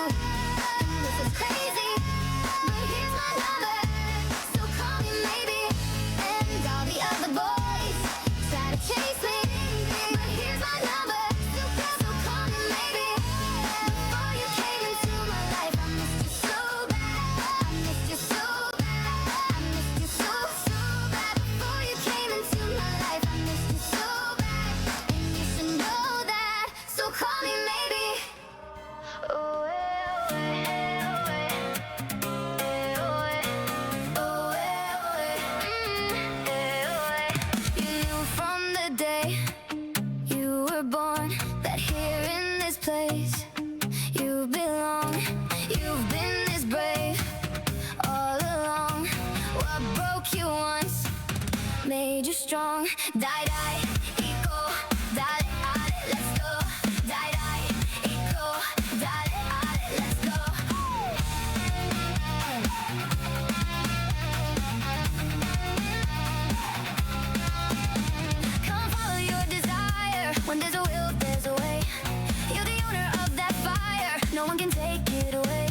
And this is crazy, but here's my number, so call me maybe. And all the other boys try to chase me, but here's my number, so call me maybe. Before you came into my life, I missed you so bad. I missed you so bad. I missed you so bad. Before you came into my life, I missed you so bad. And you should know that, so call me maybe. Oh, you knew from the day you were born that here in this place you belong. You've been this brave all along. What broke you once made you strong. Die, die, eco, dale, ale, let's go. Die, die, eco, dale, ale, let's go. Come follow your desire. When there's a will, there's a way. You're the owner of that fire. No one can take it away.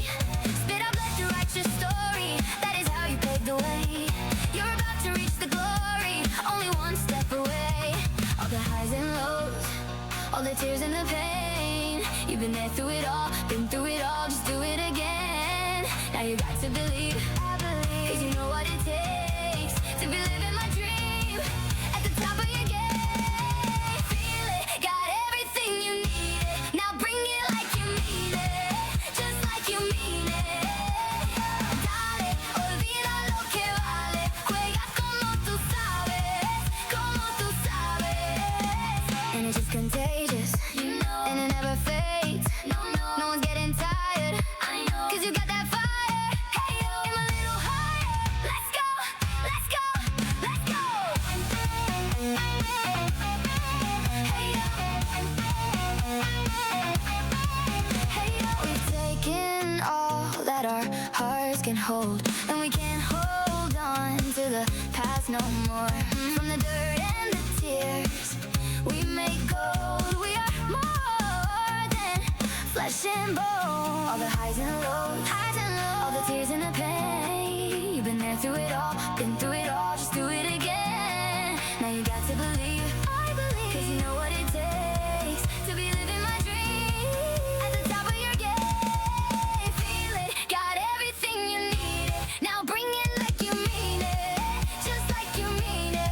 Spit out blood to write your story. That is how you paved the way. You're about to reach the glory, only one step away. All the highs and lows, all the tears and the pain. You've been there through it all, been through it all, just do it again. Now you got to believe, I believe, 'cause you know what it takes to be living my dream at the top of your game. Feel it, got everything you need it. Now bring it like you mean it, just like you mean it. Dale, olvida lo que vale. Juega como tú sabes, como tú sabes. And it's just contagious, you know, and it never fades. No, no, no one's getting tired, I know, 'cause you got that fire. Hey yo, aim a little higher. Let's go, let's go, let's go. Hey yo, hey yo. We've taken all that our hearts can hold, and we can't hold on to the past no more. From the dirt and the tears, we make gold. We are more than flesh and bone. All the highs and lows, all the tears and the pain. You've been there through it all, been through it all, just do it again. Now you got to believe, I believe, 'cause you know what it takes to be living my dream at the top of your game. Feel it, got everything you need it. Now bring it like you mean it, just like you mean it.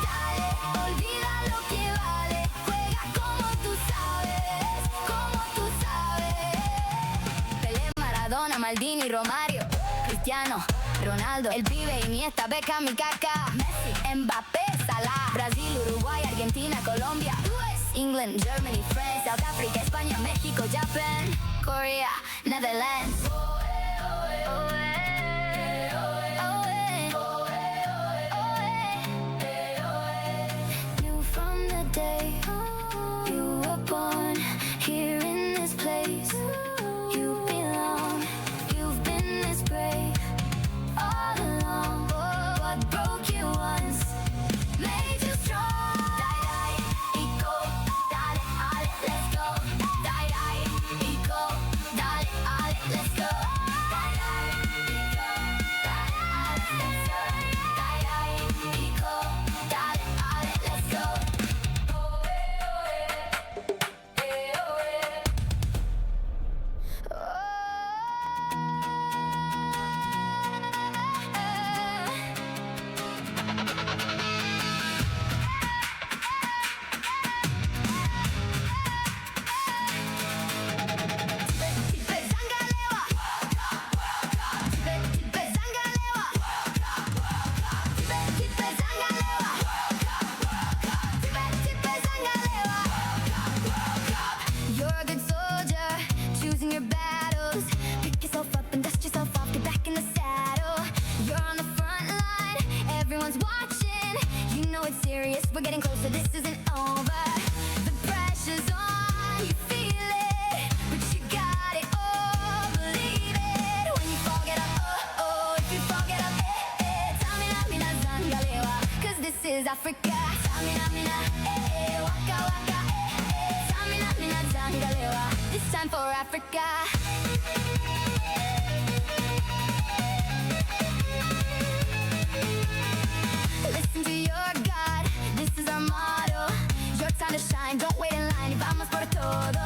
Dale, olvida lo que vale. Juega como tú sabes, como tú sabes. Pelé, Maradona, Maldini, Romario, Cristiano, Ronaldo, el pibe, Iniesta, Beckham y Kaká, Messi, Mbappé, Salah, Brasil, Uruguay, Argentina, Colombia, US, England, Germany, France, South Africa, España, México, Japan, Korea, Netherlands. Knew from the day you were born here in this place you belong. You've been this brave all along. What broke you once made you strong. Die, die, eco, dale, ale, let's go. Die, die, eco, dale, ale, let's go. Africa. Listen to your God, this is our motto. Your time to shine, don't wait in line. Y vamos por todo.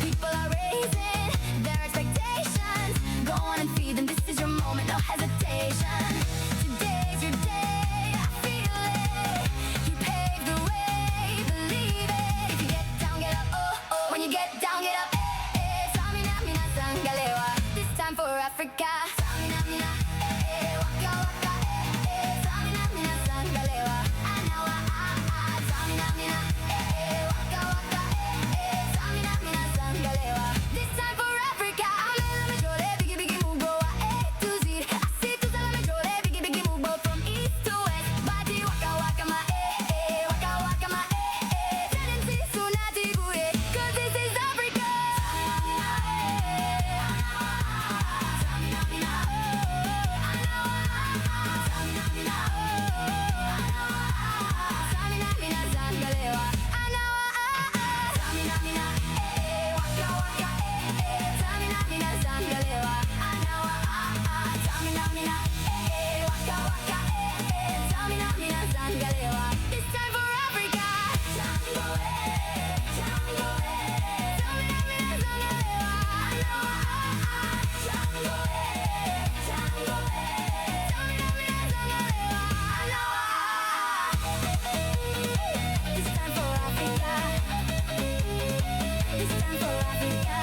People are raising their expectations. Go on and feed them, this is your moment, no hesitation. Today's your day, I feel it. You paved the way, believe it. If you get down, get up, oh, oh. When you get down, get up, eh, eh. Samina, mina, sangalewa. This time for Africa. Samina, mina, eh, eh. Waka, waka, eh, eh. Samina, mina, sangalewa. Anawa, ah, ah. Samina, mina, eh, eh. Waka, waka, eh, eh. Samina, mina, sangalewa. This time for Africa. Amela me jole, biggie, biggie, move, go, A to Z. I see to tell me jole, biggie, biggie, move, go from east to west. Body waka, waka, ma, eh, eh. Waka, waka, ma, eh, eh. Tendency, sunati, buye. 'Cause this is Africa. Samina, mina, Samina, mina, Samina, mina, zangalewa. Anawa, ah, ah. Samina, mina, eh, eh. Waka, waka, eh, eh. Samina, mina, zangalewa. Anawa, ah, ah. Samina, mina, eh, eh. Waka, waka, eh, eh. Samina, mina, zangalewa. This time for Africa. Jango, eh, Jango, eh. Samina, mina, zangalewa. Anawa, ah, ah. Jango, eh, Jango, eh. Samina, mina, zangalewa. Anawa, ah, ah. This time for Africa. This time for Africa.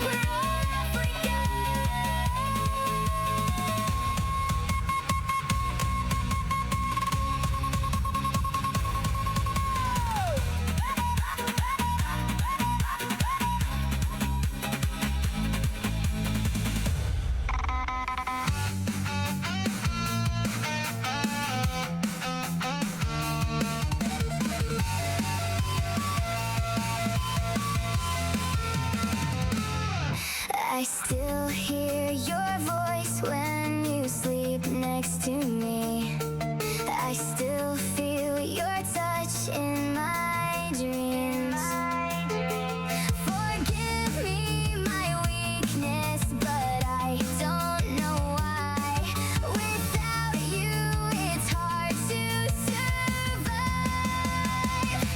We're all Africa. I still hear your voice when you sleep next to me. I still feel your touch in my dreams. Forgive me my weakness, but I don't know why. Without you, it's hard to survive.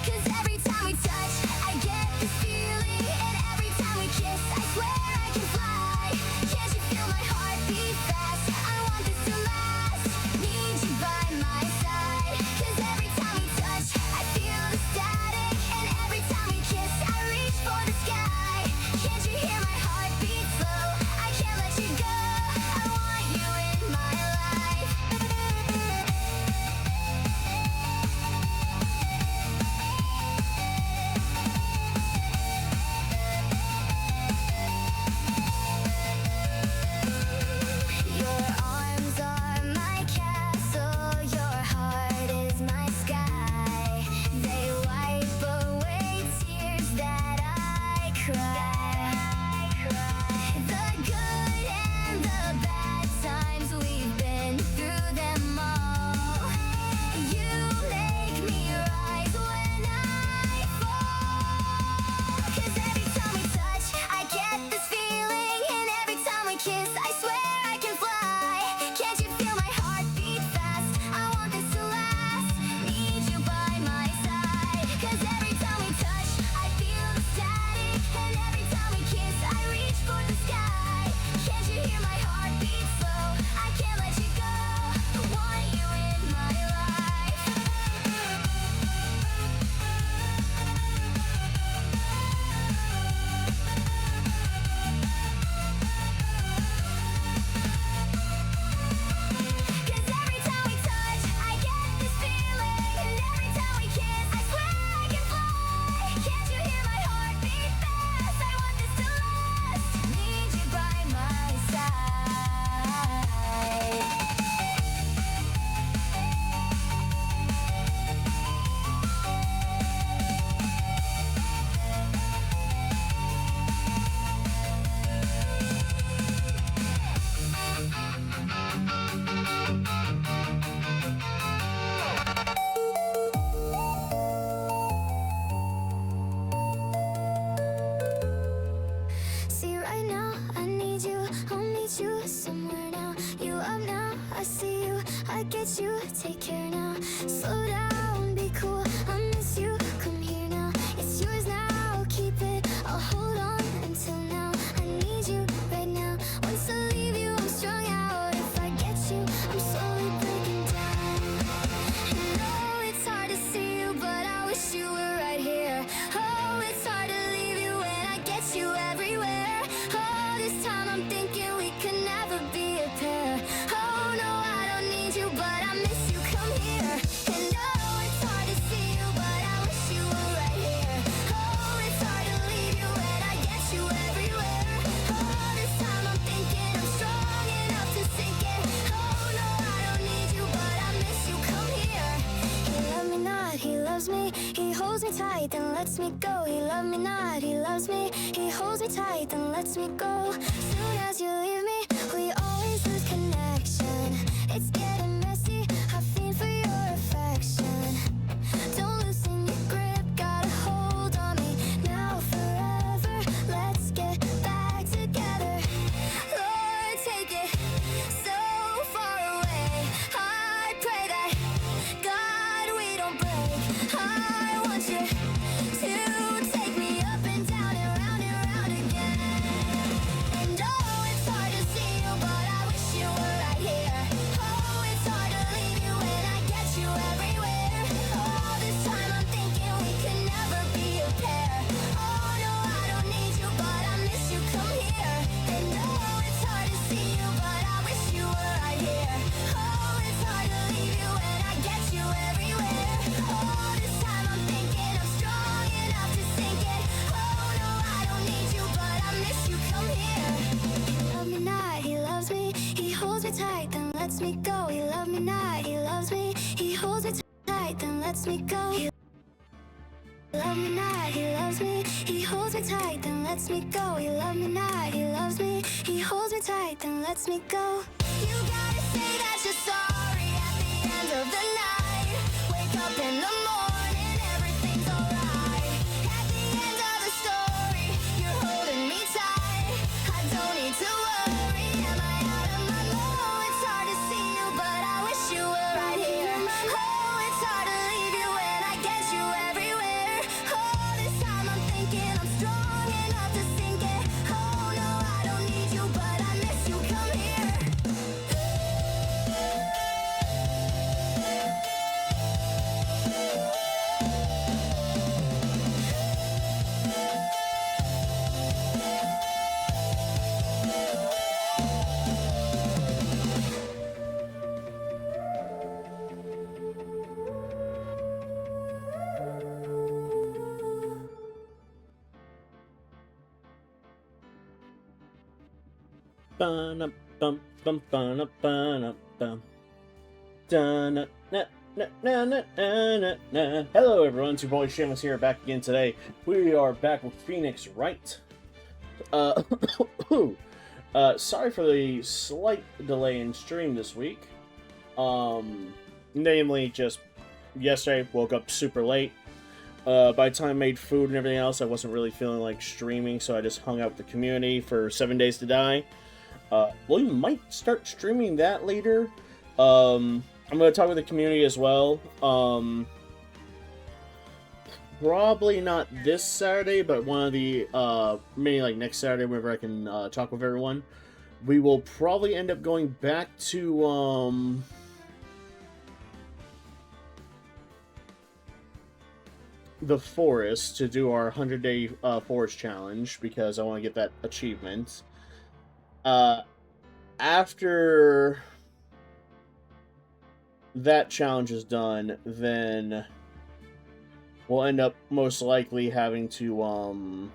'Cause every time we touch, I get this feeling, and every time we kiss, I swear I can fly. Can't you feel my heart beat fast? I want this to last. Need you by my side. 'Cause every time we touch, I feel the static, and every time we kiss, I reach for the sky. Can't you hear my heart beat slow? I can't let you go. I want you in my life. Your arms are my castle, your heart is my sky. They wipe away tears that I cry. The good and the bad times, we've been through them all. You make me rise when I fall. 'Cause every time we touch, I get this feeling, and every time we kiss, I swear I can fly. Can't you feel my heart beat fast? I want this to last. Need you by my side. 'Cause every time we touch, I feel the static, and every I get you, take care now. Slow down, be cool, I miss you, come here now. It's yours now, keep it, I'll hold on until now. I need you right now. Once I leave you, I'm strung out. If I get you, I'm slowly breaking down. And oh, it's hard to see you, but I wish you were right here. Oh, it's hard to leave you when I get you everywhere. Oh, this time I'm thinking we could never be a pair. Oh no, I don't need you, but I miss you, come here. And oh, it's hard to see you, but I wish you were right here. Oh, it's hard to leave you when I get you everywhere. Oh, this time I'm thinking I'm strong enough to sink it. Oh no, I don't need you, but I miss you, come here. He loved me not, he loves me. He holds me tight, then lets me go. He loved me not, he loves me. He holds me tight, then lets me go. Soon as you leave me, we always lose connection. It's getting messy, I fiend for your affection. Don't loosen your grip, got a hold on me now forever. Let's get back together. Lord, take it so far away. I pray that God we don't break. I want you to take me up and down and round again. And oh, it's hard to see you, but I wish you were right here. Oh, it's hard to leave you when I get you everywhere. Oh, this time I'm thinking we could never be a pair. Oh no, I don't need you, but I miss you, come here. And oh, it's hard to see you, but I wish you were right here. Oh, it's hard to leave you when I get you everywhere. Oh, this time I'm thinking I'm strong enough to sink it. Oh no, I don't need you, but I miss you, come here. He loved me not, he loves me. He holds me tight, then lets me go. He loved me not, he loves me. He holds me tight, then lets me go. He loved me not, he loves me. He holds me tight, then lets me go. He loved me not, he loves me. He holds me tight, then lets me go. You gotta say that you're sorry at the end of the night. Wake up in the morning, everything's alright. At the end of the story, you're holding me tight. I don't need to worry, am I out of my mind? It's hard to see you, but I wish you were right here. Oh, it's hard to leave you when I get you everywhere. Oh, this time I'm thinking I'm strong enough to sink it. Oh no, I don't need you, but I miss you, come here. Bum bum bum bum bum bum. Hello everyone, it's your boy Shameless here, back again today. We are back with Phoenix Wright. Sorry for the slight delay in stream this week. Namely, just yesterday, woke up super late. By the time I made food and everything else, I wasn't really feeling like streaming, so I just hung out with the community for 7 Days to Die. We might start streaming that later. I'm going to talk with the community as well. Probably not this Saturday, but one of the, maybe like next Saturday, whenever I can talk with everyone. We will probably end up going back to, the forest to do our 100-day forest challenge, because I want to get that achievement. After that challenge is done, then we'll end up most likely having to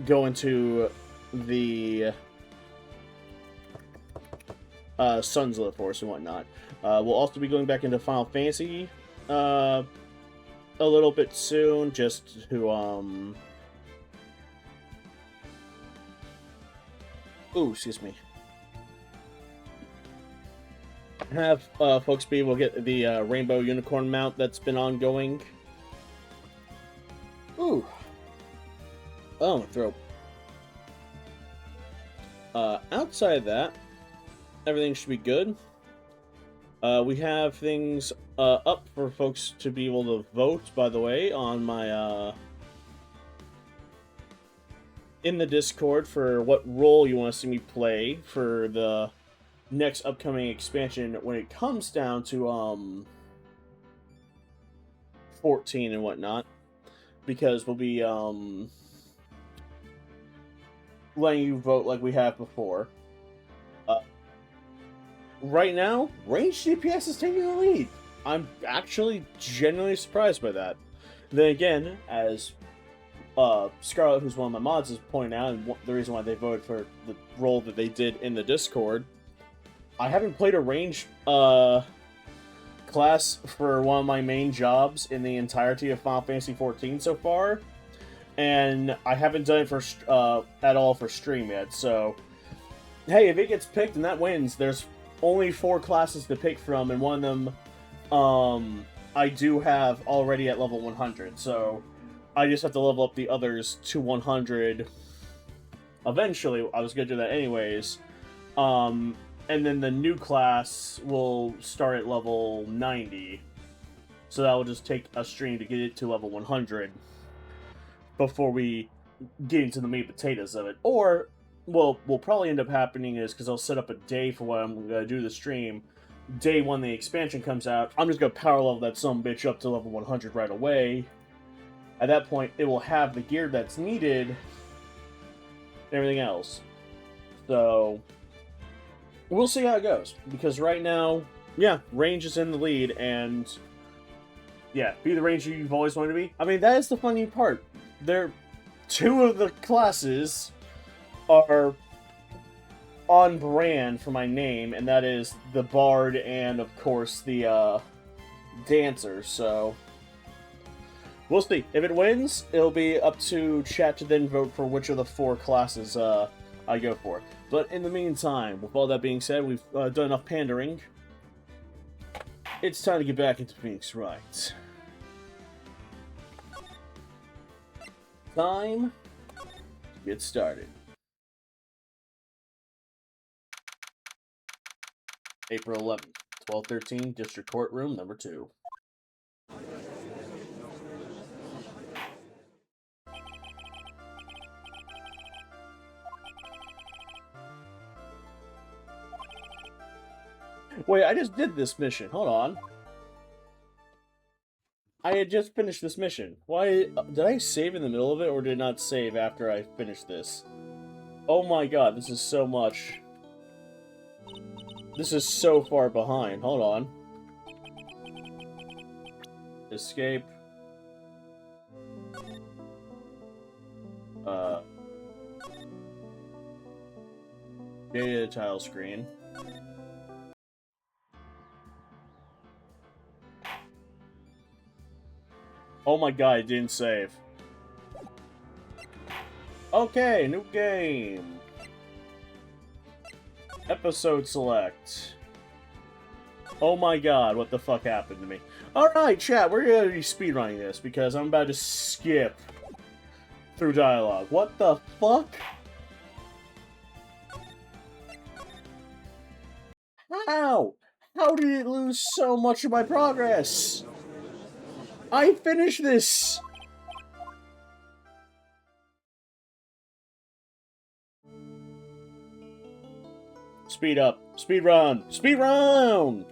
go into the Sun's Force and whatnot. We'll also be going back into Final Fantasy a little bit soon, just to ooh, excuse me. Have folks be able to get the Rainbow Unicorn mount that's been ongoing. Ooh. Oh, my throat. Outside of that, everything should be good. We have things up for folks to be able to vote, by the way, on my in the Discord for what role you want to see me play for the next upcoming expansion when it comes down to 14 and whatnot, because we'll be letting you vote like we have before. Right now, range DPS is taking the lead. I'm actually genuinely surprised by that. Then again, as Scarlet, who's one of my mods, is pointing out, and the reason why they voted for the role that they did in the Discord, I haven't played a range class for one of my main jobs in the entirety of Final Fantasy XIV so far, and I haven't done it for at all for stream yet. So, hey, if it gets picked and that wins, there's only 4 classes to pick from, and one of them I do have already at level 100, so I just have to level up the others to 100 eventually. I was going to do that anyways. And then the new class will start at level 90, so that will just take a stream to get it to level 100 before we get into the meat and potatoes of it. Or what will probably end up happening is, because I'll set up a day for what I'm going to do the stream, day one the expansion comes out, I'm just going to power level that sumbitch up to level 100 right away. At that point, it will have the gear that's needed and everything else. So, we'll see how it goes. Because right now, yeah, range is in the lead, and yeah, be the ranger you've always wanted to be. I mean, that is the funny part. Two of the classes are on brand for my name, and that is the Bard and, of course, the Dancer, so we'll see. If it wins, it'll be up to chat to then vote for which of the 4 classes I go for. But in the meantime, with all that being said, we've done enough pandering. It's time to get back into Phoenix Wright. Time to get started. April 11th, 1213, District Courtroom number 2. Wait, I just did this mission. Hold on. I had just finished this mission. Why did I save in the middle of it, or did I not save after I finished this? Oh my god, this is so much. This is so far behind. Hold on. Escape. Data tile screen. Oh my god, it didn't save. Okay, new game. Episode select. Oh my god, what the fuck happened to me? Alright, chat, we're gonna be speedrunning this because I'm about to skip through dialogue. What the fuck? How? How did it lose so much of my progress? I finished this! Speed up. Speed run. Speed run!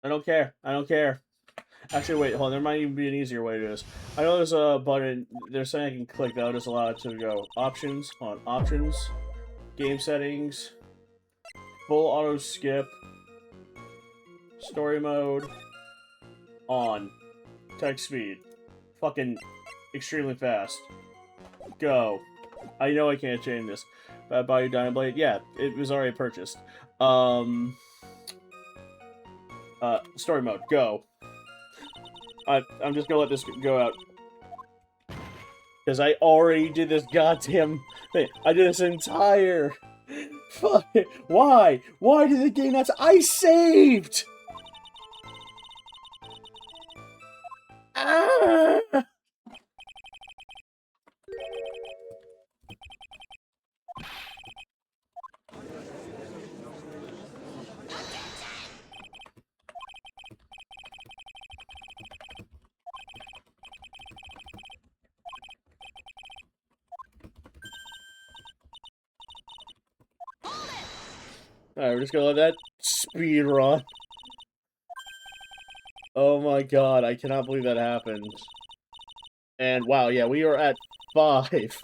I don't care. I don't care. Actually, wait, hold on. There might even be an easier way to do this. I know there's a button. There's something I can click that'll just allow it to go options, on options, game settings, full auto skip, story mode, on, text speed, fucking extremely fast. Go. I know I can't change this. Buy your Diamond Blade? Yeah, it was already purchased. Story mode, go. I'm just gonna let this go out. Because I already did this goddamn thing. I did this entire... Fuck. Why? Why did the game not... I saved! Ah! Alright, we're just gonna let that speed run. Oh my god, I cannot believe that happened. And wow, yeah, we are at 5.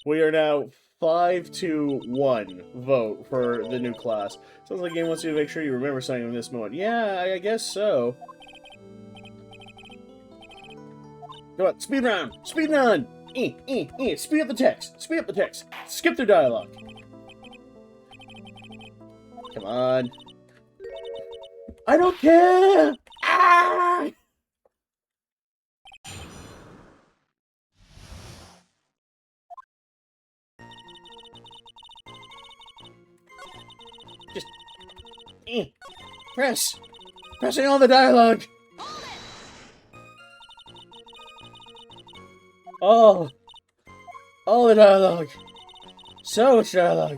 We are now 5-1 vote for the new class. Sounds like the game wants you to make sure you remember something in this mode. Yeah, I guess so. Come on, speed run! Speed run! Speed up the text! Speed up the text! Skip through dialogue! Come on. I don't care! Ah! Just... Pressing all the dialogue! All the dialogue! So much dialogue!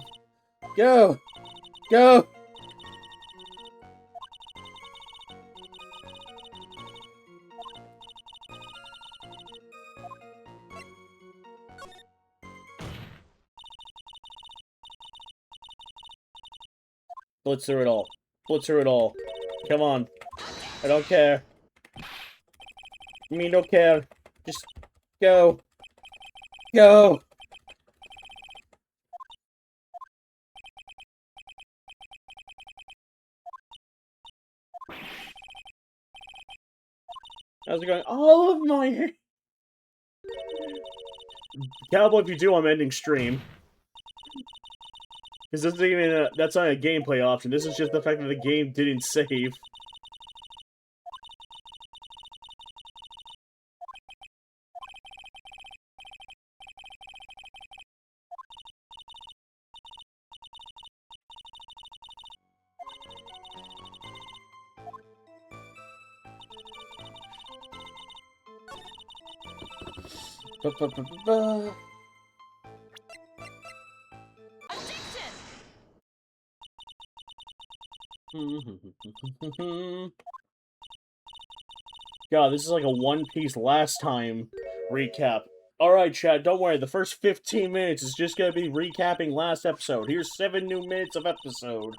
Go! Go! Blitz through it all. Blitz through it all. Come on. I don't care. I mean, don't care. Just go. Go! How's it going? All of my... Cowboy, if you do, I'm ending stream. Because this isn't even that's not a gameplay option. This is just the fact that the game didn't save. God, this is like a One Piece last time recap. Alright, Chad, don't worry. The first 15 minutes is just gonna be recapping last episode. Here's 7 new minutes of episode.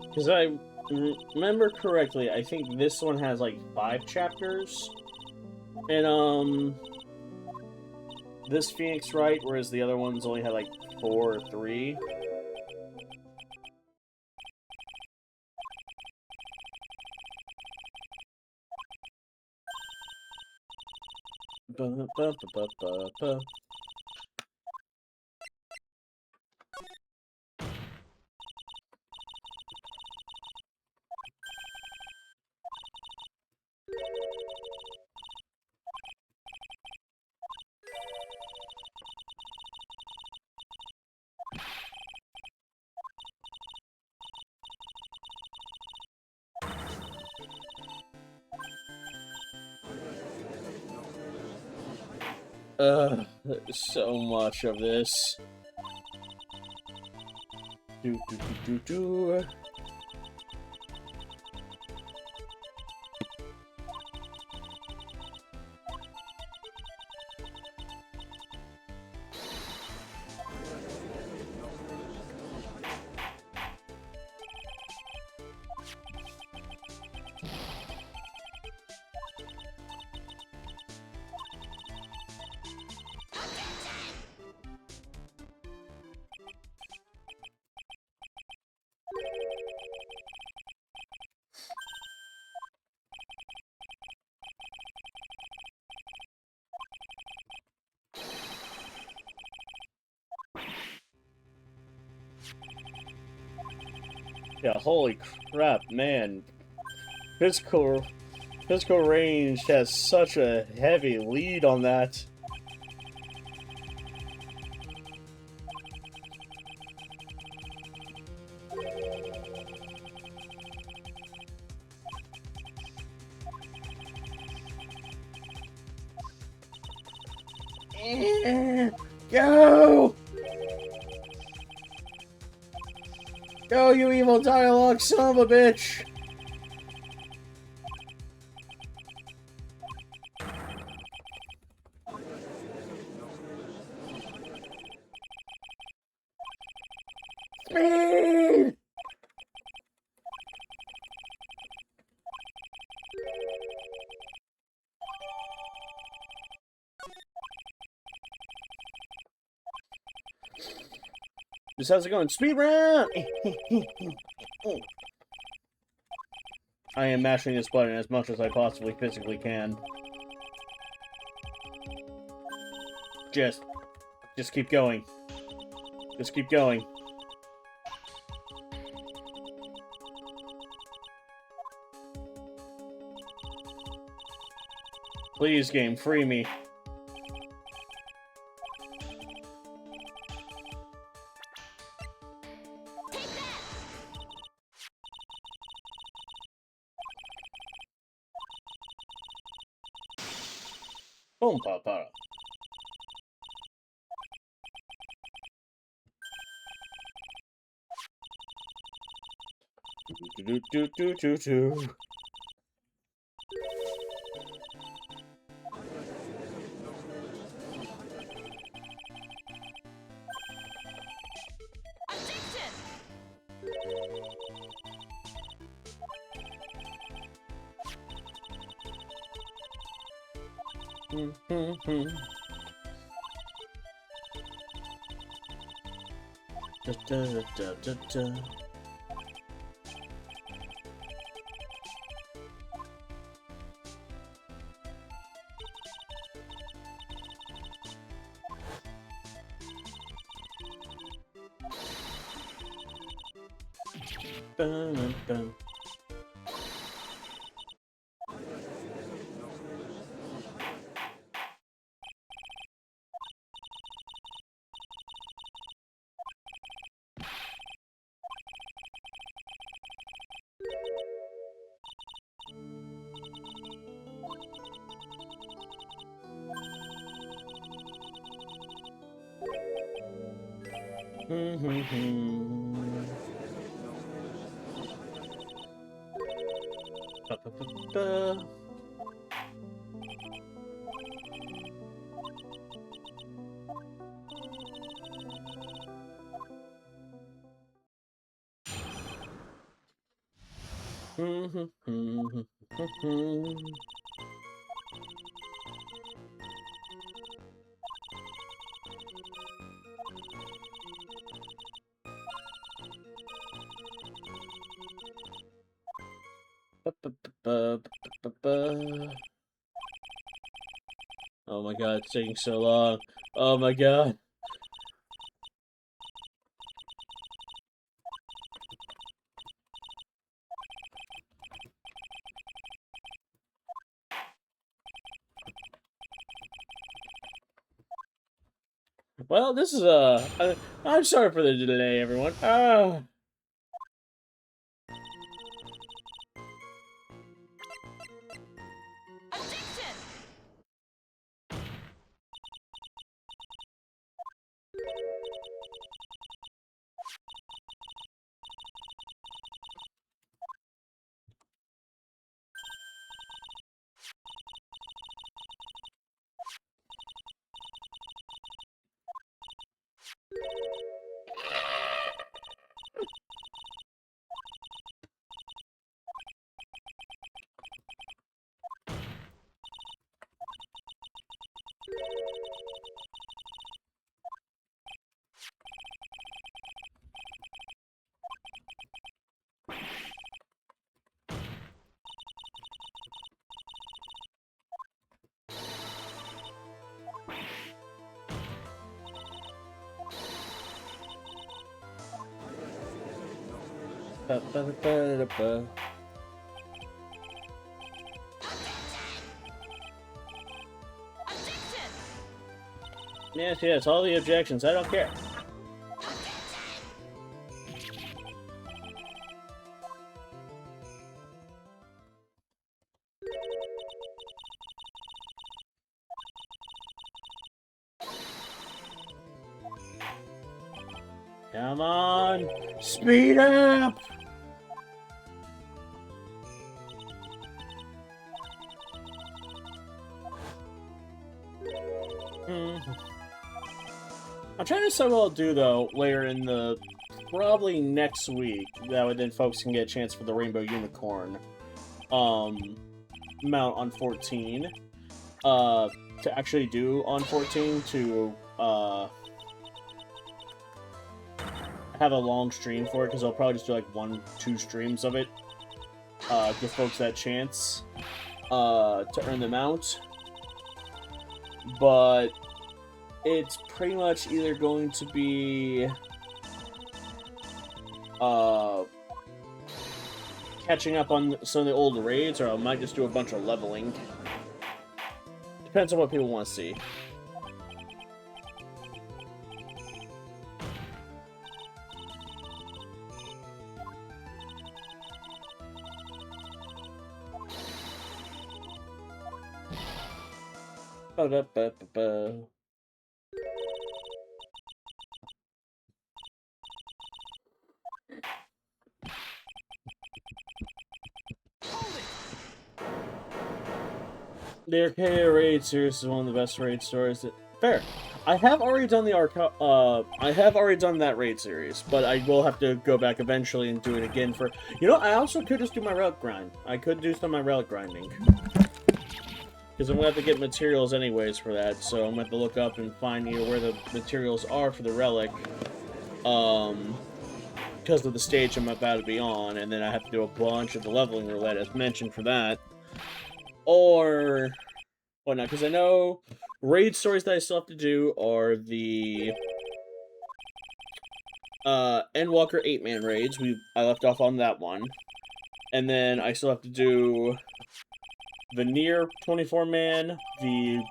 Because I remember correctly, I think this one has like 5 chapters. And, this Phoenix Wright, whereas the other ones only had like 4 or 3. Ba-ba-ba-ba-ba-ba. So much of this. Do do do do do. Yeah, holy crap, man. Physical range has such a heavy lead on that. Go! Go, you evil dialogue son of a bitch! Speed! Just how's it going? Speed round! I am mashing this button as much as I possibly physically can. Just keep going. Just keep going. Please, game, free me. Boom, papa. Do do do do do. Da, da, da, da, da. Dun, dun. Ba, ba, ba, ba. Ba, ba, ba, ba, ba, ba. Oh my god, it's taking so long. Oh my god. Well, this is I'm sorry for the delay, everyone. Ba-ba-ba-da-ba. Yes, yes, all the objections. I don't care. Come on! Speed up! I'm trying to decide what I'll do, though, later in the... probably next week. That way then folks can get a chance for the Rainbow Unicorn. Mount on 14. To actually do on 14 to, have a long stream for it, because I'll probably just do like 1-2 streams of it. Give folks that chance to earn the mount. But it's pretty much either going to be catching up on some of the old raids, or I might just do a bunch of leveling. Depends on what people want to see. Ba-da-ba-ba-ba. The Arcadia Raid series is one of the best raid stories that... Fair. I have already done the I have already done that raid series, but I will have to go back eventually and do it again for... You know, I also could just do my relic grind. I could do some of my relic grinding. Because I'm going to have to get materials anyways for that, so I'm going to have to look up and find, you know, where the materials are for the relic. Because of the stage I'm about to be on, and then I have to do a bunch of the leveling roulette as mentioned for that. Or... Well, no, because I know raid stories that I still have to do are the Endwalker 8-man raids. I left off on that one. And then I still have to do the Nier 24-man, the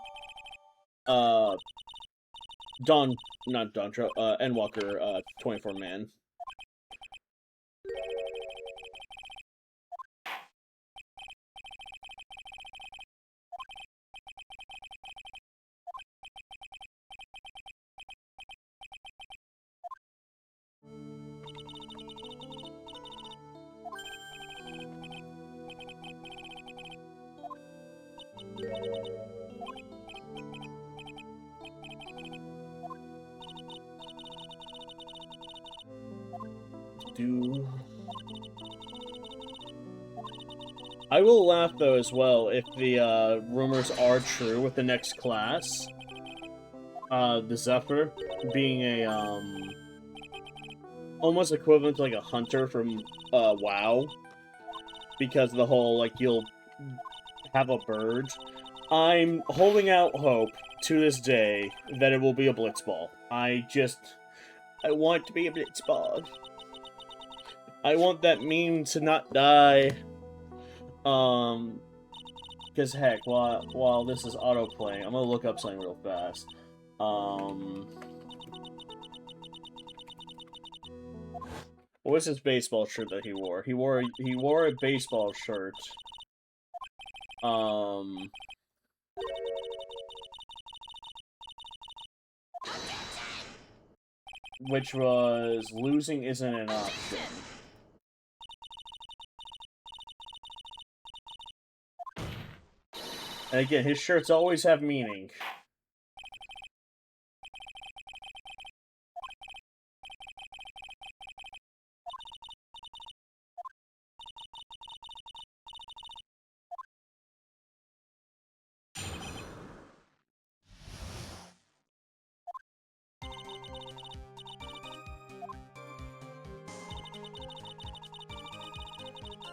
Endwalker 24-man. I will laugh, though, as well, if the rumors are true with the next class. The Zephyr being a, almost equivalent to, like, a hunter from, WoW. Because of the whole, like, you'll have a bird. I'm holding out hope, to this day, that it will be a Blitzball. I want it to be a Blitzball. I want that meme to not die. Because heck, while this is autoplaying, I'm gonna look up something real fast. What was his baseball shirt that he wore? He wore a baseball shirt. Which was losing isn't an option. And again, his shirts always have meaning.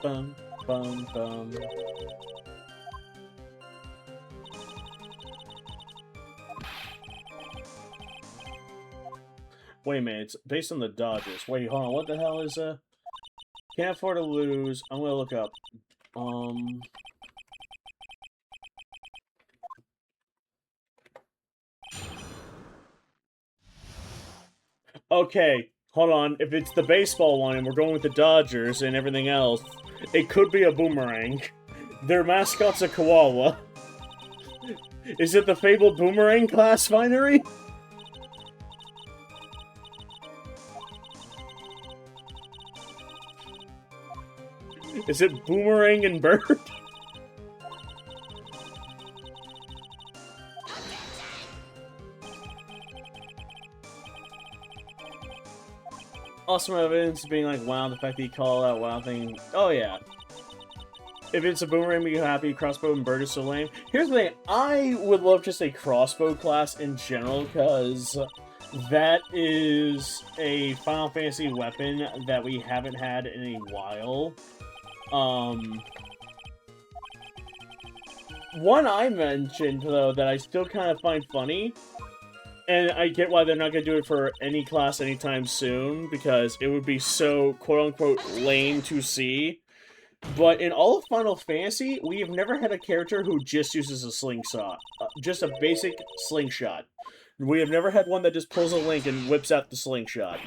Bum, bum, bum. Wait a minute, it's based on the Dodgers. Wait, hold on, what the hell is, Can't afford to lose. I'm gonna look up. Okay, hold on. If it's the baseball one and we're going with the Dodgers and everything else, it could be a boomerang. Their mascot's a koala. Is it the fabled boomerang class finery? Is it boomerang and bird? Awesome evidence being like, wow, the fact that you call that wow thing. Oh, yeah. If it's a boomerang, be happy. Crossbow and bird is so lame. Here's the thing. I would love just a crossbow class in general, because that is a Final Fantasy weapon that we haven't had in a while. One I mentioned, though, that I still kind of find funny, and I get why they're not going to do it for any class anytime soon, because it would be so, quote-unquote, lame to see. But in all of Final Fantasy, we have never had a character who just uses a slingshot. Just a basic slingshot. We have never had one that just pulls a link and whips out the slingshot.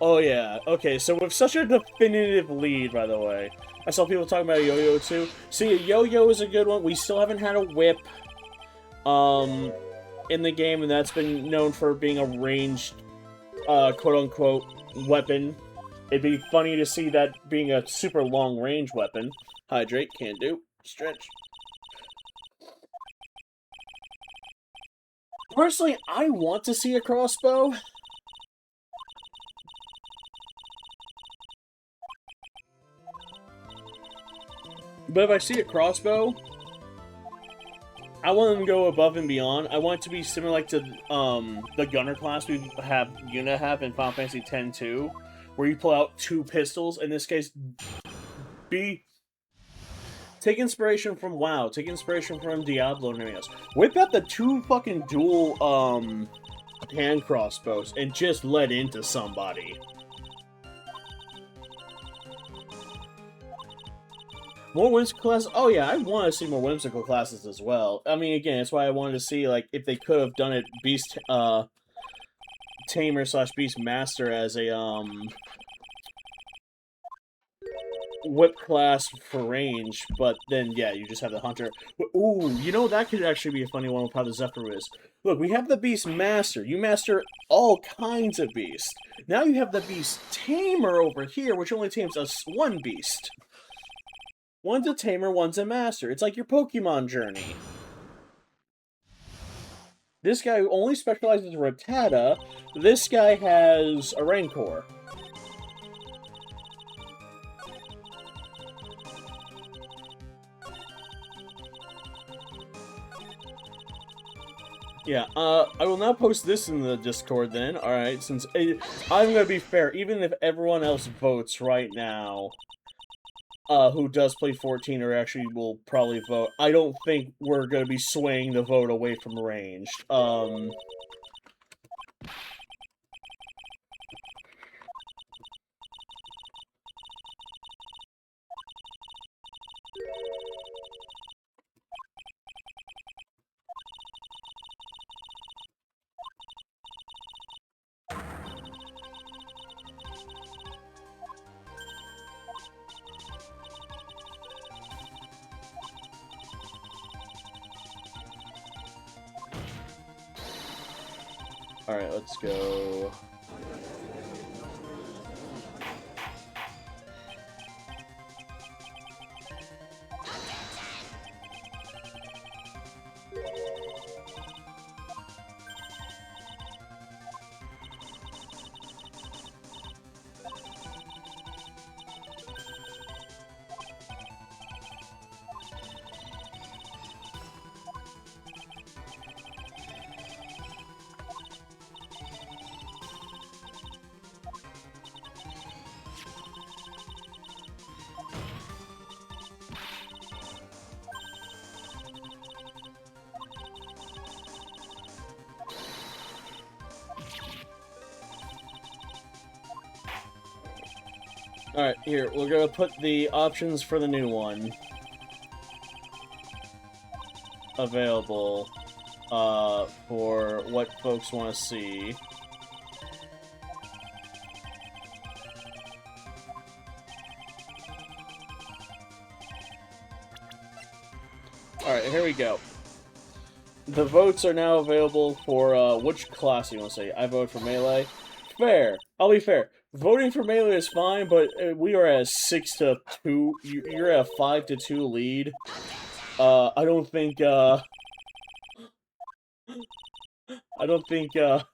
Oh yeah, okay, so with such a definitive lead, by the way. I saw people talking about a yo-yo too. See, a yo-yo is a good one. We still haven't had a whip, in the game, and that's been known for being a ranged, quote-unquote, weapon. It'd be funny to see that being a super long-range weapon. Hydrate, can't do. Stretch. Personally, I want to see a crossbow. But if I see a crossbow, I want them to go above and beyond. I want it to be similar like to the gunner class we have Yuna have in Final Fantasy X-2, where you pull out 2 pistols. In this case, take inspiration from WoW, take inspiration from Diablo and everything else. Whip out the 2 fucking dual hand crossbows and just let into somebody. More whimsical classes? Oh yeah, I want to see more whimsical classes as well. I mean, again, that's why I wanted to see, like, if they could have done it Beast, Tamer / Beast Master as a, whip class for range, but then, yeah, you just have the Hunter. Ooh, you know, that could actually be a funny one with how the Zephyr is. Look, we have the Beast Master. You master all kinds of beasts. Now you have the Beast Tamer over here, which only tames us one beast. One's a tamer, one's a master. It's like your Pokemon journey. This guy only specializes in Rattata. This guy has a Rancor. Yeah, I will now post this in the Discord then. Alright, since I'm gonna be fair, even if everyone else votes right now, who does play 14 or actually will probably vote, I don't think we're gonna be swaying the vote away from ranged. Alright, let's go. Alright, here, we're gonna put the options for the new one available, for what folks want to see. Alright, here we go. The votes are now available for, which class you want to say? I vote for Melee. Fair. I'll be fair. Voting for Melee is fine, but we are at 6-2. You're at a 5-2 lead. I don't think, I don't think that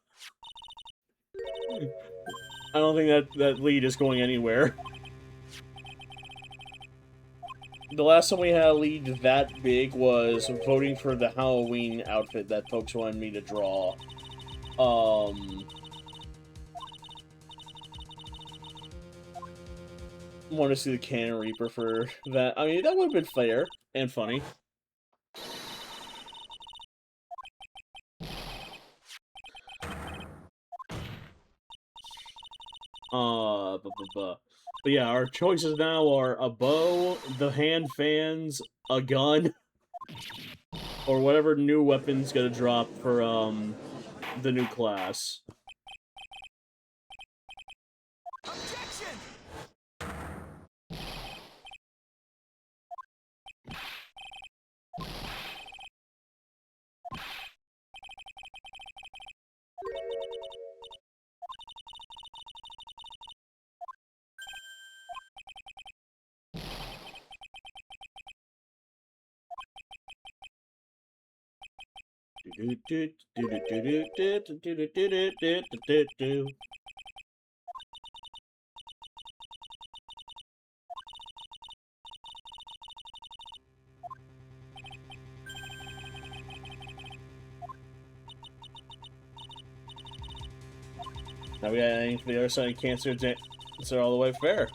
lead is going anywhere. The last time we had a lead that big was voting for the Halloween outfit that folks wanted me to draw. Want to see the Cannon Reaper for that. I mean, that would have been fair and funny. But yeah, our choices now are a bow, the hand fans, a gun, or whatever new weapon's gonna drop for, the new class. Objection! Now we got anything for the other side of cancer, so all the way fair.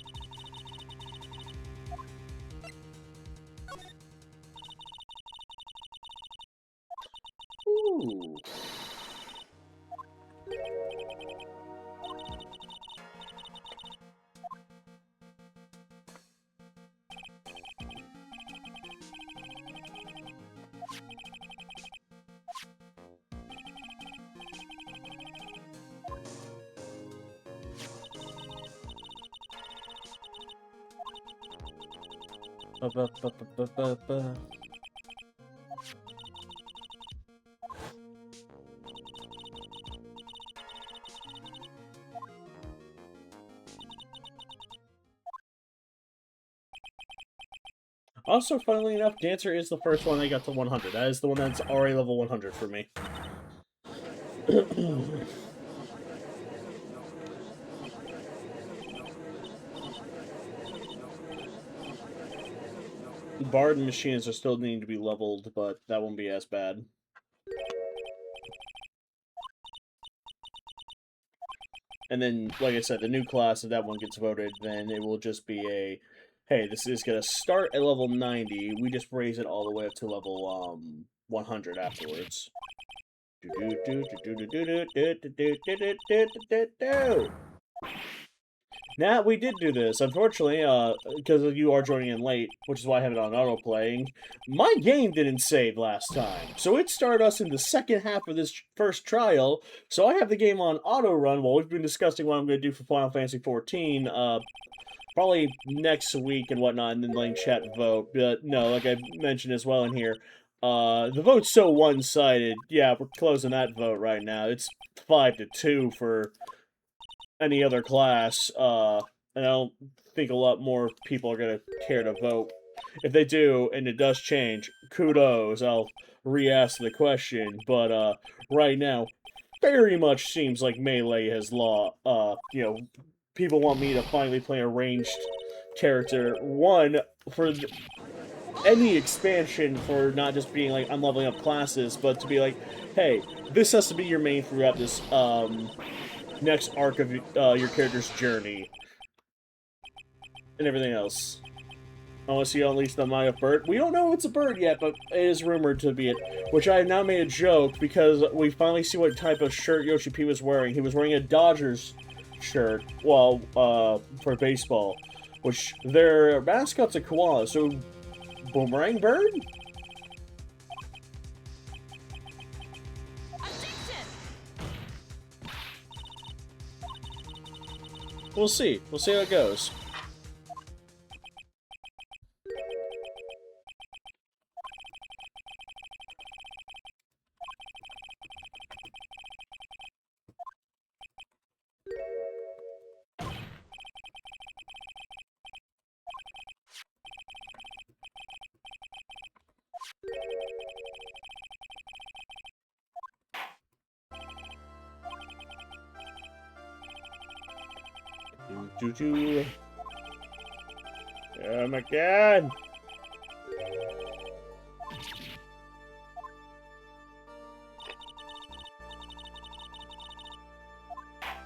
Ooh. Also, funnily enough, Dancer is the first one I got to 100. That is the one that's already level 100 for me. Bard and machines are still needing to be leveled, but that won't be as bad. And then, like I said, the new class, if that one gets voted, then it will just be a, hey, this is going to start at level 90, we just raise it all the way up to level 100 afterwards. Now, we did do this. Unfortunately, because you are joining in late, which is why I have it on auto-playing, my game didn't save last time. So it started us in the second half of this first trial, so I have the game on auto-run while we've been discussing what I'm going to do for Final Fantasy XIV, probably next week and whatnot, and then letting chat vote. But no, like I mentioned as well in here, the vote's so one-sided. Yeah, we're closing that vote right now. It's 5-2 for any other class, and I don't think a lot more people are going to care to vote. If they do, and it does change, kudos, I'll re-ask the question, but, right now, very much seems like Melee has people want me to finally play a ranged character. One, for any expansion, for not just being like, I'm leveling up classes, but to be like, hey, this has to be your main throughout this, next arc of your character's journey. And everything else. Unless you unleash the Maya bird. We don't know it's a bird yet, but it is rumored to be it. Which I have now made a joke, because we finally see what type of shirt Yoshi P was wearing. He was wearing a Dodgers shirt, well, for baseball. which their mascot's a koala, so boomerang bird? Objection! We'll see. We'll see how it goes. Do. Oh my god!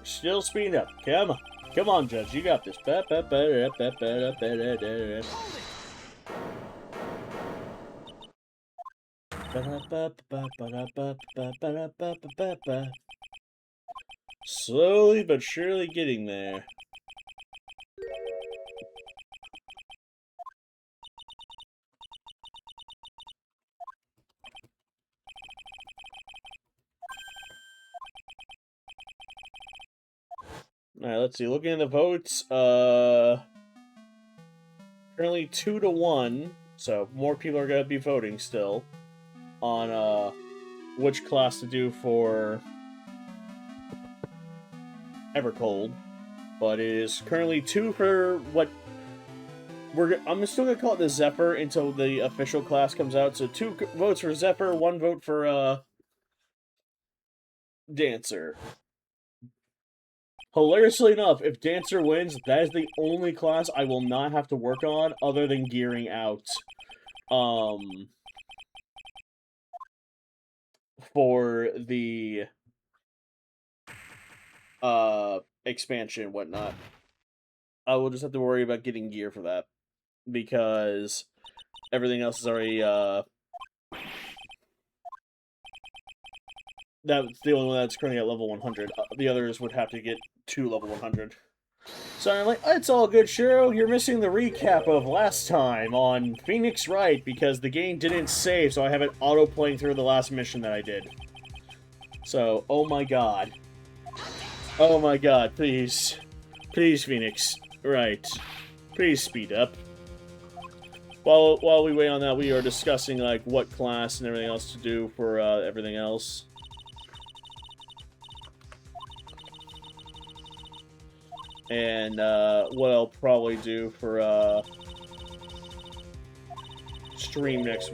Still speeding up. Come on. Come on, Judge. You got this. Hold it! Slowly but surely getting there. Alright, let's see. Looking at the votes, currently 2-1, so more people are going to be voting still on, which class to do for Evercold, but it is currently 2 for what I'm still gonna call it the Zephyr until the official class comes out. So 2 votes for Zephyr, 1 vote for Dancer. Hilariously enough, if Dancer wins, that is the only class I will not have to work on other than gearing out. For the expansion and whatnot. I will just have to worry about getting gear for that, because everything else is already, that's the only one that's currently at level 100. The others would have to get to level 100. So I'm like, it's all good, Shiro. You're missing the recap of last time on Phoenix Wright, because the game didn't save, so I have it auto-playing through the last mission that I did. So, oh my god. Oh my god, please. Please, Phoenix. Right. Please speed up. While we wait on that, we are discussing, like, what class and everything else to do for, everything else. And, what I'll probably do for, stream next,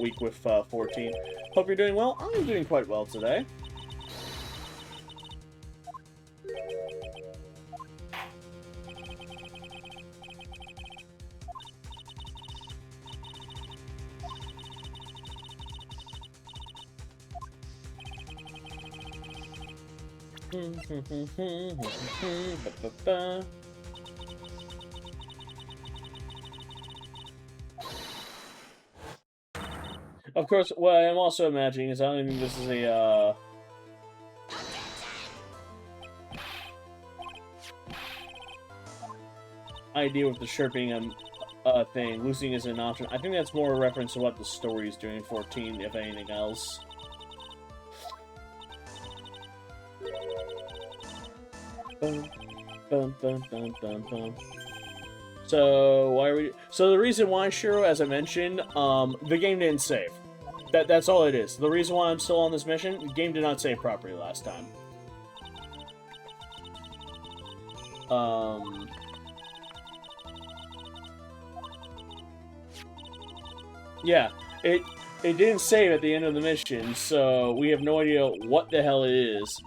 week with, 14. Hope you're doing well. I'm doing quite well today. Of course, what I'm also imagining is I don't think this is a, idea with the shirt being a thing. Losing is an option. I think that's more a reference to what the story is doing in 14, if anything else. Bum, bum, bum, bum, bum, bum. So, why are we... So, the reason why, Shiro, as I mentioned, the game didn't save. That's all it is. The reason why I'm still on this mission, the game did not save properly last time. Yeah, it didn't save at the end of the mission, so we have no idea what the hell it is.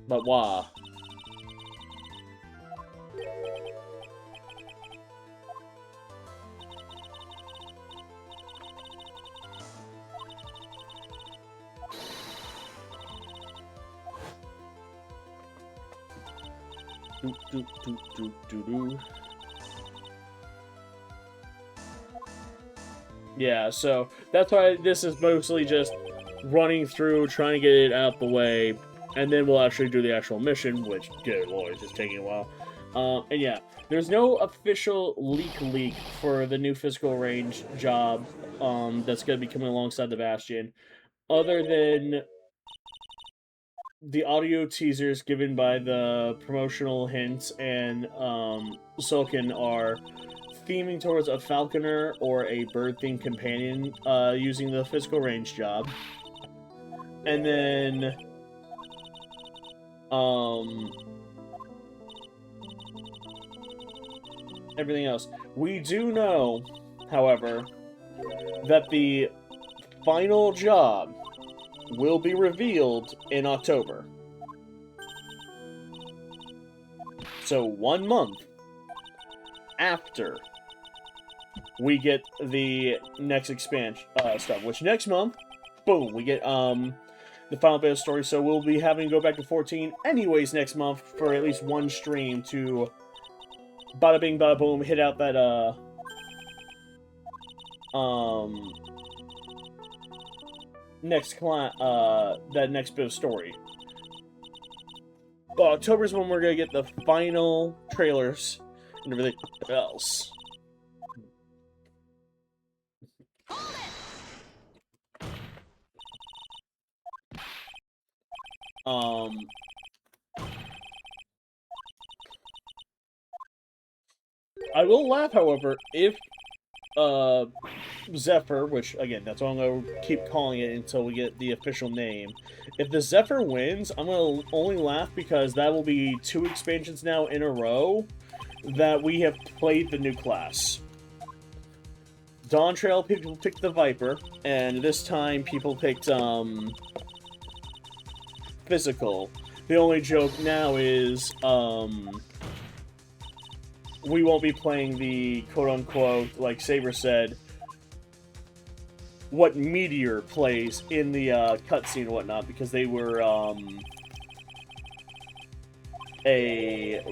But why? Yeah, so that's why this is mostly just running through, trying to get it out the way, And then we'll actually do the actual mission, which, good lord, is just taking a while. And yeah, there's no official leak for the new physical range job that's going to be coming alongside the Bastion, other than the audio teasers given by the promotional hints and Sulkin are theming towards a falconer or a bird-themed companion using the physical range job. And then everything else. We do know, however, that the final job will be revealed in October. So 1 month after we get the next expansion stuff, which next month, boom, we get the final bit of story. So we'll be having to go back to 14 anyways next month for at least one stream to bada bing bada boom hit out that that next bit of story. But October is when we're gonna get the final trailers and everything else. I will laugh, however, if Zephyr, which again, that's what I'm gonna keep calling it until we get the official name. If the Zephyr wins, I'm gonna only laugh because that will be 2 expansions now in a row that we have played the new class. Dawn Trail people picked the Viper, and this time people picked Physical. The only joke now is we won't be playing the quote-unquote, like Saber said, what Meteor plays in the cutscene and whatnot, because they were a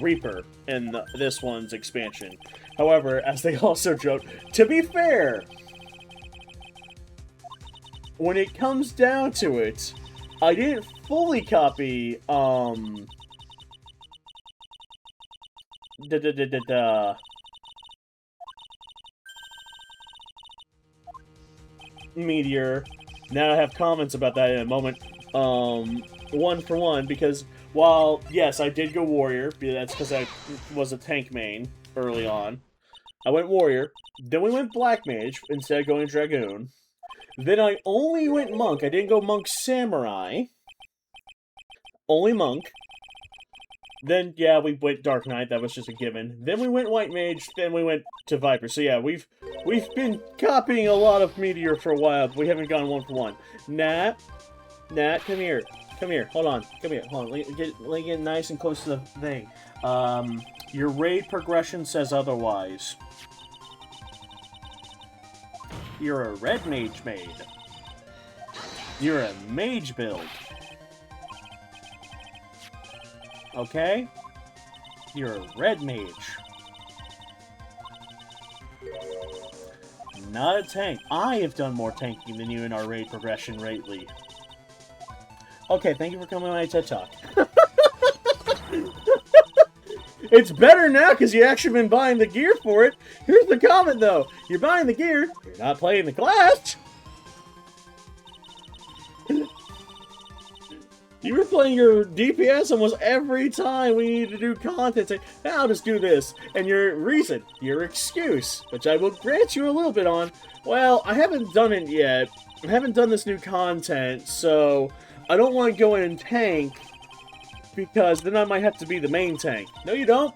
Reaper in this one's expansion. However, as they also joked, to be fair, when it comes down to it, I didn't fully copy Meteor. Now I have comments about that in a moment. 1 for 1, because while, yes, I did go Warrior, that's because I was a tank main early on. I went Warrior, then we went Black Mage instead of going Dragoon. Then I only went Monk. I didn't go Monk Samurai. Only Monk. Then, yeah, we went Dark Knight. That was just a given. Then we went White Mage. Then we went to Viper. So yeah, we've been copying a lot of Meteor for a while, but we haven't gone 1 for 1. Nat, come here. Come here. Hold on. Come here. Hold on. Let me get nice and close to the thing. Your raid progression says otherwise. You're a red mage maid. You're a mage build. Okay? You're a red mage. Not a tank. I have done more tanking than you in our raid progression lately. Okay, thank you for coming on my TED Talk. It's better now because you actually been buying the gear for it. Here's the comment though. You're buying the gear, you're not playing the class. You were playing your DPS almost every time we need to do content. Say, I'll just do this. And your reason, your excuse, which I will grant you a little bit on, well, I haven't done it yet. I haven't done this new content, so I don't want to go in and tank because then I might have to be the main tank. No, you don't.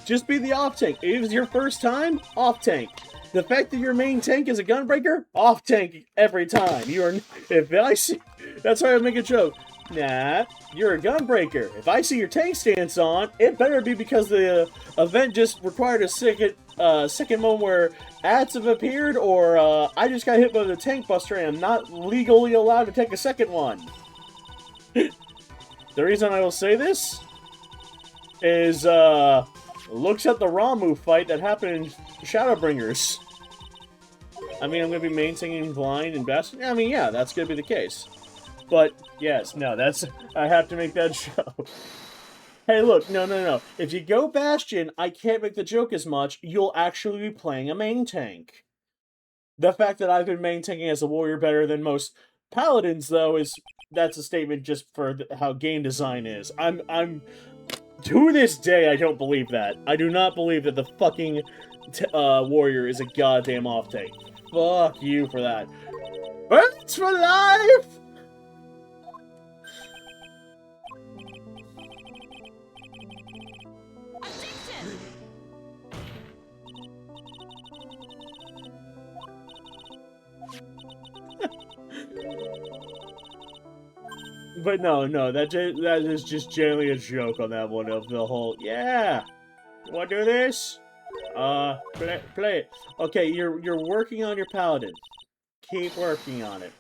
Just be the off tank. If it's your first time, off tank. The fact that your main tank is a gunbreaker, off tank every time. You are. If I see, that's why I make a joke. Nah, you're a gunbreaker. If I see your tank stance on, it better be because the event just required a second moment where ads have appeared, or I just got hit by the tank buster and I'm not legally allowed to take a second one. The reason I will say this is, looks at the Ramu fight that happened in Shadowbringers. I mean, I'm going to be maintaining blind and best. I mean, yeah, that's going to be the case. But, yes, no, that's... I have to make that joke. Hey, look, no. If you go Bastion, I can't make the joke as much. You'll actually be playing a main tank. The fact that I've been main tanking as a warrior better than most paladins, though, that's a statement just for how game design is. I'm to this day, I don't believe that. I do not believe that the fucking warrior is a goddamn off tank. Fuck you for that. Birds for life! Attention! But no, that is just generally a joke on that one of the whole, yeah, you wanna do this? Play it. Okay, you're working on your paladin. Keep working on it.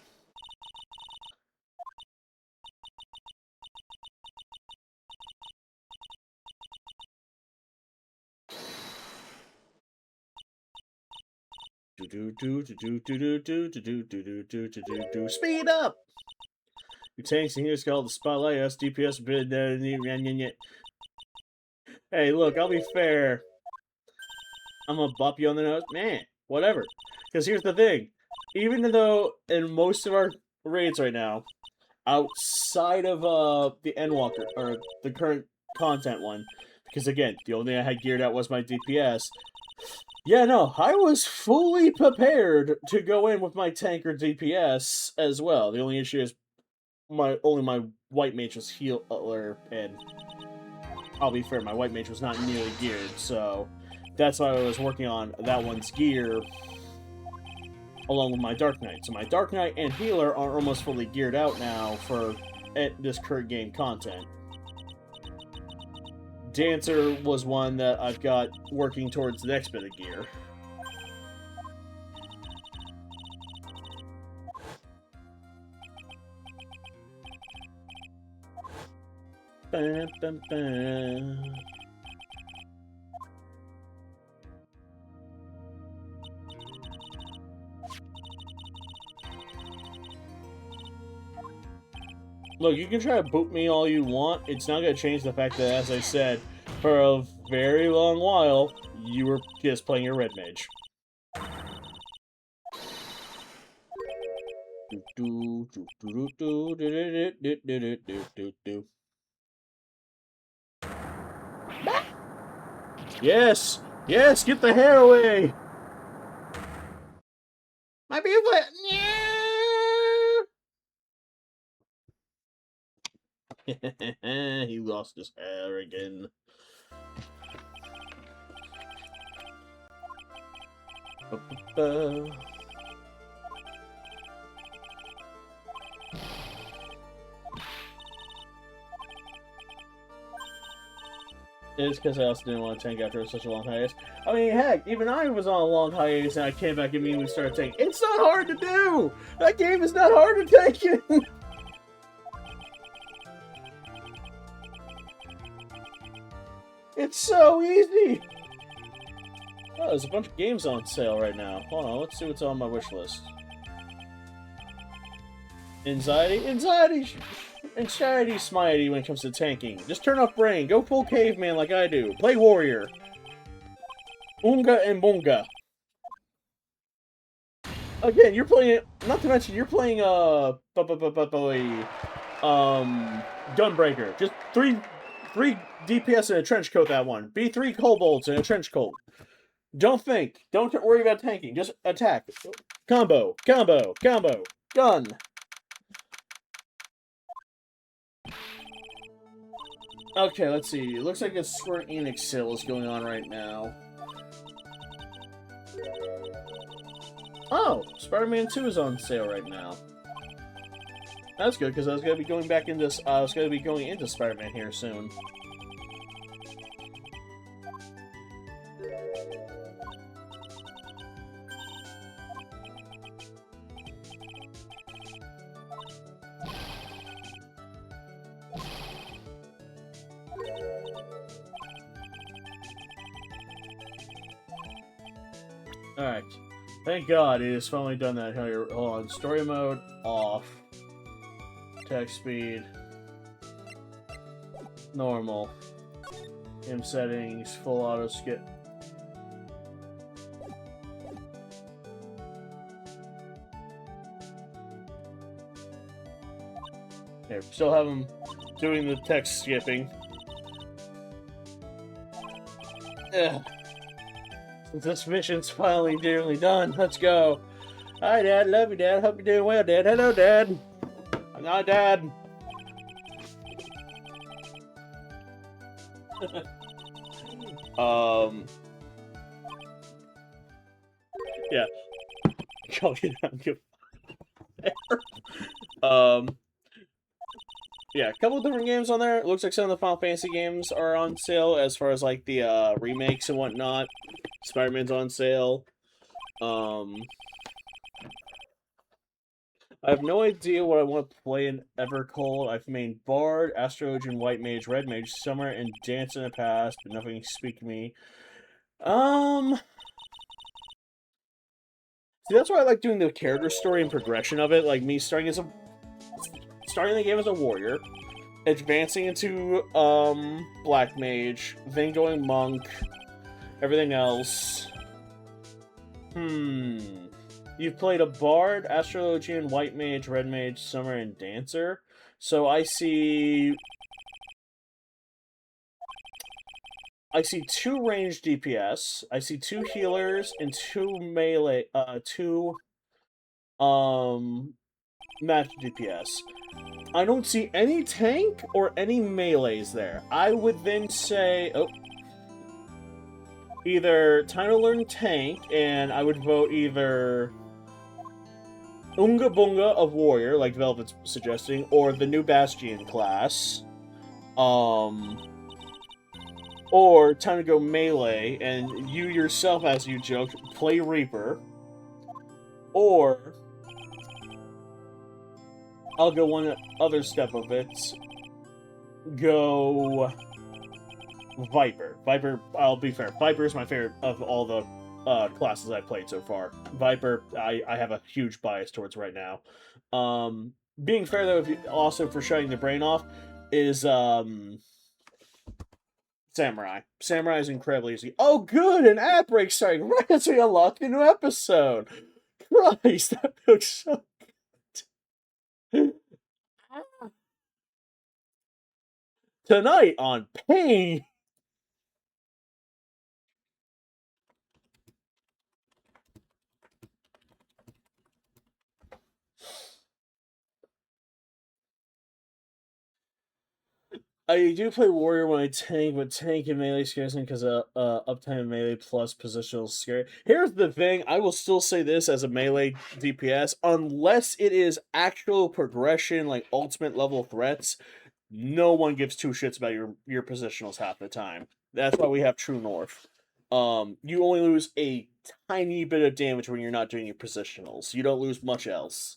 Speed up! Your tanks in here is called the Spotlight, us DPS. Hey, look, I'll be fair. I'm gonna bop you on the nose. Man, whatever. Because here's the thing. Even though in most of our raids right now, outside of the Endwalker, or the current content one, because again, the only thing I had geared out was my DPS, yeah, no, I was fully prepared to go in with my tanker DPS as well. The only issue is my white mage was healer, and I'll be fair, my white mage was not nearly geared, so that's why I was working on that one's gear along with my Dark Knight. So my Dark Knight and healer are almost fully geared out now for this current game content. Dancer was one that I've got working towards the next bit of gear. Bam, bam, bam. Look, you can try to boot me all you want. It's not going to change the fact that, as I said, for a very long while, you were just playing your red mage. Yes! Yes! Get the hair away! My beautiful... He lost his hair again. It's because I also didn't want to tank after such a long hiatus. I mean, heck, even I was on a long hiatus and I came back and immediately started tanking. It's not hard to do! That game is not hard to tank in! It's so easy! Oh, there's a bunch of games on sale right now. Hold on, let's see what's on my wish list. Anxiety smitey when it comes to tanking. Just turn off brain. Go full caveman like I do. Play warrior. Unga and bunga. Again, you're playing. Not to mention, you're playing Gunbreaker. Just three DPS in a trench coat. That one. Be 3 kobolds in a trench coat. Don't think. Don't worry about tanking. Just attack. Combo. Combo. Combo. Done. Okay, let's see. It looks like a Square Enix sale is going on right now. Oh, Spider-Man 2 is on sale right now. That's good because I was gonna be going back into Spider-Man here soon. Alright. Thank God it has finally done that. Hold on. Story mode, off. Attack speed. Normal. Game settings. Full auto skip. Here, still have him doing the text skipping. Ugh. Since this mission's finally nearly done, let's go. Hi, Dad. Love you, Dad. Hope you're doing well, Dad. Hello, Dad. I'm not Dad. Yeah. Go get down, give yeah, a couple different games on there. It looks like some of the Final Fantasy games are on sale as far as like the remakes and whatnot. Spider-Man's on sale. I have no idea what I want to play in Evercold. I've made Bard, Astrogen, White Mage, Red Mage, Summer, and Dance in the past, but nothing speak to me. See, that's why I like doing the character story and progression of it. Like me starting the game as a warrior, advancing into Black Mage, then going Monk, everything else. You've played a Bard, Astrologian, White Mage, Red Mage, Summer, and Dancer. So I see 2 ranged DPS. I see 2 healers and 2 melee, 2 match DPS. I don't see any tank or any melees there. I would then say, either time to learn tank, and I would vote either Unga Bunga of Warrior, like Velvet's suggesting, or the new Bastion class. Or time to go melee, and you yourself, as you joked, play Reaper. Or I'll go one other step of it. Go Viper. Viper, I'll be fair. Viper is my favorite of all the classes I've played so far. Viper, I have a huge bias towards right now. Being fair, though, also for shutting the brain off, is Samurai. Samurai is incredibly easy. Oh, good! An ad break starting right as we unlock a new episode! Christ, that looks so good. Tonight on Pain! I do play warrior when I tank, but tank and melee scares me because uptime and melee plus positional scare. Here's the thing: I will still say this as a melee DPS, unless it is actual progression, like ultimate level threats. No one gives 2 shits about your positionals half the time. That's why we have True North. You only lose a tiny bit of damage when you're not doing your positionals. You don't lose much else.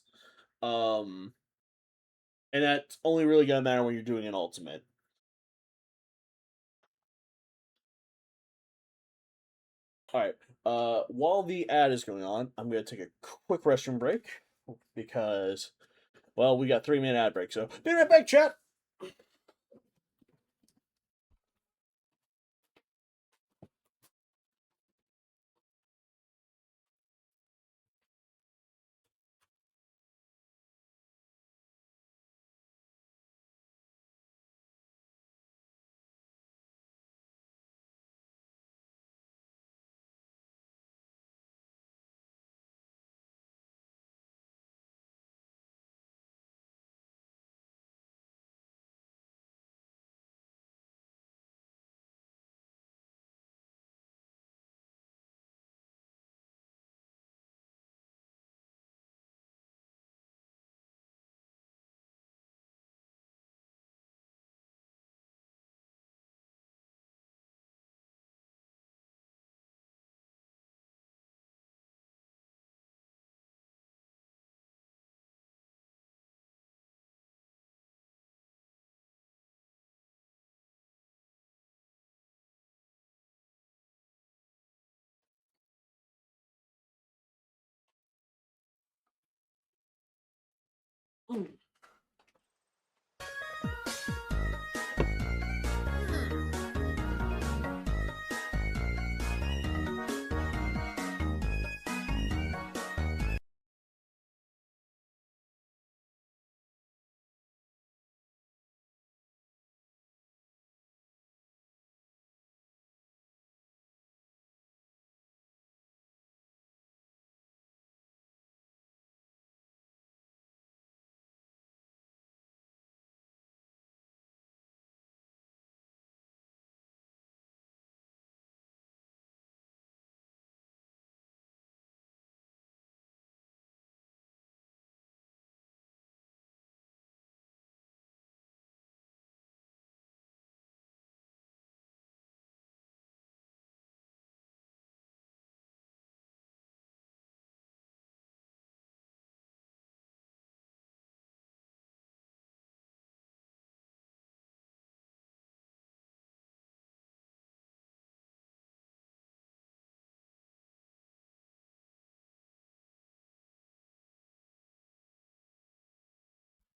And that's only really gonna matter when you're doing an ultimate. Alright, while the ad is going on, I'm going to take a quick restroom break, because, well, we got 3-minute ad break, so be right back, chat!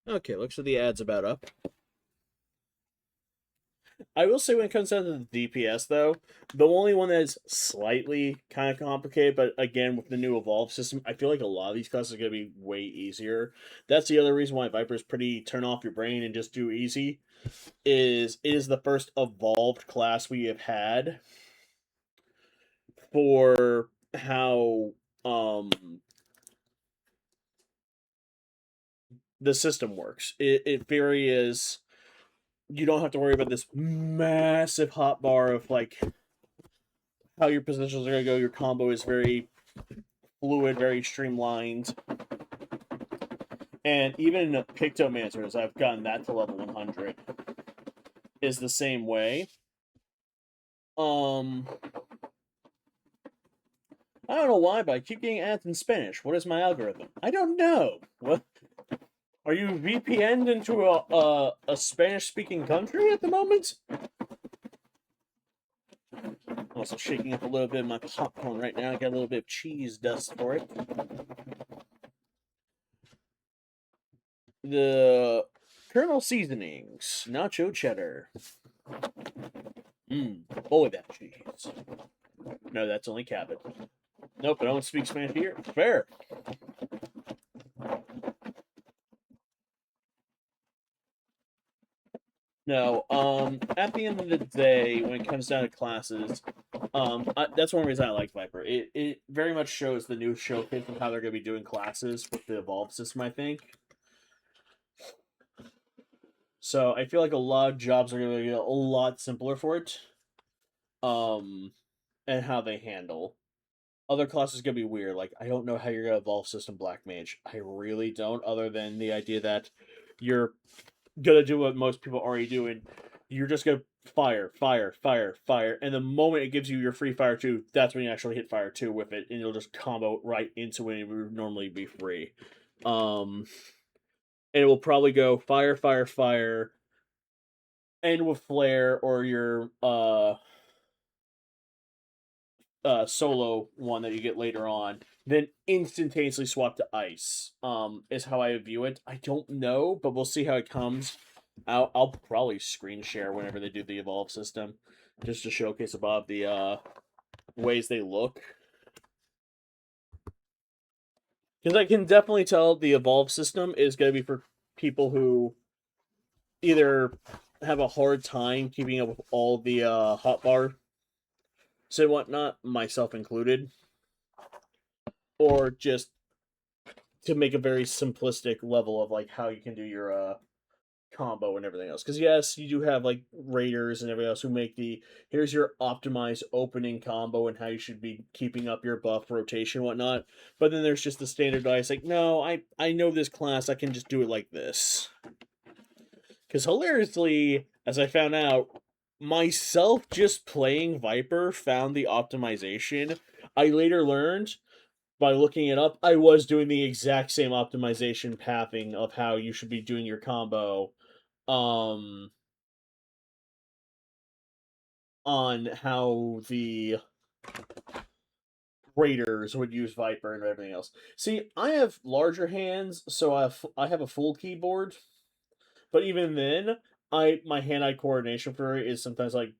Okay, looks like the ad's about up. I will say when it comes down to the DPS, though, the only one that is slightly kind of complicated, but again, with the new Evolve system, I feel like a lot of these classes are going to be way easier. That's the other reason why Viper's pretty turn off your brain and just do easy, is it is the first evolved class we have had for how um the system works. It very is, you don't have to worry about this massive hotbar of like how your positions are gonna go. Your combo is very fluid, very streamlined. And even in the Pictomancers, I've gotten that to level 100. Is the same way. Um, I don't know why, but I keep getting ads in Spanish. What is my algorithm? I don't know. What? Are you VPN'd into a Spanish-speaking country at the moment? I'm also shaking up a little bit of my popcorn right now. I got a little bit of cheese dust for it. The Colonel Seasonings, nacho cheddar. Boy, that cheese. No, that's only Cabot. Nope, I don't speak Spanish here. Fair. No, at the end of the day, when it comes down to classes, that's one reason I like Viper. It very much shows the new showcase of how they're going to be doing classes with the Evolve system, I think. So I feel like a lot of jobs are going to get a lot simpler for it. And how they handle. Other classes going to be weird. Like, I don't know how you're going to evolve System Black Mage. I really don't, other than the idea that you're going to do what most people already do, and you're just going to fire, fire, fire, fire. And the moment it gives you your free fire 2, that's when you actually hit fire 2 with it, and you'll just combo right into when it would normally be free. And it will probably go fire, fire, fire, end with flare, or your solo one that you get later on, then instantaneously swap to ice. Is how I view it. I don't know, but we'll see how it comes. I'll probably screen share whenever they do the evolve system, just to showcase above the ways they look. Because I can definitely tell the evolve system is going to be for people who either have a hard time keeping up with all the hotbar and whatnot, myself included, or just to make a very simplistic level of like how you can do your combo and everything else. Because yes, you do have like raiders and everything else who make the here's your optimized opening combo and how you should be keeping up your buff rotation and whatnot. But then there's just the standardized like, no, I know this class, I can just do it like this. Because hilariously, as I found out, myself just playing Viper found the optimization. I later learned by looking it up, I was doing the exact same optimization pathing of how you should be doing your combo um on how the raiders would use Viper and everything else. See, I have larger hands, so I have a full keyboard, but even then, my hand-eye coordination for it is sometimes like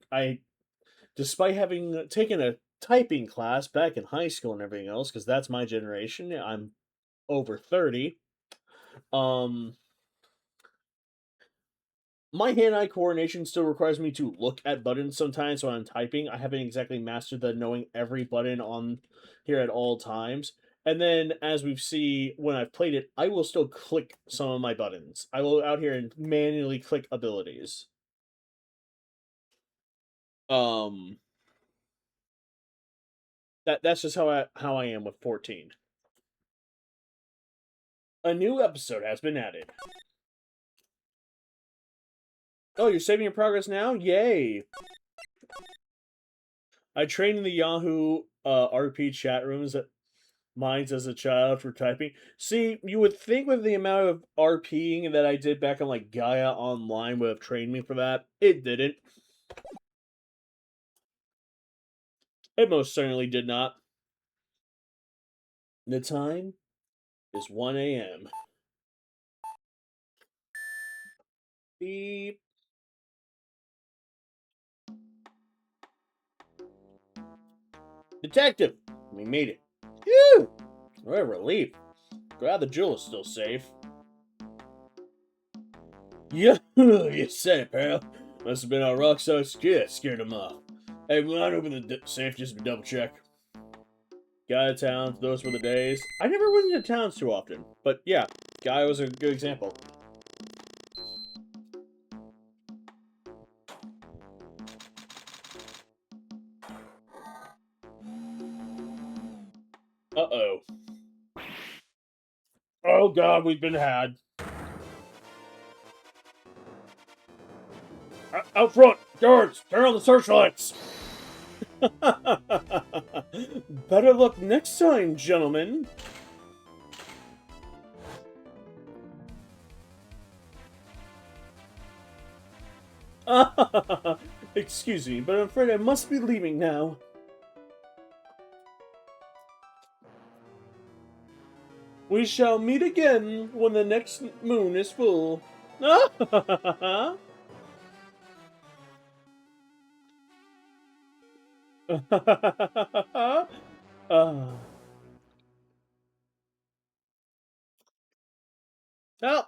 despite having taken a typing class back in high school and everything else, because that's my generation. I'm over 30. Um, my hand-eye coordination still requires me to look at buttons sometimes when I'm typing. I haven't exactly mastered the knowing every button on here at all times. And then, as we see when I've played it, I will still click some of my buttons. I will out here and manually click abilities. Um, that's just how I am with 14. A new episode has been added. Oh, you're saving your progress now? Yay! I trained in the Yahoo RP chat rooms that mines as a child for typing. See, you would think with the amount of RPing that I did back on like Gaia Online would have trained me for that. It didn't. It most certainly did not. The time is 1 a.m. Beep. Detective! We made it. Phew! What a relief. Glad the jewel is still safe. Yeah, you said it, pal. Must have been our rock-solid skit scared him off. Hey, will not open the safe just to double check. Guy of towns, those were the days. I never went into towns too often, but yeah, Guy was a good example. Uh-oh. Oh god, we've been had. Out front! Guards! Turn on the searchlights! Better luck next time, gentlemen. Excuse me, but I'm afraid I must be leaving now. We shall meet again when the next moon is full. Oh,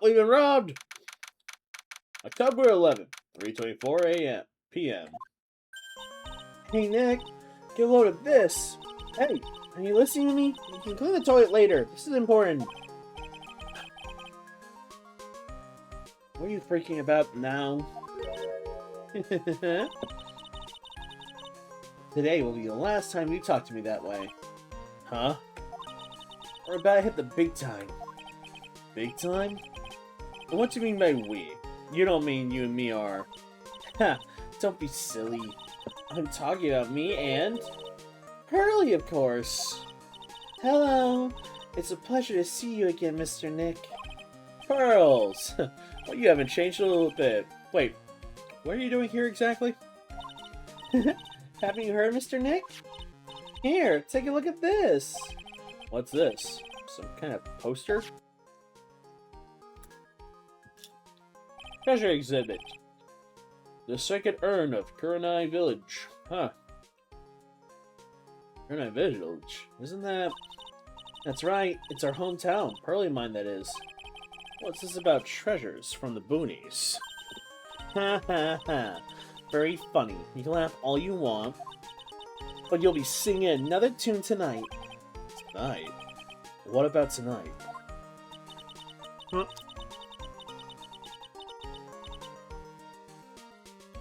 we've been robbed! October 11th, 3:24 a.m. p.m. Hey, Nick, get a load of this. Hey, are you listening to me? You can clean the toilet later. This is important. What are you freaking about now? Today will be the last time you talk to me that way. Huh? We're about to hit the big time. Big time? What do you mean by we? You don't mean you and me are... Ha! Don't be silly. I'm talking about me and... Pearly, of course! Hello! It's a pleasure to see you again, Mr. Nick. Pearls! Well, you haven't changed a little bit. Wait, what are you doing here exactly? Haven't you heard, Mr. Nick? Here, take a look at this! What's this? Some kind of poster? Treasure exhibit. The second urn of Kurenai Village. Huh. Kurenai Village? Isn't that... That's right. It's our hometown. Pearly Mine, that is. What's this about treasures from the boonies? Ha ha ha. Very funny. You can laugh all you want, but you'll be singing another tune tonight. Tonight? What about tonight? Huh?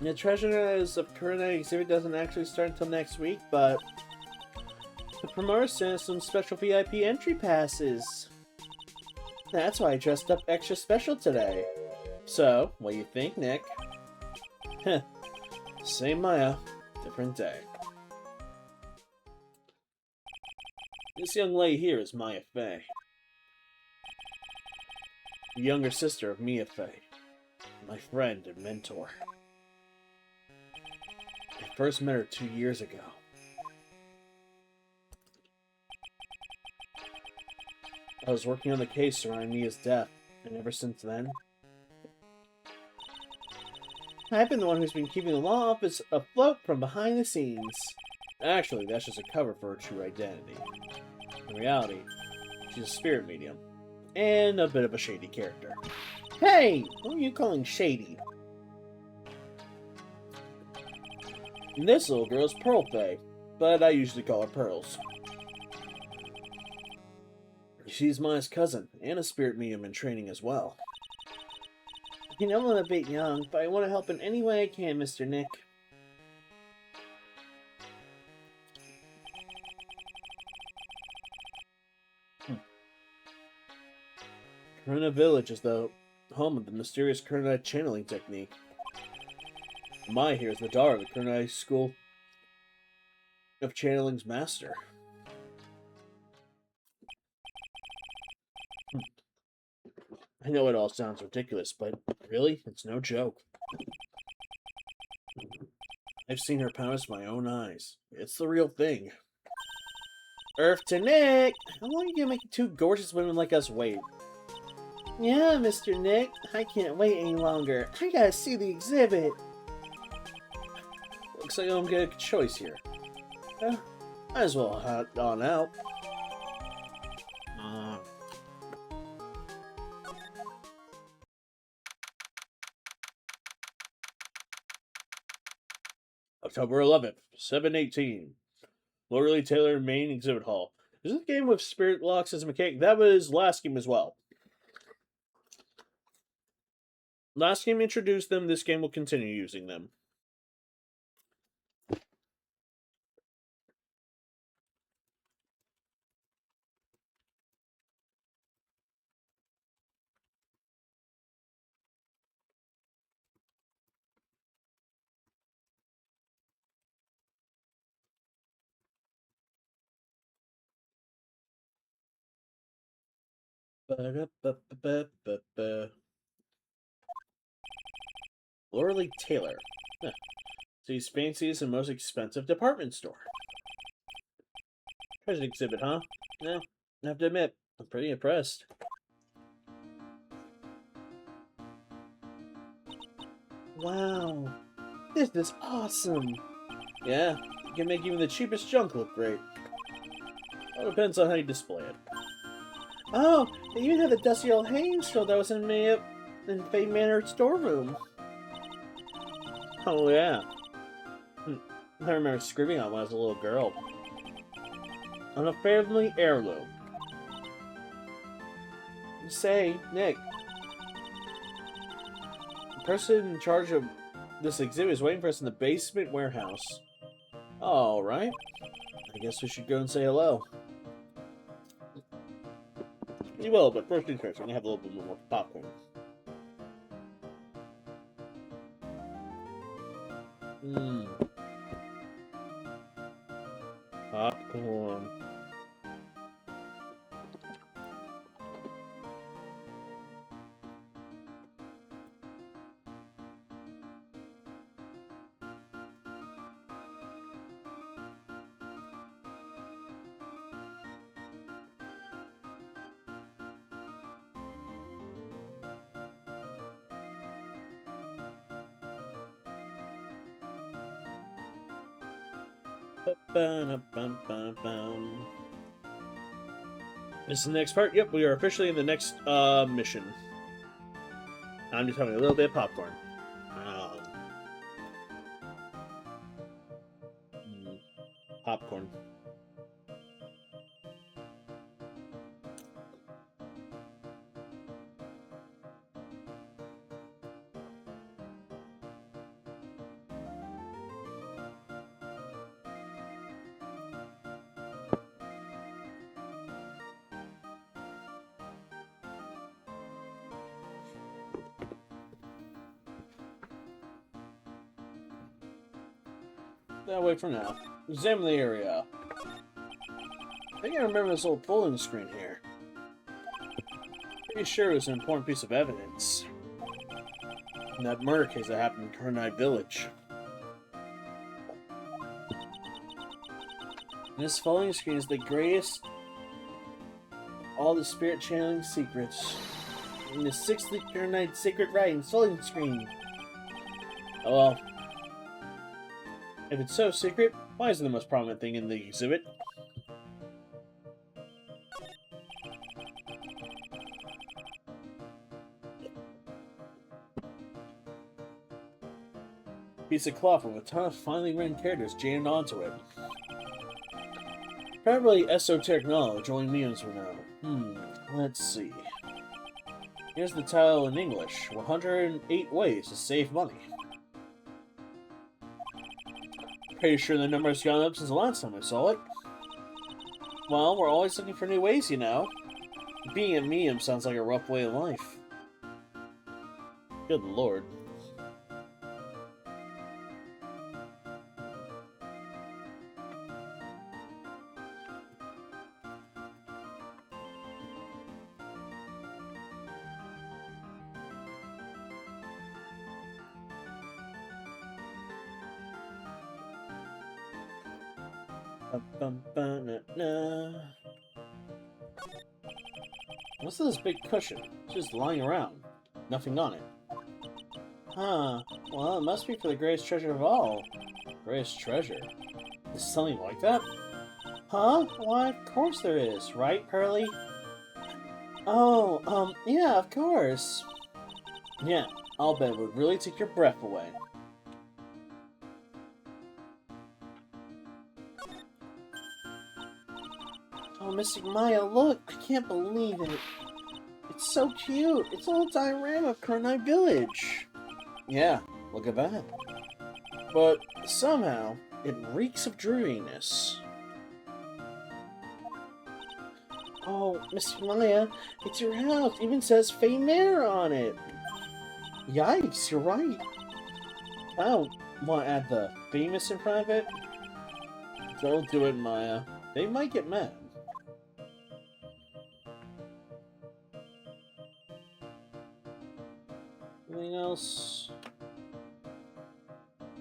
The Treasures of Kurenai exhibit doesn't actually start until next week, but the promoter sent us some special VIP entry passes. That's why I dressed up extra special today. So, what do you think, Nick? Heh. Same Maya, different day. This young lady here is Maya Fey. The younger sister of Mia Fey. My friend and mentor. I first met her 2 years ago. I was working on the case surrounding Mia's death, and ever since then, I've been the one who's been keeping the law office afloat from behind the scenes. Actually, that's just a cover for her true identity. In reality, she's a spirit medium, and a bit of a shady character. Hey! Who are you calling shady? This little girl's Pearl Fey, but I usually call her Pearls. She's Maya's cousin, and a spirit medium in training as well. You know I'm a bit young, but I want to help in any way I can, Mr. Nick. Kurenai Village is the home of the mysterious Kurenai channeling technique. Maya here is the daughter of the Kurenai School of Channeling's master. I know it all sounds ridiculous, but really, it's no joke. I've seen her powers with my own eyes. It's the real thing. Earth to Nick! How long are you gonna make two gorgeous women like us wait? Yeah, Mr. Nick. I can't wait any longer. I gotta see the exhibit. Looks like I don't get a choice here. Might as well head on out. October 11th, 7:18. Loreley Taylor Main Exhibit Hall. Is this game with spirit locks as a mechanic? That was last game as well. Last game introduced them, this game will continue using them. Ba-da-ba-ba-ba-ba. Loreley Taylor. Huh. City's fanciest and most expensive department store. Treasure exhibit, huh? No, I have to admit, I'm pretty impressed. Wow, this is awesome. Yeah, you can make even the cheapest junk look great. All depends on how you display it. Oh, they even have the dusty old hanging stove that was in Fate Manor storeroom. Oh yeah. I remember scribbling on when I was a little girl. On a family heirloom. Say, Nick, the person in charge of this exhibit is waiting for us in the basement warehouse. Alright. I guess we should go and say hello. You will, but first things first, we're gonna have a little bit more popcorn. Popcorn. This is the next part? Yep, we are officially in the next mission. I'm just having a little bit of popcorn. Popcorn. That way for now. Examine the area. I think I remember this old folding screen here. Pretty sure it was an important piece of evidence. In that murder case that happened in Kernite Village. This folding screen is the greatest of all the spirit channeling secrets. In the 6th Kernite Sacred Writings folding screen. Oh well. If it's so secret, why is it the most prominent thing in the exhibit? Piece of cloth with a ton of finely written characters jammed onto it. Probably esoteric knowledge only mediums will know. Let's see. Here's the title in English. 108 ways to save money. Pretty sure the number has gone up since the last time I saw it. Well, we're always looking for new ways, you know. Being a medium sounds like a rough way of life. Good lord. What's this big cushion? It's just lying around. Nothing on it. Huh. Well, it must be for the greatest treasure of all. Greatest treasure? Is something like that? Huh? Why, of course there is, right, Pearly? Oh, yeah, of course. Yeah, I'll bet it would really take your breath away. Oh, Mystic Maya, look! I can't believe it! It's so cute! It's all a diorama of Kurnai Village! Yeah, look at that. But somehow, it reeks of dreariness. Oh, Mystic Maya, it's your house! It even says Fey Manor on it! Yikes, you're right! I don't want to add the famous in front of it. Don't do it, Maya. They might get mad. Anything else?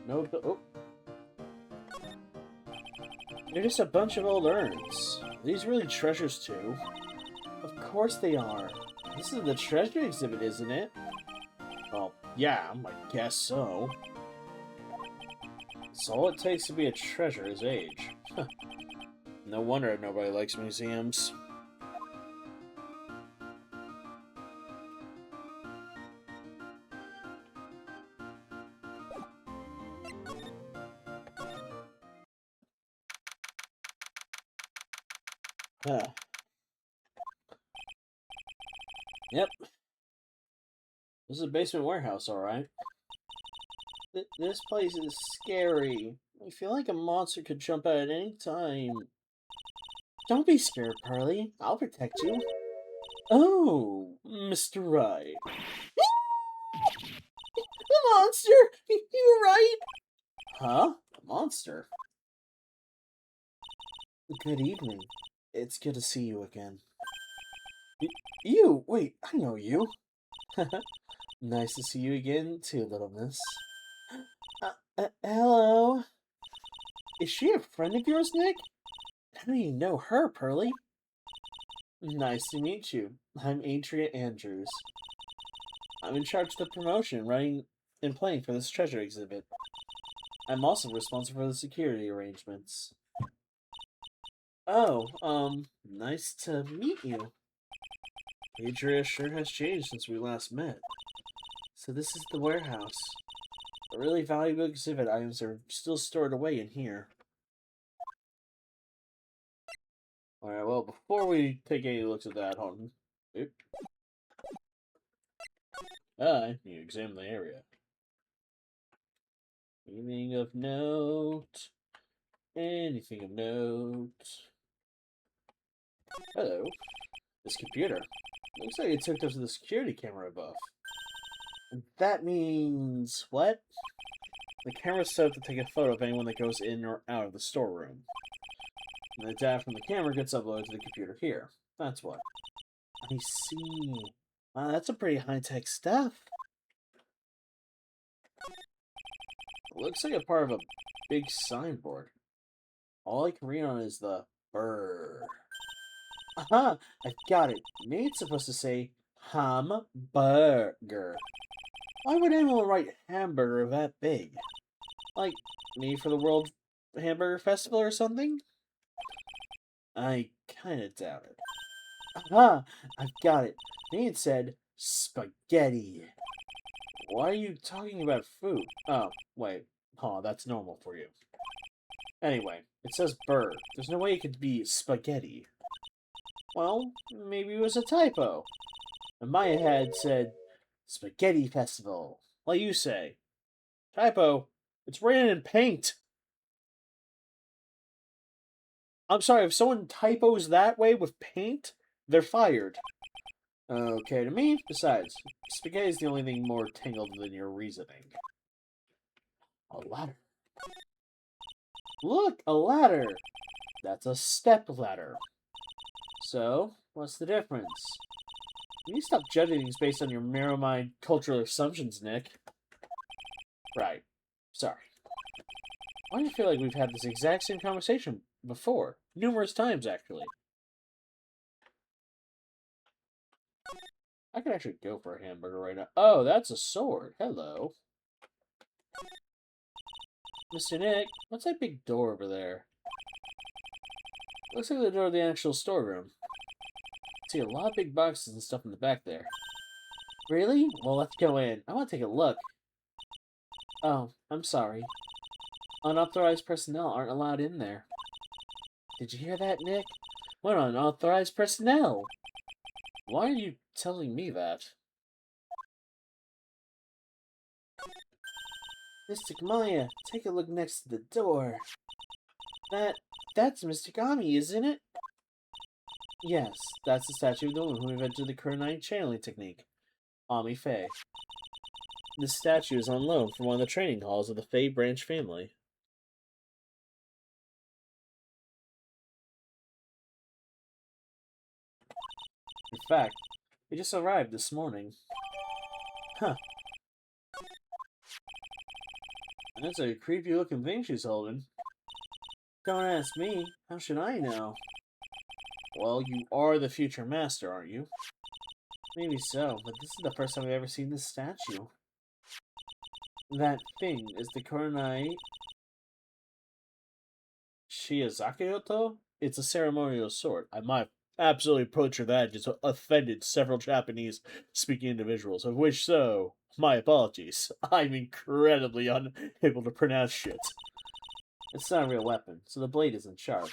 No. Oh. They're just a bunch of old urns. Are these really treasures too? Of course they are. This is the treasure exhibit, isn't it? Well, yeah, I guess so. It's all it takes to be a treasure is age. No wonder nobody likes museums. Huh. Yep. This is a basement warehouse, alright. This place is scary. I feel like a monster could jump out at any time. Don't be scared, Pearly. I'll protect you. Oh, Mr. Right. A monster! You were right! Huh? A monster? Good evening. It's good to see you again. You? Wait, I know you. Nice to see you again, too, little miss. Hello? Is she a friend of yours, Nick? How do you know her, Pearly? Nice to meet you. I'm Adria Andrews. I'm in charge of the promotion, running and playing for this treasure exhibit. I'm also responsible for the security arrangements. Oh, nice to meet you. Adria sure has changed since we last met. So this is the warehouse. The really valuable exhibit items are still stored away in here. Alright, well, before we take any looks at that, hold on. Oop. I need to examine the area. Anything of note? Anything of note? Hello. This computer. Looks like it's hooked up to the security camera above. That means what? The camera's set up to take a photo of anyone that goes in or out of the storeroom. And the data from the camera gets uploaded to the computer here. That's what. I see. Wow, that's a pretty high-tech stuff. It looks like a part of a big signboard. All I can read on is the burr. Aha! I've got it. Maybe it's supposed to say hamburger. Why would anyone write hamburger that big? Like, maybe for the World Hamburger Festival or something? I kinda doubt it. Aha! I've got it. Maybe it said spaghetti. Why are you talking about food? Oh, wait. Oh, that's normal for you. Anyway, it says burr. There's no way it could be spaghetti. Well, maybe it was a typo. And Maya had said Spaghetti Festival. Like you say. Typo. It's written in paint. I'm sorry, if someone typos that way with paint, they're fired. Okay, to me, besides, spaghetti is the only thing more tangled than your reasoning. A ladder. Look, a ladder! That's a step ladder. So, what's the difference? You stop judging things based on your narrow-minded cultural assumptions, Nick. Right. Sorry. Why do you feel like we've had this exact same conversation before? Numerous times, actually. I could actually go for a hamburger right now. Oh, that's a sword. Hello. Mr. Nick, what's that big door over there? Looks like the door of the actual storeroom. I see a lot of big boxes and stuff in the back there. Really? Well, let's go in. I want to take a look. Oh, I'm sorry. Unauthorized personnel aren't allowed in there. Did you hear that, Nick? What unauthorized personnel? Why are you telling me that? Mystic Maya, take a look next to the door. That's Mr. Gami, isn't it? Yes, that's the statue of the woman who invented the Kurenai channeling technique, Ami Faye. This statue is on loan from one of the training halls of the Faye branch family. In fact, it just arrived this morning. Huh. That's a creepy looking thing she's holding. Don't ask me. How should I know? Well, you are the future master, aren't you? Maybe so, but this is the first time I've ever seen this statue. That thing is the Kurenai Shiazakeoto? It's a ceremonial sword. I might absolutely butchered that, just offended several Japanese speaking individuals, of which so, my apologies. I'm incredibly unable to pronounce shit. It's not a real weapon, so the blade isn't sharp.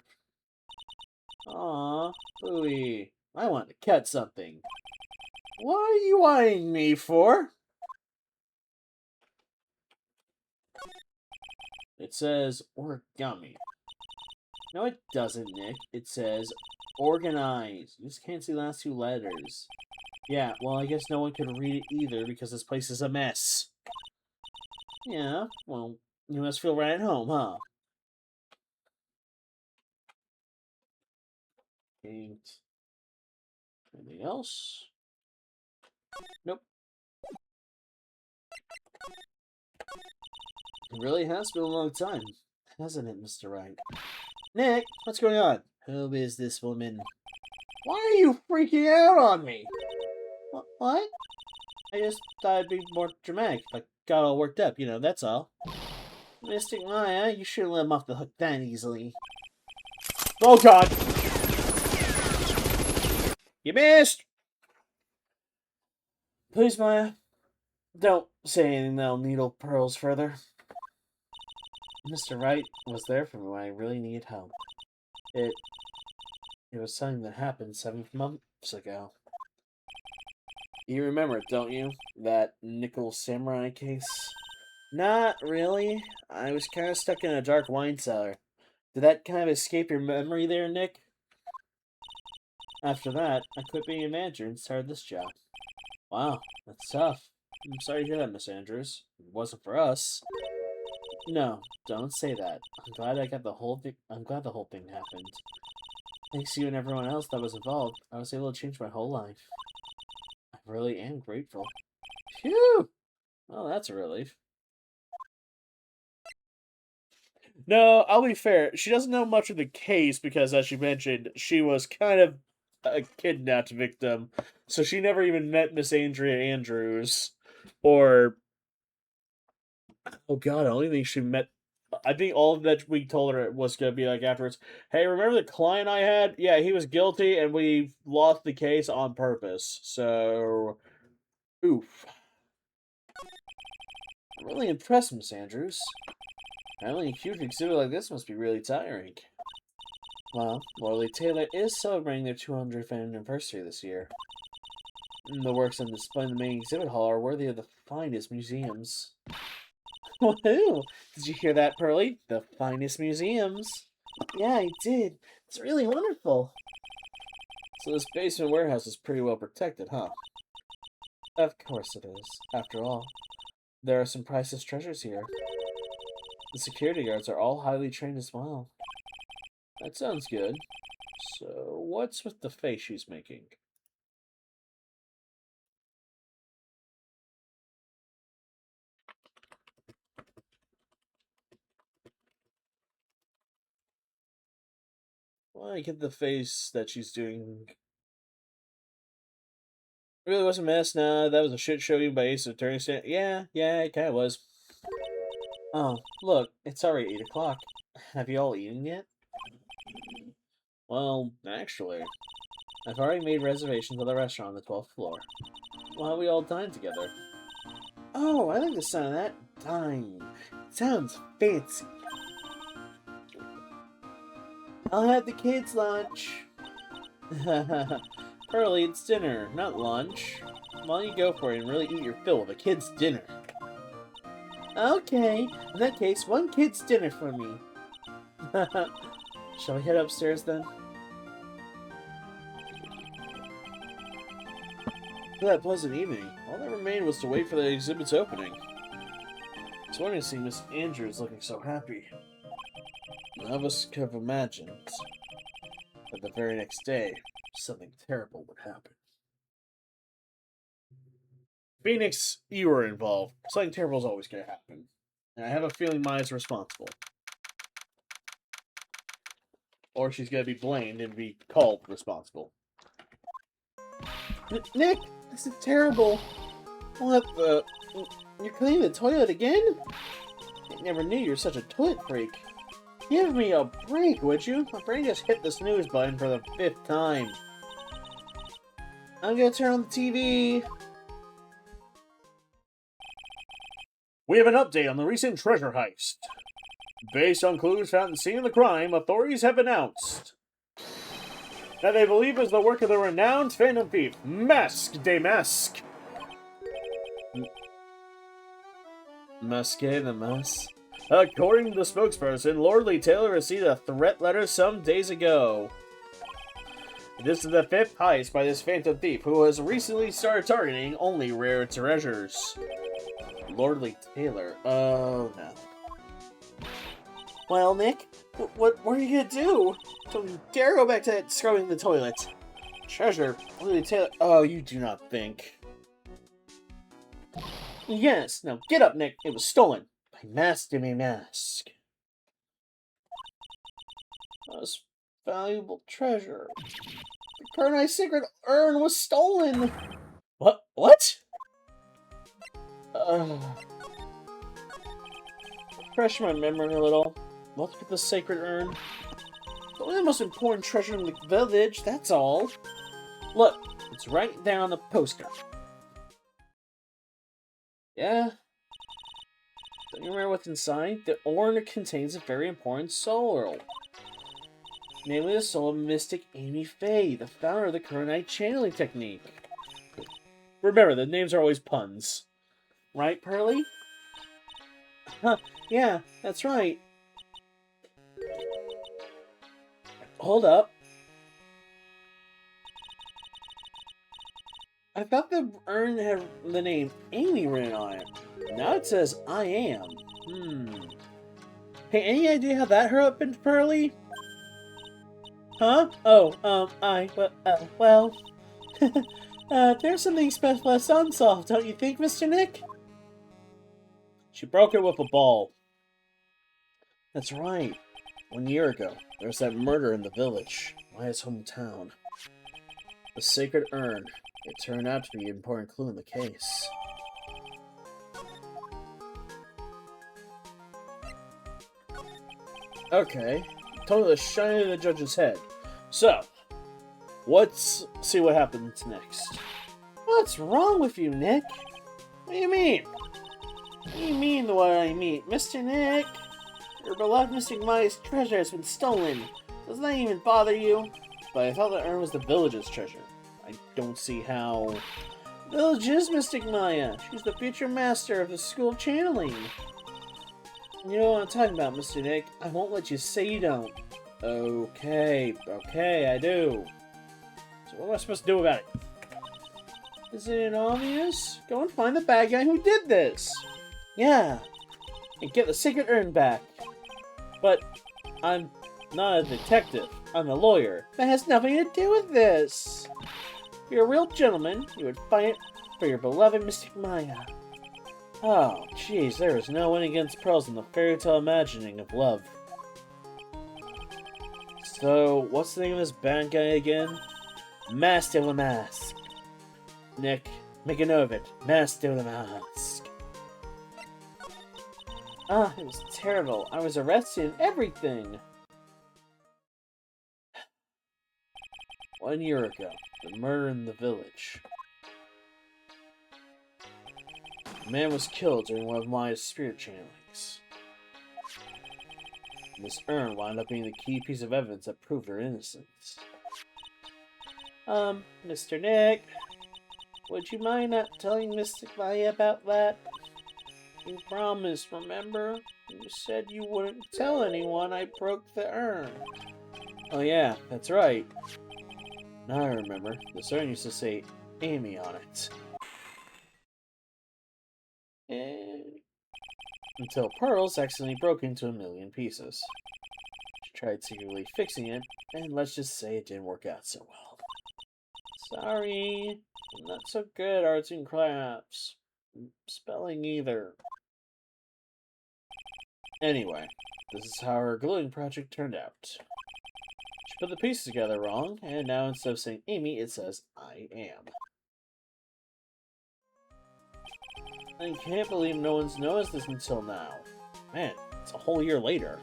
Aww, Booey. I want to cut something. What are you eyeing me for? It says origami. No, it doesn't, Nick. It says organize. You just can't see the last two letters. Yeah, well, I guess no one could read it either because this place is a mess. Yeah, well, you must feel right at home, huh? Ain't anything else? Nope. It really has been a long time, hasn't it, Mr. Wright? Nick, what's going on? Who is this woman? Why are you freaking out on me? What? I just thought it'd be more dramatic if I got all worked up, that's all. Mystic Maya, you shouldn't let him off the hook that easily. Oh god! You missed! Please, Maya, don't say anything that'll needle pearls further. Mr. Wright was there for me when I really needed help. It was something that happened 7 months ago. You remember it, don't you? That nickel samurai case? Not really. I was kind of stuck in a dark wine cellar. Did that kind of escape your memory there, Nick? After that, I quit being a manager and started this job. Wow, that's tough. I'm sorry to hear that, Miss Andrews. It wasn't for us. No, don't say that. I'm glad the whole thing happened. Thanks to you and everyone else that was involved, I was able to change my whole life. I really am grateful. Phew! Well, that's a relief. No, I'll be fair. She doesn't know much of the case because, as she mentioned, she was kind of a kidnapped victim. So she never even met Miss Andrea Andrews. Or, oh god, I only think she met. I think all that we told her was going to be like afterwards, hey, remember the client I had? Yeah, he was guilty and we lost the case on purpose. So, oof. I'm really impressed, Miss Andrews. Apparently, a huge exhibit like this must be really tiring. Well, Morley Taylor is celebrating their 200th anniversary this year. The works on display in the main exhibit hall are worthy of the finest museums. Woohoo! Did you hear that, Pearly? The finest museums. Yeah, I did. It's really wonderful. So this basement warehouse is pretty well protected, huh? Of course it is. After all, there are some priceless treasures here. The security guards are all highly trained as well. That sounds good. So, what's with the face she's making? Well, I get the face that she's doing It really was a mess. Nah, that was a shit show you based on turning stand. Yeah, it kind of was. Oh, look, it's already 8 o'clock. Have you all eaten yet? Well, actually, I've already made reservations at the restaurant on the 12th floor. Why don't we all dine together? Oh, I like the sound of that. Dine. Sounds fancy. I'll have the kids' lunch. Pearly, it's dinner, not lunch. Why don't you go for it and really eat your fill of a kid's dinner? Okay, in that case, one kid's dinner for me. Shall we head upstairs then? For that pleasant evening, all that remained was to wait for the exhibit's opening. It's wonderful to see Miss Andrews looking so happy. None of us could have imagined that the very next day, something terrible would happen. Phoenix, you were involved. Something terrible is always going to happen. And I have a feeling Maya's responsible. Or she's going to be blamed and be called responsible. Nick, this is terrible. What the... You're cleaning the toilet again? I never knew you were such a toilet freak. Give me a break, would you? My brain just hit the snooze button for the 5th time. I'm gonna turn on the TV. We have an update on the recent treasure heist. Based on clues found at the scene of the crime, authorities have announced that they believe it is the work of the renowned phantom thief, Masque de Masque. Masque de Masque? According to the spokesperson, Lord Lee Taylor received a threat letter some days ago. This is the 5th heist by this phantom thief, who has recently started targeting only rare treasures. Lord Lee Taylor. Oh, no. Well, Nick, what are you gonna do? Don't you dare go back to that scrubbing the toilet. Treasure, Lord Lee Taylor. Oh, you do not think. Yes, now get up, Nick. It was stolen. By Masque de Masque. Most valuable treasure. The Paradise Secret urn was stolen. What? Refresh my memory a little. Look at the sacred urn. It's only the most important treasure in the village, that's all. Look, it's right there on the postcard. Yeah? Don't you remember what's inside? The urn contains a very important soul, namely the soul of mystic Amy Faye, the founder of the Coronite channeling technique. Remember, the names are always puns. Right, Pearly? Huh, yeah, that's right. Hold up. I thought the urn had the name Amy written on it. Now it says I am. Hey, any idea how that happened, Pearly? Huh? Oh, well. There's something special that's unsolved, don't you think, Mr. Nick? She broke it with a ball. That's right. 1 year ago, there was that murder in the village, Maya's hometown. The sacred urn. It turned out to be an important clue in the case. Okay, totally shining in the judge's head. So, let's see what happens next. What's wrong with you, Nick? What do you mean? What do you mean what I mean? Mr. Nick? Your beloved Mystic Maya's treasure has been stolen. Doesn't that even bother you? But I thought the urn was the village's treasure. I don't see how... Village is Mystic Maya. She's the future master of the School of Channeling. You know what I'm talking about, Mr. Nick. I won't let you say you don't. Okay, I do. So what am I supposed to do about it? Isn't it obvious? Go and find the bad guy who did this. Yeah. And get the sacred urn back. But I'm not a detective. I'm a lawyer. That has nothing to do with this. If you're a real gentleman, you would fight for your beloved Mystic Maya. Oh, jeez, there is no one against pearls in the fairy tale imagining of love. So, what's the name of this bad guy again? Masque de Masque. Nick. Make a note of it. Master of the Mask. Ah, it was terrible. I was arrested and everything. 1 year ago, the murder in the village. A man was killed during one of Maya's spirit channelings. And this urn wound up being the key piece of evidence that proved her innocence. Mr. Nick, would you mind not telling Mystic Maya about that? You promised, remember? You said you wouldn't tell anyone I broke the urn. Oh yeah, that's right. Now I remember. This urn used to say Amy on it. Until Pearls accidentally broke into a million pieces. She tried secretly fixing it, and let's just say it didn't work out so well. Sorry, I'm not so good at arts and crafts. Spelling either. Anyway, this is how her gluing project turned out. She put the pieces together wrong, and now instead of saying Amy, it says I am. I can't believe no one's noticed this until now. Man, it's a whole year later.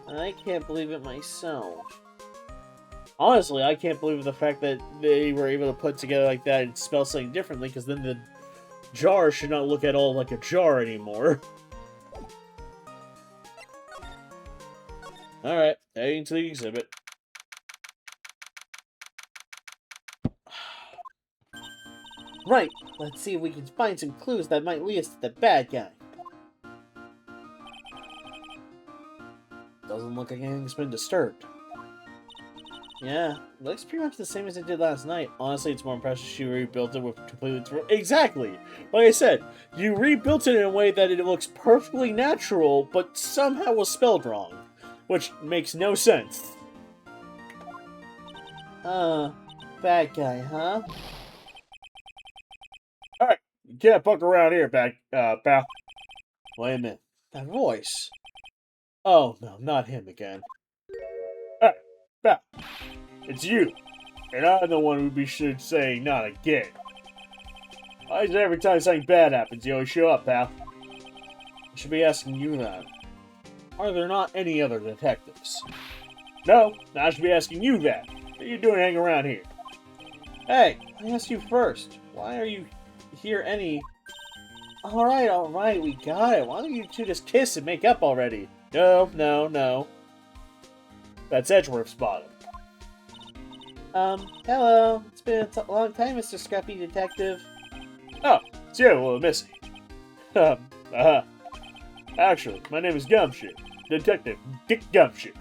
I can't believe it myself. Honestly, I can't believe the fact that they were able to put together like that and spell something differently, because then the jar should not look at all like a jar anymore. Alright, heading to the exhibit. Right, let's see if we can find some clues that might lead us to the bad guy. Doesn't look like anything's been disturbed. Yeah, looks pretty much the same as it did last night. Honestly, it's more impressive she rebuilt it with completely... Exactly! Like I said, you rebuilt it in a way that it looks perfectly natural, but somehow was spelled wrong. Which makes no sense. Bad guy, huh? Alright, you can't fuck around here, pal. Wait a minute. That voice. Oh, no, not him again. Alright, pal. It's you. And I'm the one who should say not again. Why is it every time something bad happens, you always show up, pal? I should be asking you that. Are there not any other detectives? No, I should be asking you that. What are you doing hanging around here? Hey, I asked you first. Why are you here Alright, we got it. Why don't you two just kiss and make up already? No. That's Edgeworth's bottom. Hello. It's been a long time, Mr. Scruffy Detective. Oh, it's you, little missy. Actually, my name is Gumshoe. Detective Dick Gumshoe.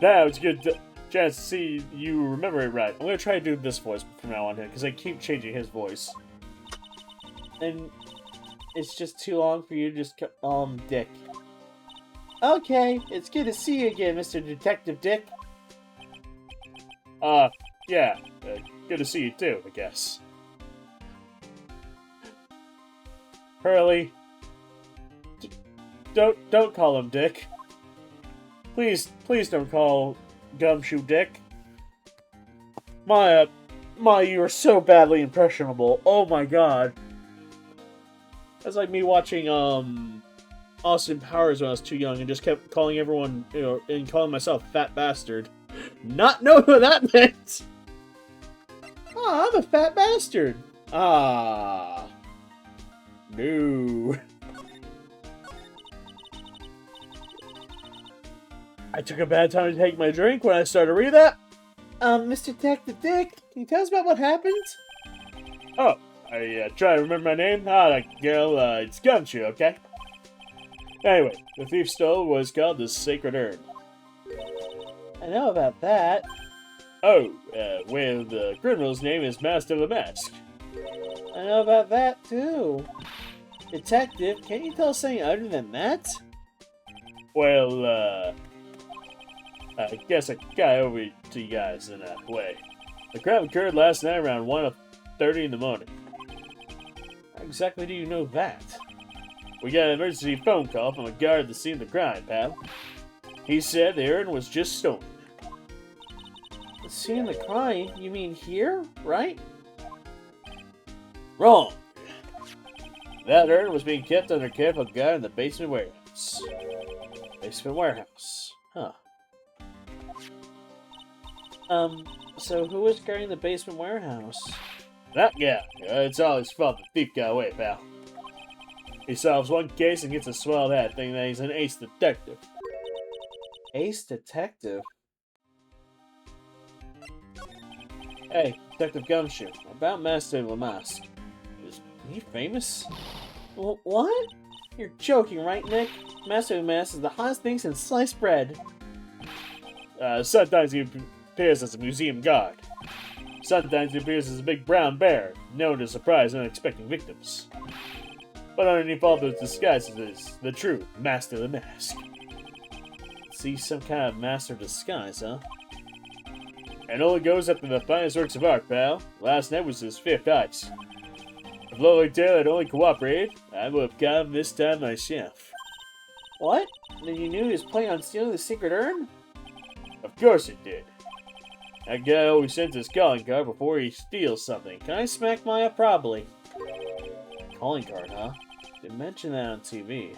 Now it's a good chance to see you remember it right. I'm gonna try to do this voice from now on here, because I keep changing his voice. And it's just too long for you to just Dick. Okay, it's good to see you again, Mr. Detective Dick. Yeah. Good to see you too, I guess. Hurley. Don't call him Dick. Please don't call Gumshoe Dick. Maya, you are so badly impressionable. Oh my god. That's like me watching, Austin Powers when I was too young and just kept calling everyone, and calling myself Fat Bastard. Not knowing what that meant! Oh, I'm a fat bastard! Ah. No. I took a bad time to take my drink when I started to read that. Mr. Detective Dick, can you tell us about what happened? Oh, I try to remember my name. It's Gumshoe, okay? Anyway, the thief stole what was called the Sacred Urn. I know about that. Oh, well, the criminal's name is Master of the Mask. I know about that, too. Detective, can't you tell us something other than that? Well, I guess I got over to you guys in a way. The crime occurred last night around 1:30 in the morning. How exactly do you know that? We got an emergency phone call from a guard at the scene of the crime, pal. He said the urn was just stolen. The scene of the crime? You mean here, right? Wrong! That urn was being kept under careful guard in the basement warehouse. Basement warehouse. Huh. So who was guarding the basement warehouse? That guy. It's all his fault the thief got away, pal. He solves one case and gets a swelled head thinking that he's an ace detective. Ace detective? Hey, Detective Gumshoe, about Master Lamask. Is he famous? What? You're joking, right, Nick? Master Lamask is the hottest thing since sliced bread. Sometimes he appears as a museum guard. Sometimes he appears as a big brown bear, known to surprise unexpected victims. But underneath all those disguises is the true Master of the Mask. See, some kind of master disguise, huh? And only goes after the finest works of art, pal. Last night was his 5th ice. If Lily Taylor had only cooperated, I would have got him this time myself. What? Then you knew he was planning on stealing the secret urn? Of course it did. That guy always sends his calling card before he steals something. Can I smack Maya? Probably. Calling card, huh? Didn't mention that on TV.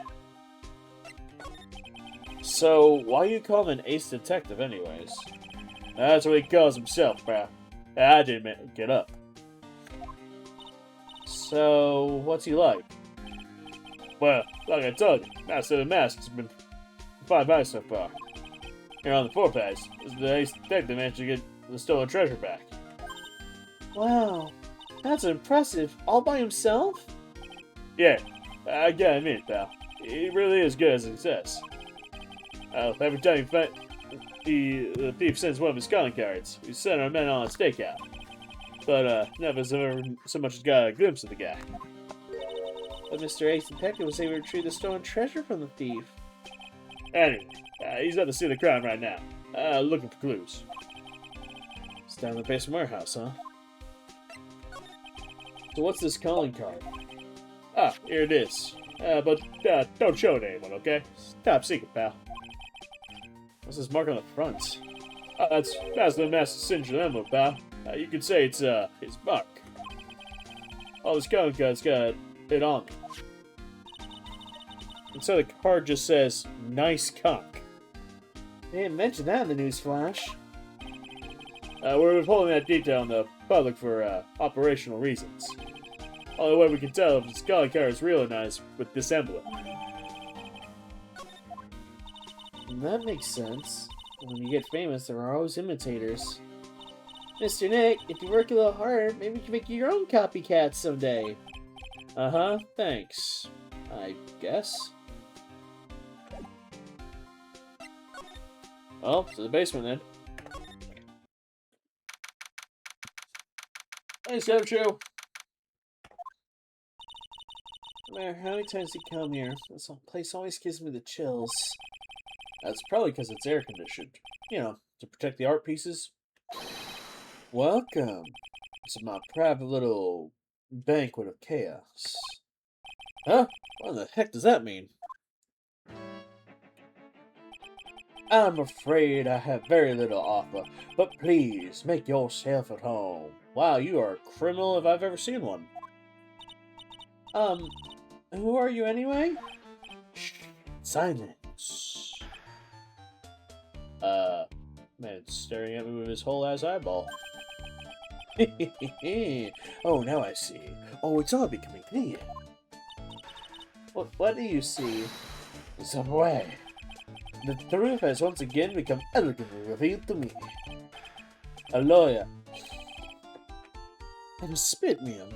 So, why you call him an ace detective anyways? That's what he calls himself, bro. I didn't get up. So, what's he like? Well, like I told you, Master of the Mask has been 5 eyes so far. Here on the 4th ice, the ace detective managed to get the stolen treasure back. Wow, that's impressive. All by himself? Yeah, I gotta admit, pal. He really is good as he says. Every time the thief sends one of his calling cards, we send our men on a stakeout. But none of us have ever so much as got a glimpse of the guy. But Mr. Ace Detective was able to retrieve the stolen treasure from the thief. Anyway, he's at the scene of the crime right now, looking for clues. It's down in the basement warehouse, huh? So what's this calling card? Ah, here it is. But don't show it to anyone, okay? It's top secret, pal. What's this mark on the front? That's the Master Signature envelope, pal. You could say it's his mark. All his calling cards got it on them. And so the card just says, "Nice cock." They didn't mention that in the news flash. We're withholding that detail on the public for operational reasons. Only way we can tell if his calling card is real or not is with this envelope. That makes sense. When you get famous, there are always imitators. Mr. Nick, if you work a little harder, maybe you can make your own copycat someday. Uh-huh, thanks. I guess. Well, to the basement then. Hey, Sergio. No matter how many times you come here, this place always gives me the chills. That's probably because it's air conditioned. You know, to protect the art pieces. Welcome to my private little banquet of chaos. Huh? What the heck does that mean? I'm afraid I have very little offer, but please make yourself at home. Wow, you are a criminal if I've ever seen one. Who are you anyway? Shh, silence. Man's staring at me with his whole ass eyeball. Oh, now I see. Oh, it's all becoming clear. What do you see? Subway. The truth has once again become elegantly revealed to me. A lawyer. And a spit meal.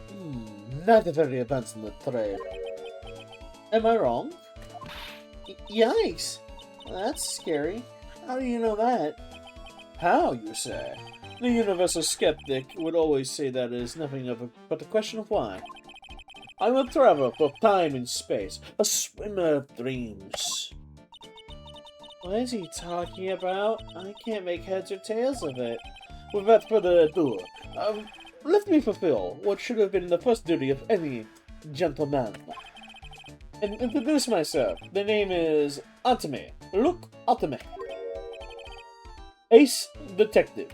Not very advanced in the trade. Am I wrong? Yikes! That's scary. How do you know that? How, you say? The universal skeptic would always say that it is nothing but a question of why. I'm a traveler for time and space, a swimmer of dreams. What is he talking about? I can't make heads or tails of it. Without further ado, let me fulfill what should have been the first duty of any gentleman. And introduce myself. The name is Otome. Look, Otome. Ace Detective.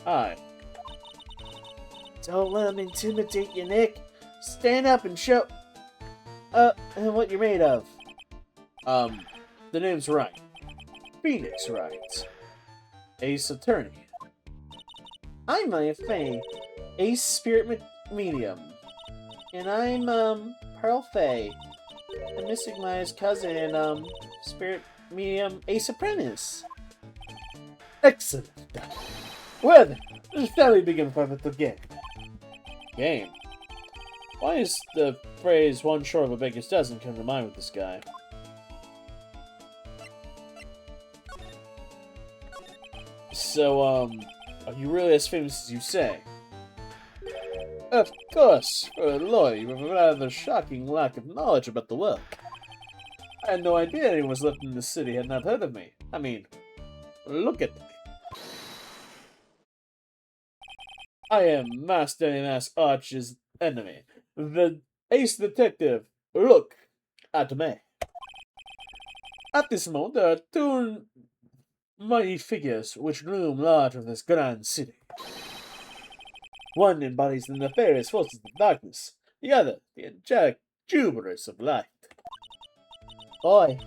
Hi. Don't let him intimidate you, Nick. Stand up and show... and what you're made of. The name's Wright. Phoenix Wright. Ace Attorney. I'm Maya Fey, Ace Spirit Medium. And I'm, Pearl Fey. I'm Mystic Maya's cousin and, Spirit Medium Ace Apprentice. Excellent. Well then, shall we begin with the game? Game? Why is the phrase one short of a baker's dozen come to mind with this guy? So, are you really as famous as you say? Of course, for a lawyer, you have a rather shocking lack of knowledge about the world. I had no idea anyone was left in the city had not heard of me. I mean, look at me. I am Master Mask Arch's enemy, the Ace Detective. Look at me. At this moment, there are two mighty figures which loom large in this grand city. One embodies the nefarious forces of darkness, the other the angelic jubilance of light. Boy,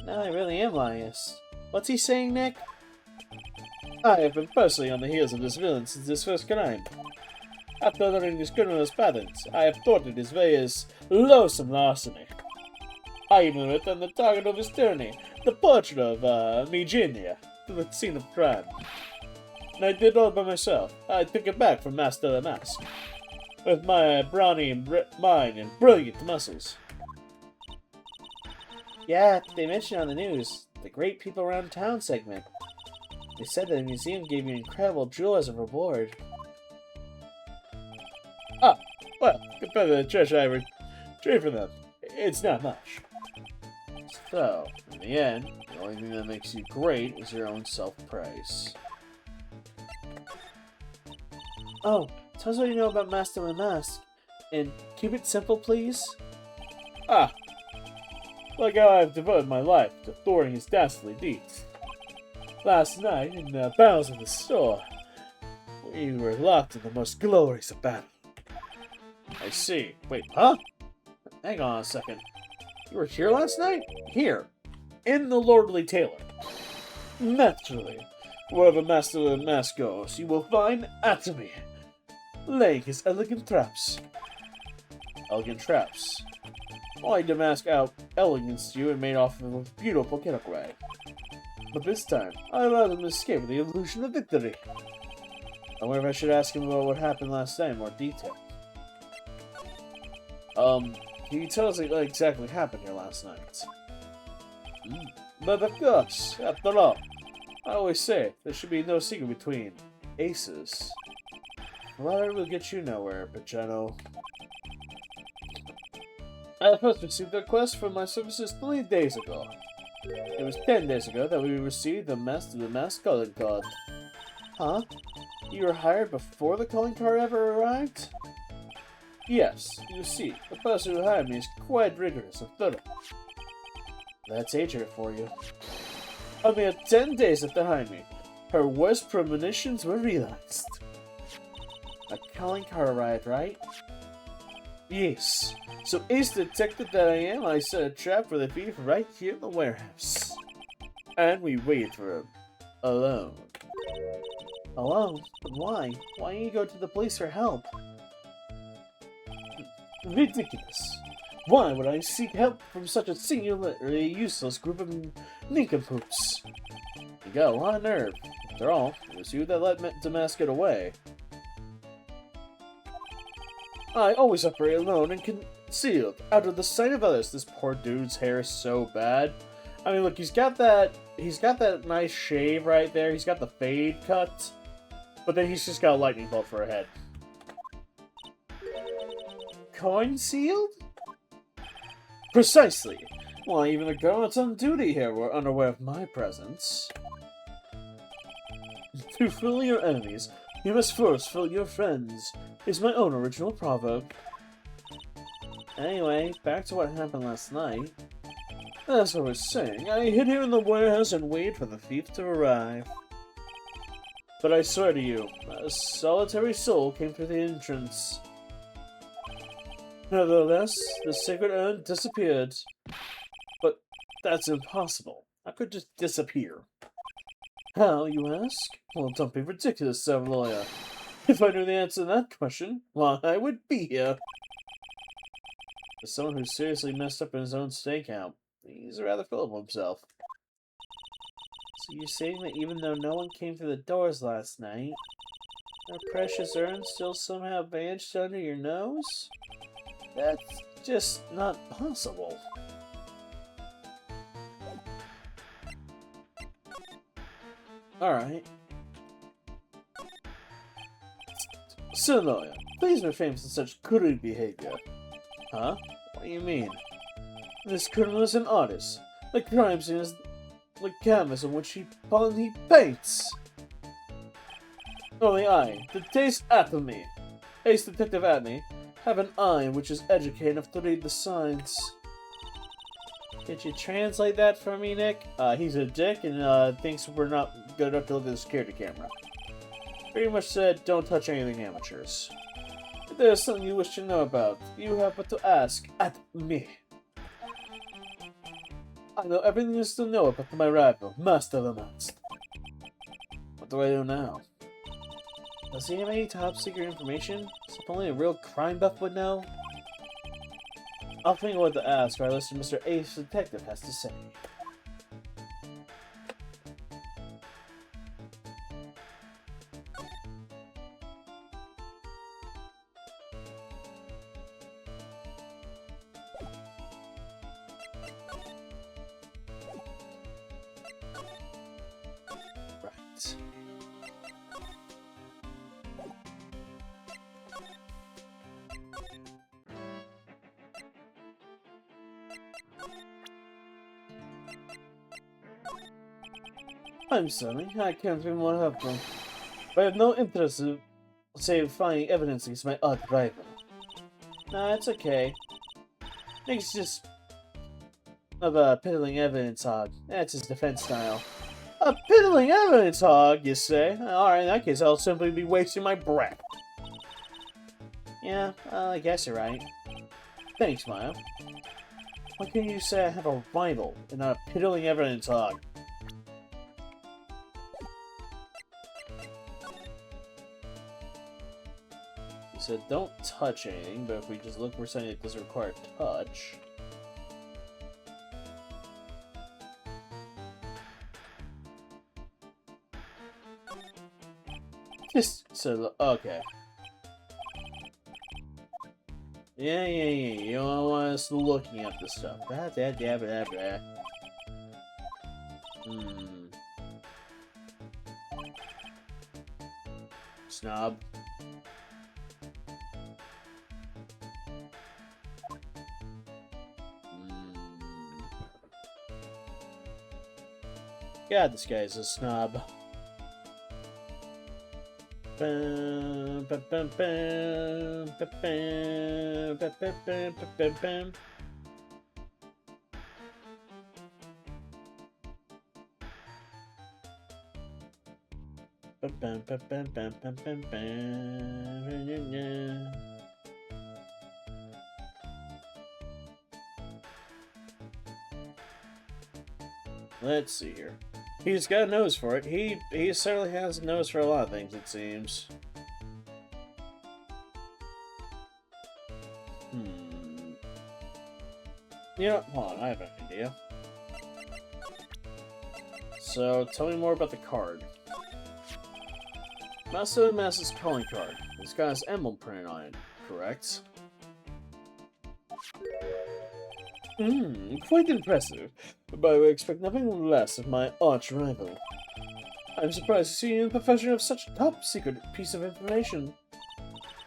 now I really am Lias. What's he saying, Nick? I have been personally on the heels of this villain since his first crime. After learning his criminal's patterns, I have thwarted his various loathsome larceny. I even returned the target of his tyranny, the portrait of Megenia, to the scene of crime. And I did all by myself. I took it back from Master the Mask, with my brawny mind and brilliant muscles. Yeah, they mentioned on the news, the Great People Around Town segment. They said that the museum gave you an incredible jewel as a reward. Ah, well, compared to the treasure I retrieved from them, it's not much. So, in the end, the only thing that makes you great is your own self-praise. Oh, tell us what you know about Master the Mask. And keep it simple, please. Ah, like how I've devoted my life to thwarting his dastardly deeds. Last night, in the bowels of the store, we were locked in the most glorious of battle. I see. Wait, huh? Hang on a second. You were here last night? Here, in the Lordly Tailor. Naturally, wherever Master of the Mask goes, you will find Atomy, laying his elegant traps. Elegant traps? Why damask out elegance you and made off of a beautiful getaway. But this time, I allowed him to escape with the illusion of victory. I wonder if I should ask him about what happened last night in more detail. Can you tell us what exactly happened here last night? But of course, after all, I always say there should be no secret between aces. Flattery will get you nowhere, Pachano. I first received a request for my services 3 days ago. It was 10 days ago that we received the Master of the Mask calling card. Huh? You were hired before the calling card ever arrived? Yes, you see, the person who hired me is quite rigorous and thorough. That's accurate for you. A mere 10 days after hiring me, her worst premonitions were realized. A calling card arrived, right? Yes. So ace detective that I am, I set a trap for the thief right here in the warehouse. And we waited for him. Alone. Alone? But why? Why didn't you go to the police for help? Ridiculous. Why would I seek help from such a singularly useless group of nincompoops? You got a lot of nerve. After all, it was you that let Damask get away. I always operate alone and concealed, out of the sight of others. This poor dude's hair is so bad. I mean, look, he's got that nice shave right there. He's got the fade cut, but then he's just got a lightning bolt for a head. Concealed? Precisely. Why, even the guards on duty here were unaware of my presence. To fool your enemies, you must first fool your friends, is my own original proverb. Anyway, back to what happened last night. As I was saying, I hid here in the warehouse and waited for the thief to arrive. But I swear to you, a solitary soul came through the entrance. Nevertheless, the sacred urn disappeared. But that's impossible. I could just disappear. How, you ask? Well, don't be ridiculous, Sir Lawyer. If I knew the answer to that question, why, I would be here. As someone who seriously messed up in his own stakeout, he's rather full of himself. So you're saying that even though no one came through the doors last night, our precious urn still somehow vanished under your nose? That's just not possible. Alright. Sir Lawyer, please refrain from such crude behavior. Huh? What do you mean? This criminal is an artist. The crime scene is the canvas on which he paints. Only I, the taste atomy, Ace Detective Atney, have an eye which is educated enough to read the signs. Could you translate that for me, Nick? He's a dick and thinks we're not good enough to look at the security camera. Pretty much said, don't touch anything amateurs. If there's something you wish to know about, you have but to ask at me. I know everything there is to know about my rival, Master of the Mask. What do I do now? Does he have any top secret information? Something only a real crime buff would know? I'll think of what to ask while I listen to Mr. Ace Detective has to say. Right. I'm sorry, I can't be more helpful. But I have no interest in, save finding evidence against my odd rival. Nah, it's okay. Nick's just of a piddling evidence hog. That's his defense style. A piddling evidence hog, you say? Alright, in that case, I'll simply be wasting my breath. Yeah, I guess you're right. Thanks, Maya. Why can't you say I have a rival and not a piddling evidence hog? You said don't touch anything, but if we just look for something that doesn't require touch... Just so okay. Yeah. You don't want us looking at this stuff. Snob. God, this guy is a snob. Bum, bum, bum, bum, bum, bum, bum, bum, bum, bum. Bum, bum, bum, bum, bum, bum, bum, bum. Let's see here. He's got a nose for it. He certainly has a nose for a lot of things, it seems. You know, hold on, I have an idea. So, tell me more about the card. Master of the Mask's calling card. It's got his emblem printed on it, correct? Quite impressive, but I would expect nothing less of my arch-rival. I'm surprised to see you in the possession of such a top-secret piece of information.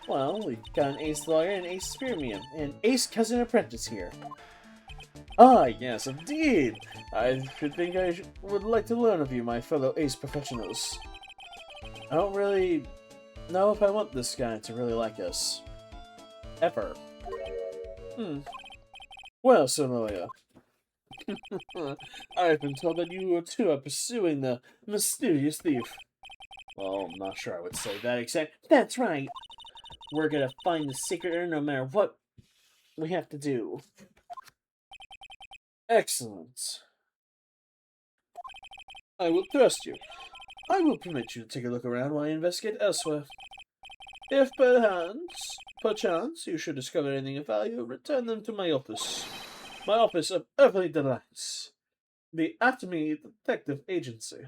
Well, we've got an ace lawyer and ace spearman, and ace cousin apprentice here. Ah, yes, indeed! I should think would like to learn of you, my fellow ace professionals. I don't really know if I want this guy to really like us. Ever. Well, Sonoya, I've been told that you too are pursuing the mysterious thief. Well, I'm not sure I would say that exact. That's right. We're gonna find the secret urn no matter what we have to do. Excellent. I will trust you. I will permit you to take a look around while I investigate elsewhere. If perchance, you should discover anything of value, return them to my office. My office of earthly delights. The Atomy Detective Agency.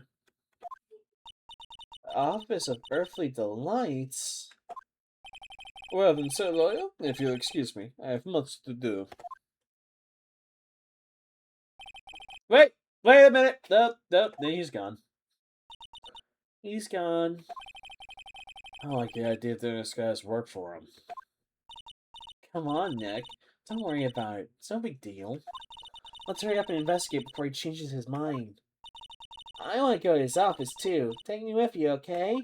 Office of Earthly Delights? Well then, sir lawyer, if you'll excuse me, I have much to do. Wait a minute! Nope, he's gone. He's gone. I don't like the idea of doing this guy's work for him. Come on, Nick. Don't worry about it. It's no big deal. Let's hurry up and investigate before he changes his mind. I want to go to his office, too. Take me with you, okay?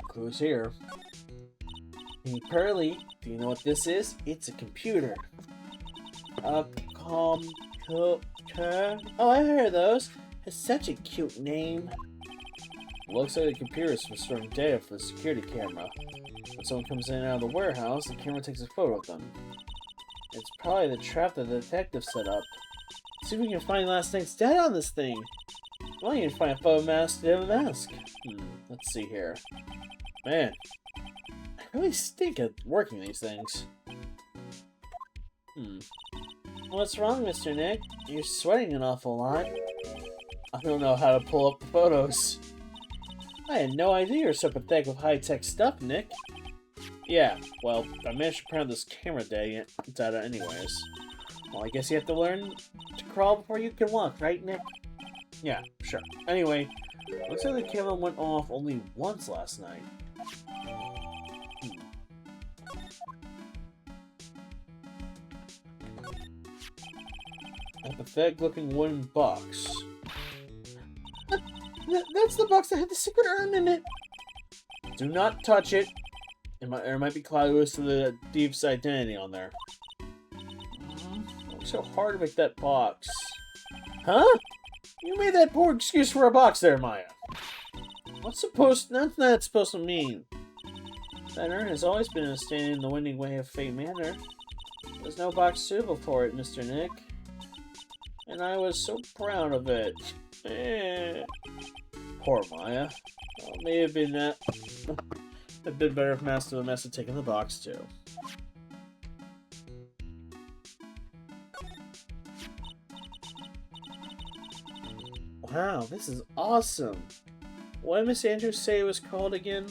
Clue's here. Hey, Pearly, do you know what this is? It's a computer. A computer? Oh, I heard of those. It's such a cute name. Looks like the computer is storing data for the security camera. When someone comes in and out of the warehouse, the camera takes a photo of them. It's probably the trap that the detective set up. See if we can find last night's data on this thing. Well, you can find a photo mask to have a mask. Let's see here. Man, I really stink at working these things. What's wrong, Mr. Nick? You're sweating an awful lot. I don't know how to pull up the photos. I had no idea you're so pathetic with high-tech stuff, Nick. Yeah, well, I managed to print out this camera data anyways. Well, I guess you have to learn to crawl before you can walk, right, Nick? Yeah, sure. Anyway, looks like the camera went off only once last night. A pathetic-looking wooden box. That's the box that had the secret urn in it! Do not touch it! There might be cloudless to the thief's identity on there. It's so hard to make that box. Huh? You made that poor excuse for a box there, Maya. What's that supposed to mean? That urn has always been standing in the winding way of Fate Manor. There's no box suitable for it, Mr. Nick. And I was so proud of it. Poor Maya. Well, it may have been a bit better if Master of the Mess had taken the box too. Wow, this is awesome. What did Miss Andrews say it was called again?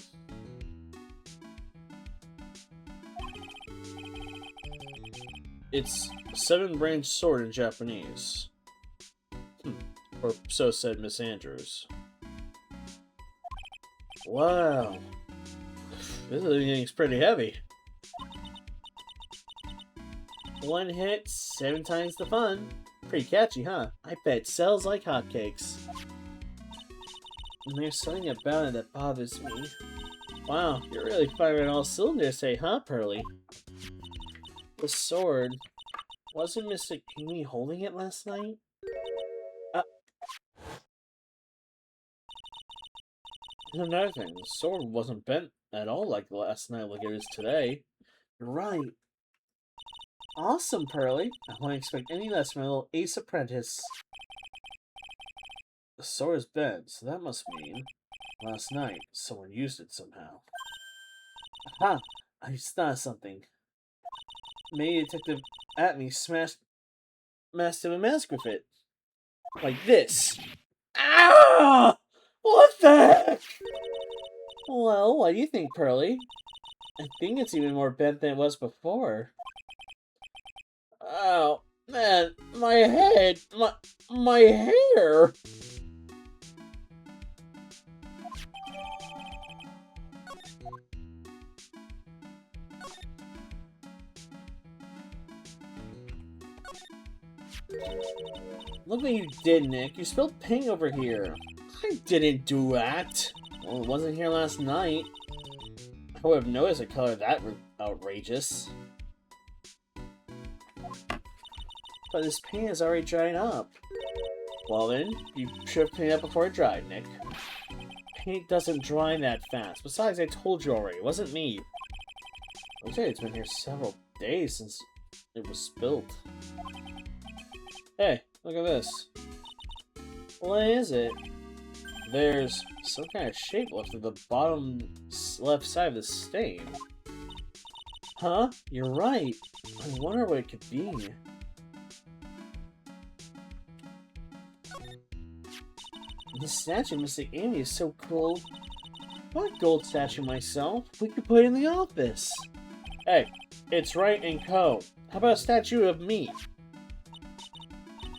It's seven-branched sword in Japanese. Or so said Miss Andrews. Wow. This thing's pretty heavy. One hit, 7 times the fun. Pretty catchy, huh? I bet it sells like hotcakes. And there's something about it that bothers me. Wow, you're really firing all cylinders, hey, huh, Pearly? The sword. Wasn't Mr. Amy holding it last night? Another thing, the sword wasn't bent at all like last night like it is today. You're right. Awesome, Pearly. I won't expect any less from my little ace apprentice. The sword is bent, so that must mean last night someone used it somehow. Aha! I just thought of something. Maybe Detective Atney smashed him a mask with it. Like this. Ah! What the heck? Well, what do you think, Pearly? I think it's even more bent than it was before. Oh, man, my head, my hair. Look what you did, Nick. You spilled paint over here. I didn't do that. Well, it wasn't here last night. I would have noticed a color that outrageous. But this paint is already dried up. Well then, you should have cleaned up before it dried, Nick. Paint doesn't dry that fast. Besides, I told you already, it wasn't me. Looks like it's been here several days since it was spilled. Hey, look at this. What is it? There's some kind of shape left at the bottom left side of the stain. Huh? You're right. I wonder what it could be. This statue of Missing Amy is so cool. What gold statue myself? We could put it in the office. Hey, it's right in Co. How about a statue of me?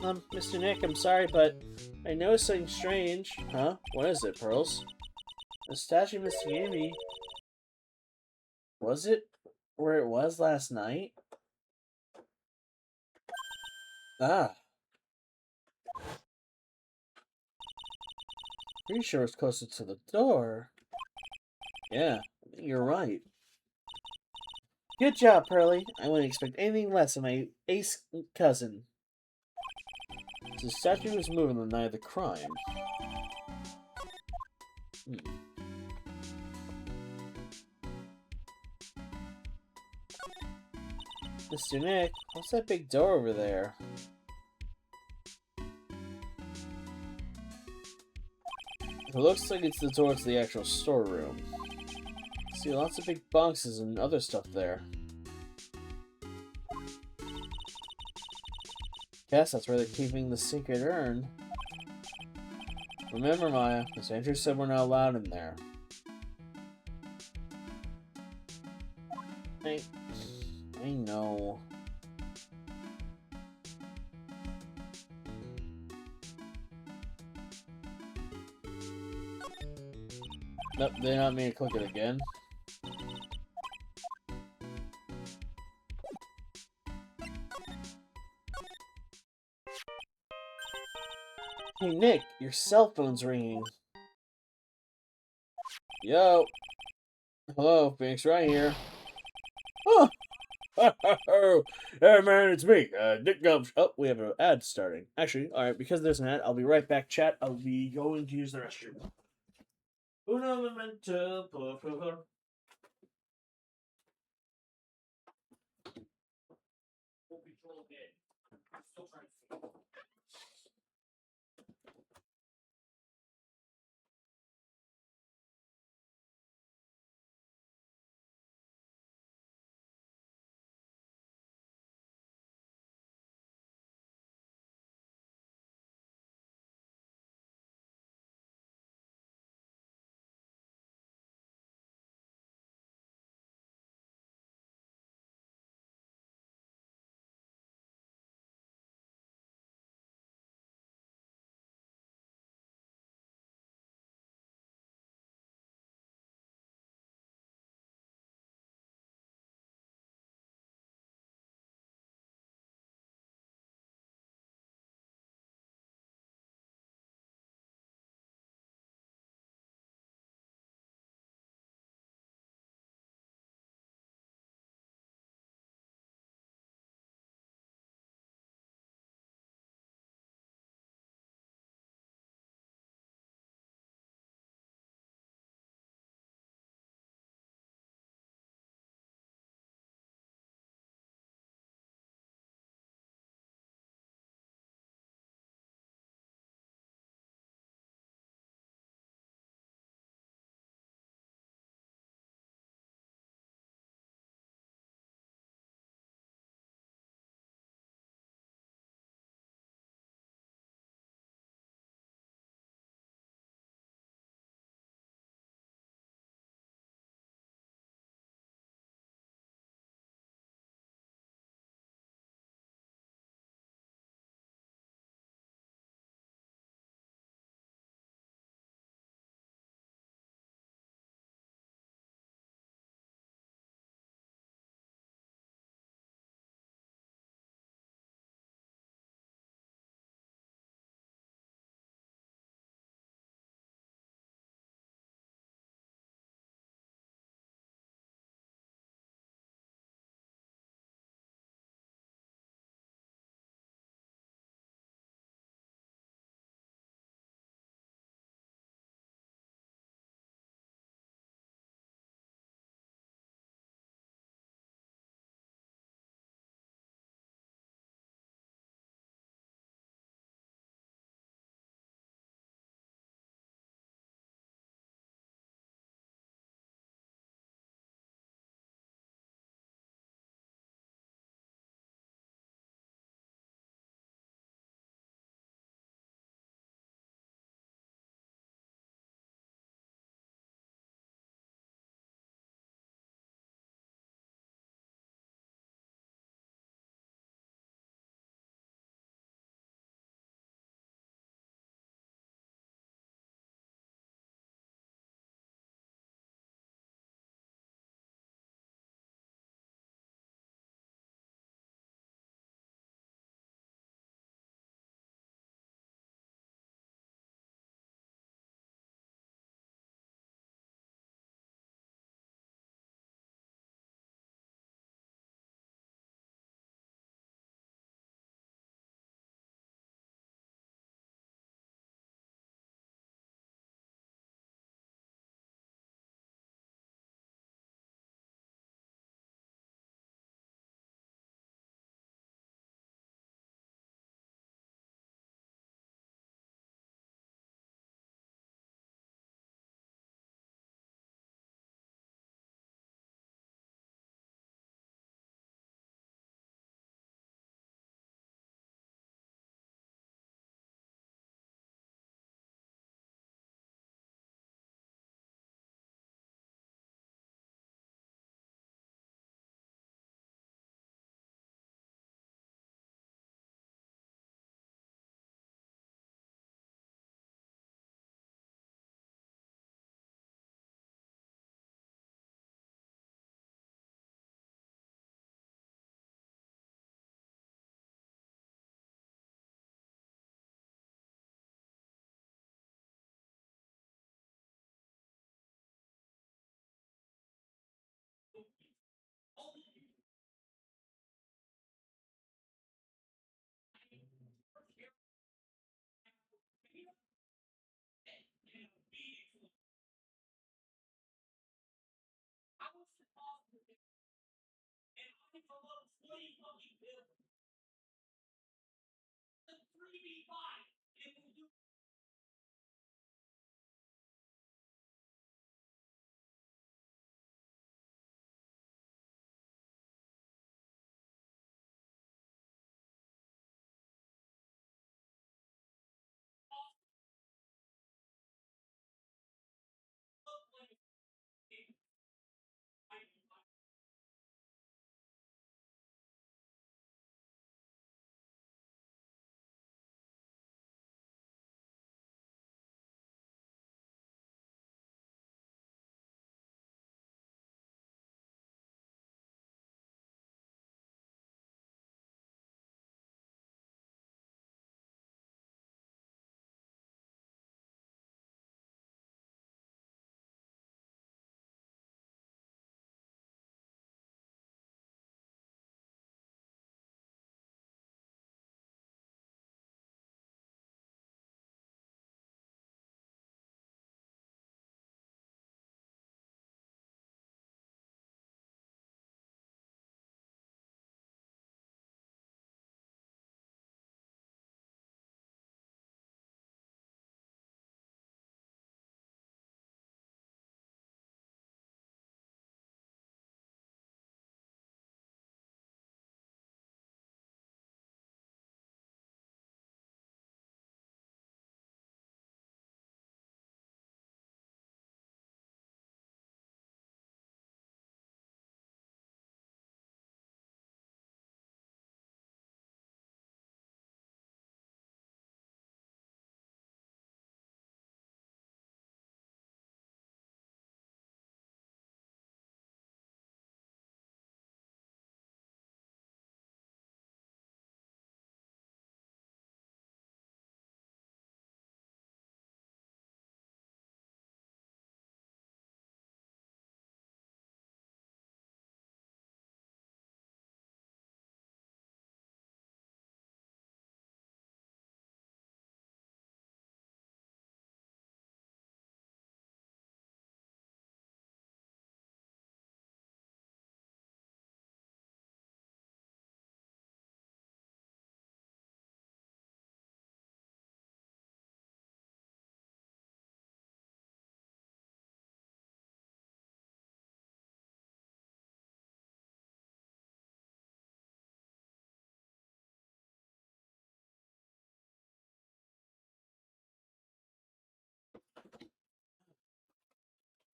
Mr. Nick, I'm sorry, but I noticed something strange. Huh? What is it, Pearls? The statue of Missing Amy. Was it where it was last night? Ah. Pretty sure it's closer to the door. Yeah, I think you're right. Good job, Pearly. I wouldn't expect anything less of my ace cousin. The statue was moving the night of the crime. Mr. Nick, what's that big door over there? It looks like it's the door to the actual storeroom. See lots of big boxes and other stuff there. Guess that's where they're keeping the secret urn. Remember, Maya, Miss Andrews said we're not allowed in there. I know. Nope, they not me to click it again. Hey Nick, your cell phone's ringing. Yo. Hello, Phoenix right here. Oh! Hey man, it's me, Nick Gumps. Oh, we have an ad starting. Actually, alright, because there's an ad, I'll be right back, chat. I'll be going to use the restroom. Uno momento, por favor.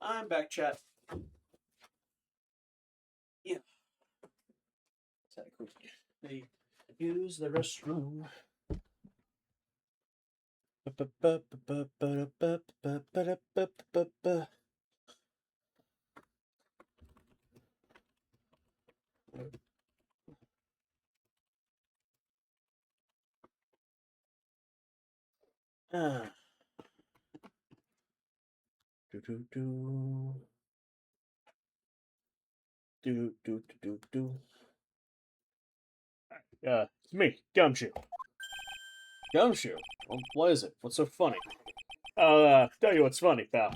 I'm back, chat. Yeah. They use the restroom. Ah. Do do do. Do do do do do. It's me, Gumshoe. Gumshoe. Well, what is it? What's so funny? I'll tell you what's funny, pal.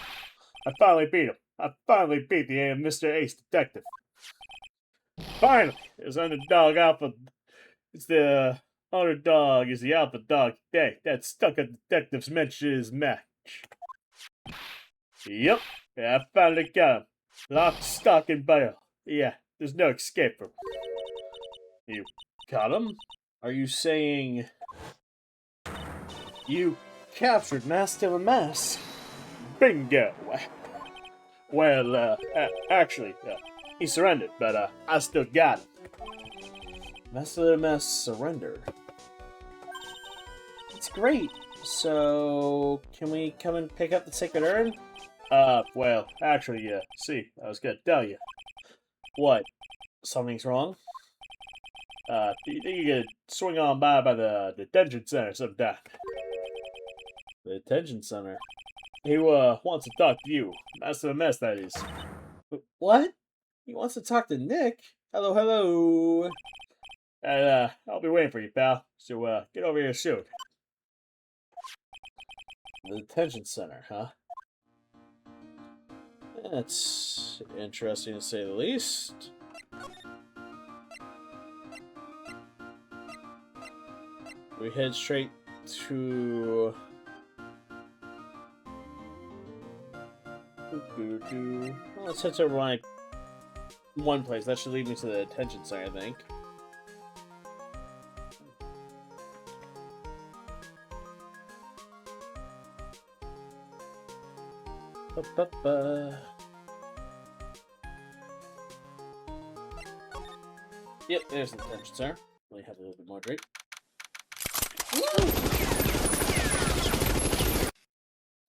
I finally beat him. I finally beat the Mr. Ace detective. Finally, his underdog alpha. It's the underdog is the alpha dog today that stuck a detective's mention's match. Yep, yeah, I finally got him. Lock, stock, and barrel. Yeah, there's no escape from him. You got him? Are you saying you captured Master of a Mask? Bingo! Well, actually, he surrendered, but I still got him. Master of the Mask surrendered. It's great. So, can we come and pick up the sacred urn? Well, actually, see, I was gonna tell you. What? Something's wrong? You could swing on by the detention center sometime. The detention center. He, wants to talk to you. Master of the Mess, that is. What? He wants to talk to Nick? Hello, hello. And, I'll be waiting for you, pal. So, get over here soon. The detention center, huh? That's interesting to say the least. We head straight to... Well, let's head to like one place. That should lead me to the detention center, I think. Yep, there's the detention center. Let me have a little bit more drink.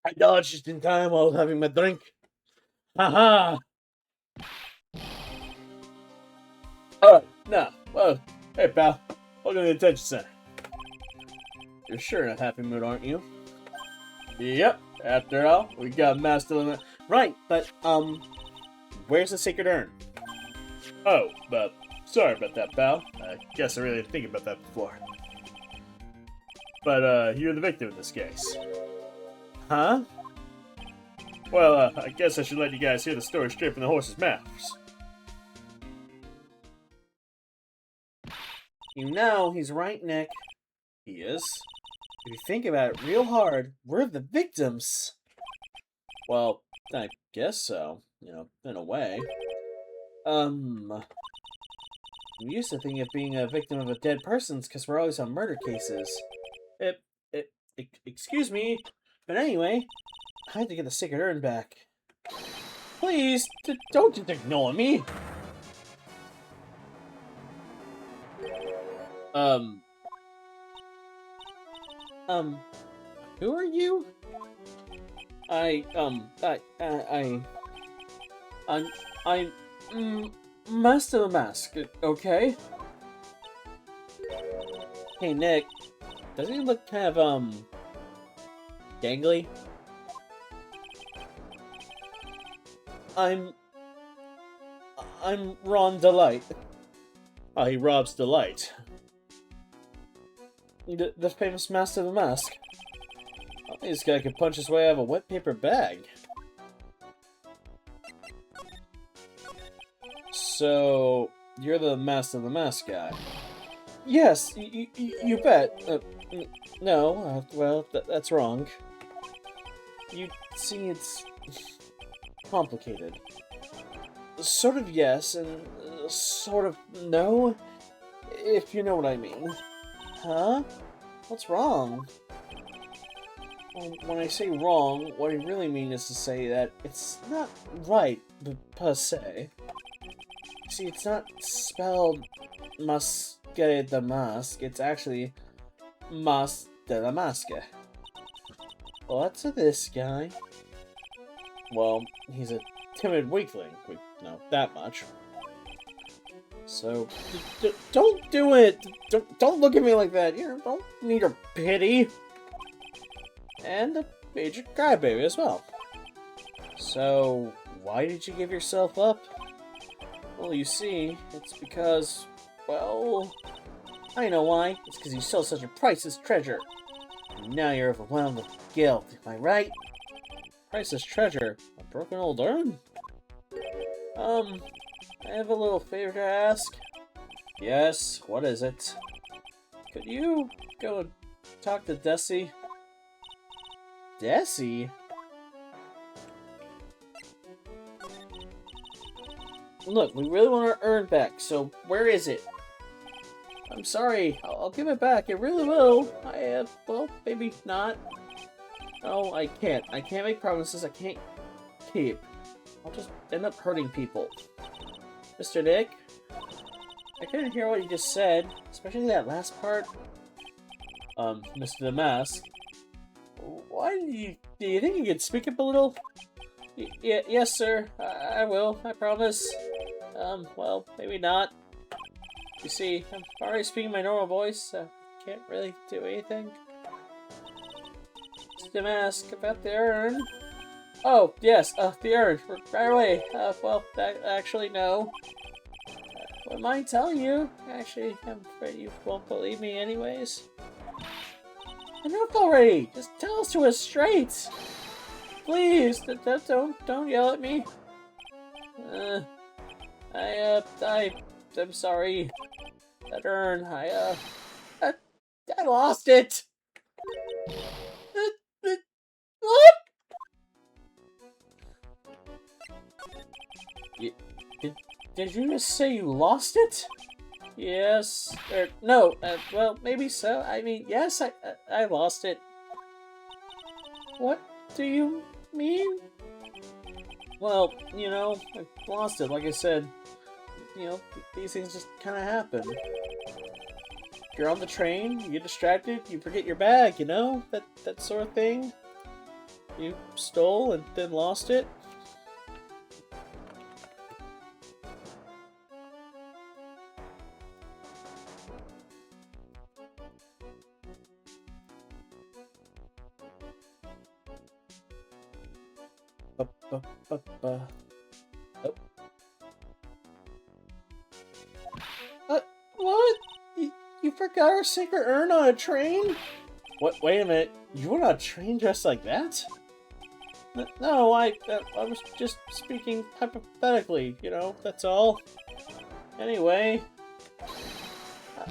I dodged just in time while I was having my drink. Haha! Alright, now, well, hey pal, welcome to the detention center. You're sure in a happy mood, aren't you? Yep, after all, we got Master of the... Right, but, where's the sacred urn? Oh, but sorry about that, pal. I guess I really didn't think about that before. But, you're the victim in this case. Huh? Well, I guess I should let you guys hear the story straight from the horse's mouths. You know, he's right, Nick. He is. If you think about it real hard, we're the victims. Well, I guess so. You know, in a way. We used to think of being a victim of a dead person's because we're always on murder cases. Excuse me, but anyway, I had to get the sacred urn back. Please, don't just ignore me. Who are you? I'm Master of the Mask, okay? Hey, Nick. Doesn't he look kind of, gangly? I'm Ron Delight. Oh, he robs Delight. The famous Master of the Mask. I think this guy could punch his way out of a wet paper bag. So, you're the Master of the Mask guy? Yes, you bet. No, well, that's wrong. You see, it's complicated. Sort of yes, and sort of no, if you know what I mean. Huh? What's wrong? Well, when I say wrong, what I really mean is to say that it's not right, per se. See, it's not spelled Masque de Masque, it's actually Mas de la Masque. What's this guy? Well, he's a timid weakling. We know that much. So, don't do it! Don't look at me like that! You don't need your pity! And a major crybaby as well. So, why did you give yourself up? Well, you see, it's because, well, I know why. It's because you stole such a priceless treasure. And now you're overwhelmed with guilt, am I right? Priceless treasure? A broken old urn? I have a little favor to ask. Yes, what is it? Could you go and talk to Desi? Desi? Look, we really want our urn back, so where is it? I'm sorry, I'll give it back, it really will. Well, maybe not. No, I can't. I can't make promises I can't keep. I'll just end up hurting people. Mr. Nick? I couldn't hear what you just said, especially that last part. Mr. The Mask. Why do you think you could speak up a little? Yes, sir. I will. I promise. Well, maybe not. You see, I'm already speaking my normal voice, so can't really do anything. The mask about the urn. Oh, yes, the urn. Right away. Well, actually, no. Wouldn't mind telling you. Actually, I'm afraid you won't believe me anyways. Enough already! Just tell us to us straight! Please, don't yell at me. I'm sorry. That urn, I lost it! What? Did you just say you lost it? Yes. No, well, maybe so. I mean, yes, I lost it. What do you mean? Well, you know, I lost it, like I said. You know, these things just kind of happen. You're on the train, you get distracted, you forget your bag, you know? That sort of thing. You stole and then lost it. Oh. What? You forgot our sacred urn on a train? What? Wait a minute. You went on a train dressed like that? No, I was just speaking hypothetically, you know, that's all. Anyway,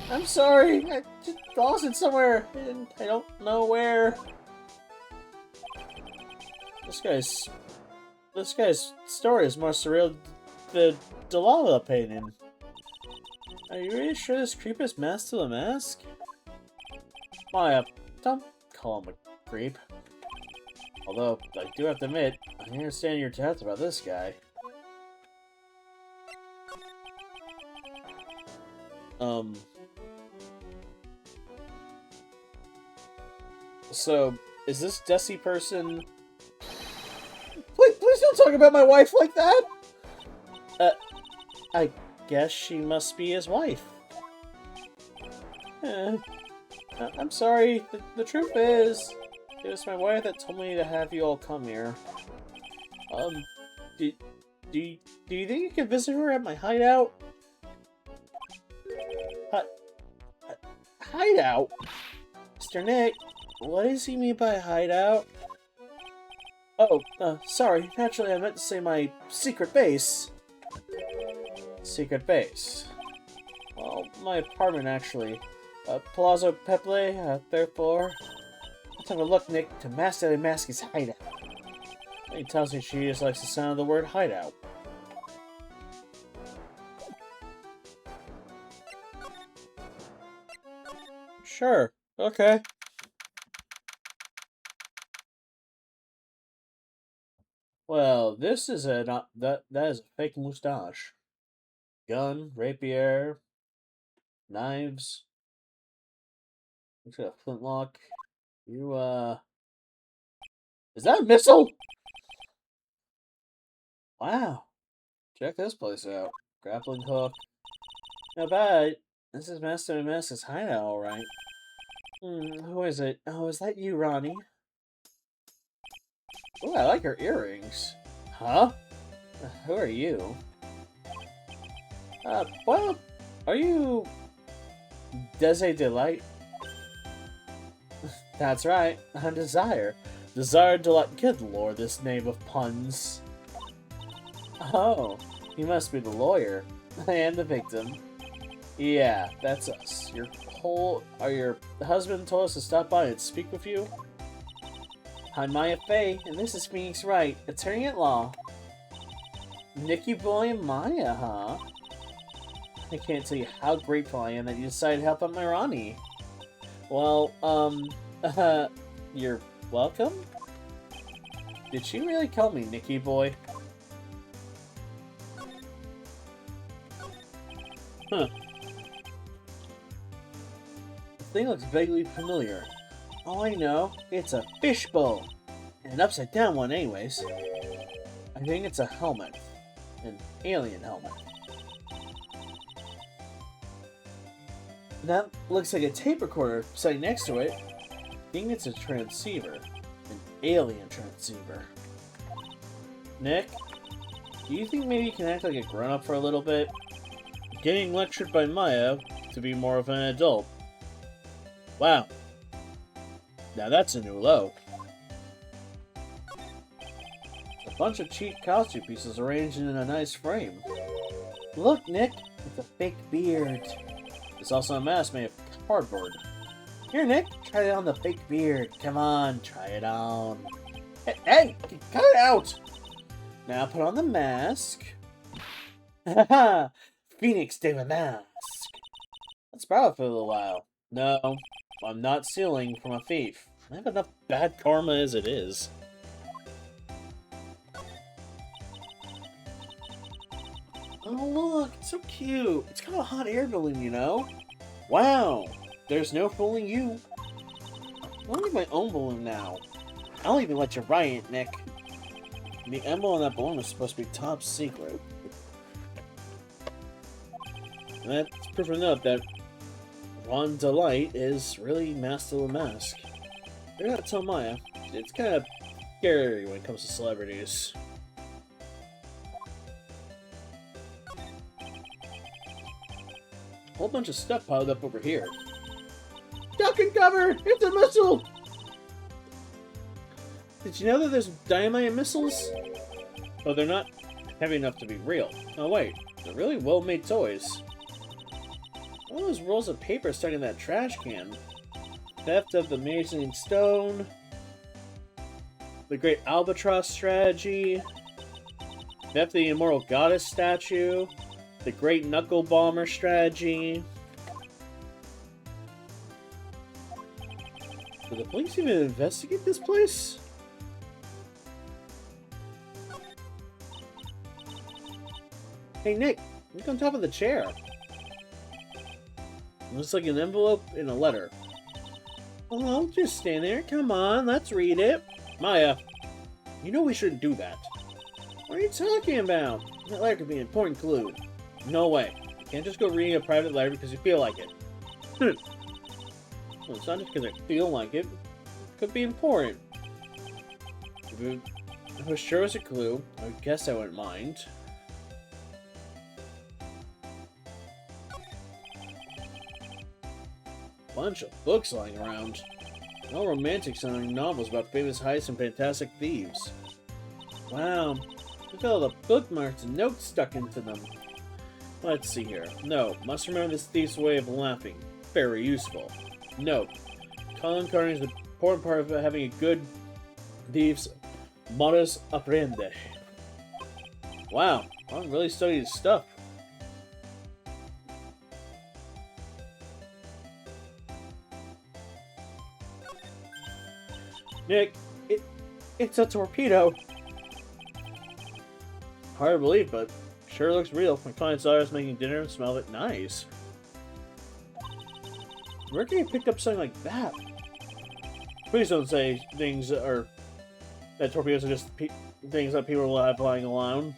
I'm sorry, I just lost it somewhere, and I don't know where. This guy's story is more surreal than the Delilah painting. Are you really sure this creep is Mask to the Mask? Maya, don't call him a creep. Although, I do have to admit, I understand your doubts about this guy. So, is this Desi person... Please don't talk about my wife like that! I guess she must be his wife. I'm sorry, the truth is, it was my wife that told me to have you all come here. Do you think you could visit her at my hideout? Hideout? Mr. Nick, what does he mean by hideout? Oh, sorry, naturally I meant to say my secret base. Secret base. Well, my apartment actually. Palazzo Peple, third floor. Let's have a look, Nick, to Master the Mask's hideout. He tells me she just likes the sound of the word hideout. Sure, okay. Well, this is a not that is a fake mustache. Gun, rapier, knives. Looks like a flintlock. You is that a missile? Wow. Check this place out. Grappling hook. Not bad. This is Master and Master's hideout, alright. Who is it? Oh, is that you, Ronnie? Oh, I like her earrings. Huh? Who are you? Well, are you Desi Delight? That's right, I'm Desire. Desire Delight. Good lord, this name of puns. Oh, you must be the lawyer. I am the victim. Yeah, that's us. Your husband told us to stop by and speak with you? I'm Maya Fey, and this is Phoenix Wright, attorney at law. Nikki Boy and Maya, huh? I can't tell you how grateful I am that you decided to help out my Ronnie. Well, you're welcome? Did she really call me Nikki Boy? Huh. The thing looks vaguely familiar. Oh, I know. It's a fishbowl. And an upside down one anyways. I think it's a helmet. An alien helmet. That looks like a tape recorder sitting next to it. I think it's a transceiver. An alien transceiver. Nick, do you think maybe you can act like a grown-up for a little bit? Getting lectured by Maya to be more of an adult. Wow. Now that's a new low. A bunch of cheap costume pieces arranged in a nice frame. Look, Nick, it's a fake beard. It's also a mask made of cardboard. Here, Nick, try it on the fake beard. Come on, try it on. Hey, cut it out! Now put on the mask. Haha! Phoenix de la Mask. Let's borrow it for a little while. No, I'm not stealing from a thief. I have enough bad karma as it is. Oh, look, it's so cute. It's got a hot air balloon, you know? Wow, there's no fooling you. I'll need my own balloon now. I'll even let you ride it, Nick. The emblem on that balloon is supposed to be top secret. And that's proof enough that Ron Delight is really Master of the Mask. They're not tell Maya. It's kind of scary when it comes to celebrities. Whole bunch of stuff piled up over here. Duck and cover! It's a missile! Did you know that there's dynamite missiles? Oh, they're not heavy enough to be real. Oh wait, they're really well-made toys. All those rolls of paper stuck in that trash can. Theft of the amazing stone. The great albatross strategy. Theft of the immortal goddess statue. The great knuckle bomber strategy. Did the police even investigate this place? Hey Nick, look on top of the chair. Looks like an envelope and a letter. Oh, just stand there. Come on, let's read it. Maya, you know we shouldn't do that. What are you talking about? That letter could be an important clue. No way. You can't just go reading a private letter because you feel like it. Well, it's not just because I feel like it. It could be important. If it was sure was a clue, I guess I wouldn't mind. Bunch of books lying around. All romantic sounding novels about famous heists and fantastic thieves. Wow, look at all the bookmarks and notes stuck into them. Let's see here. No, must remember this thief's way of laughing. Very useful. Note, Talon carding is the important part of having a good thief's modus operandi. Wow, I really studied his stuff. Nick, it's a torpedo. Hard to believe, but sure looks real. My client saw us making dinner and smelled it nice. Where can you pick up something like that? Please don't say things or that torpedoes are just things that people will have lying alone.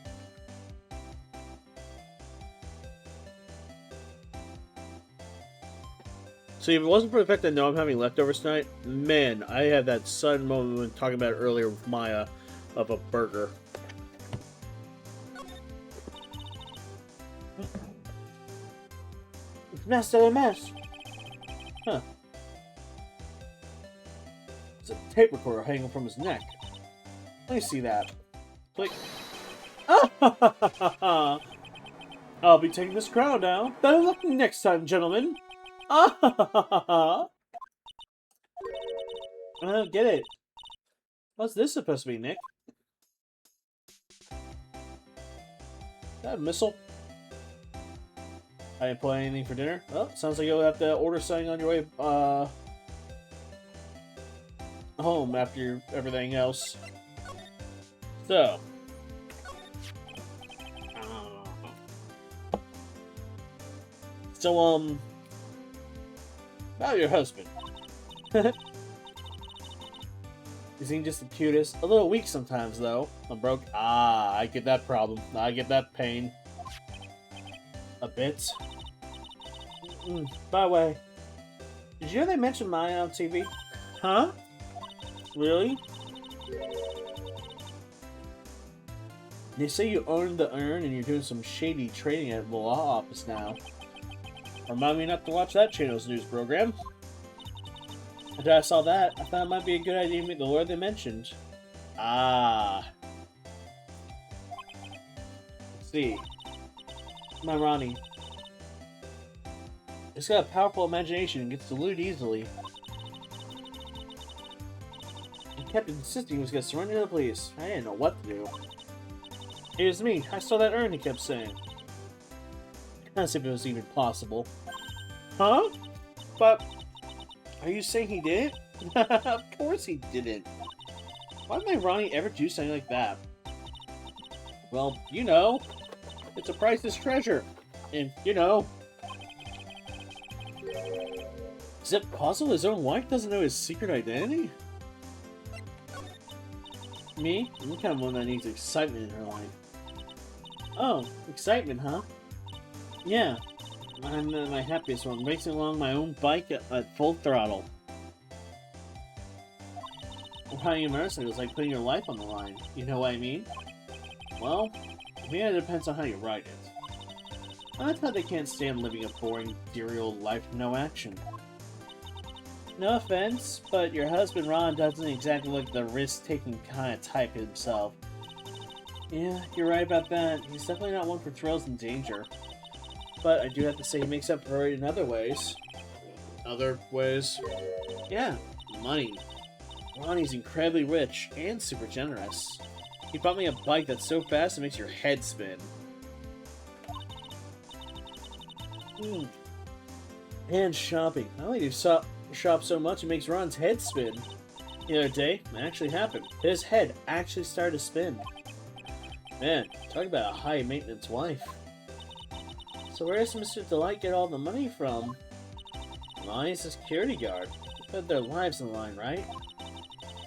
See, if it wasn't for the fact that I know I'm having leftovers tonight, man, I had that sudden moment when talking about it earlier with Maya of a burger. Mess of a mess. Huh. There's a tape recorder hanging from his neck. Let me see that. Click. Ah! I'll be taking this crown now. Better luck next time, gentlemen. I don't get it. What's this supposed to be, Nick? Is that a missile? I didn't play anything for dinner. Well, sounds like you'll have to order something on your way home after everything else. So. About your husband. Is he just the cutest? A little weak sometimes, though. I'm broke. Ah, I get that problem. I get that pain. A bit. By the way, did you hear they mention Maya on TV? Huh? Really? They say you earned the urn and you're doing some shady trading at the law office now. Remind me not to watch that channel's news program. After I saw that, I thought it might be a good idea to meet the lord they mentioned. Ah. Let's see. My Ronnie. He's got a powerful imagination and gets deluded easily. He kept insisting he was going to surrender to the police. I didn't know what to do. It was me. I saw that urn, he kept saying. As if it was even possible. Huh? But, are you saying he did? Of course he didn't. Why would my Ronnie ever do something like that? Well, you know, it's a priceless treasure. And, you know, is it possible his own wife doesn't know his secret identity? Me? I'm the kind of one that needs excitement in her life. Oh, excitement, huh? Yeah. I'm my happiest one, racing along my own bike at full throttle. Riding a motorcycle is like putting your life on the line. You know what I mean? Well, I mean, it depends on how you ride it. I thought they can't stand living a boring, dreary old life with no action. No offense, but your husband Ron doesn't exactly look the risk-taking kind of type himself. Yeah, you're right about that. He's definitely not one for thrills and danger. But I do have to say he makes up for it in other ways. Other ways? Yeah, money. Ronnie's incredibly rich and super generous. He bought me a bike that's so fast it makes your head spin. And shopping. I only do shop so much it makes Ron's head spin. The other day, it actually happened. His head actually started to spin. Man, talk about a high-maintenance wife. So where does Mr. Delight get all the money from? Ronnie's a security guard. They put their lives on the line, right?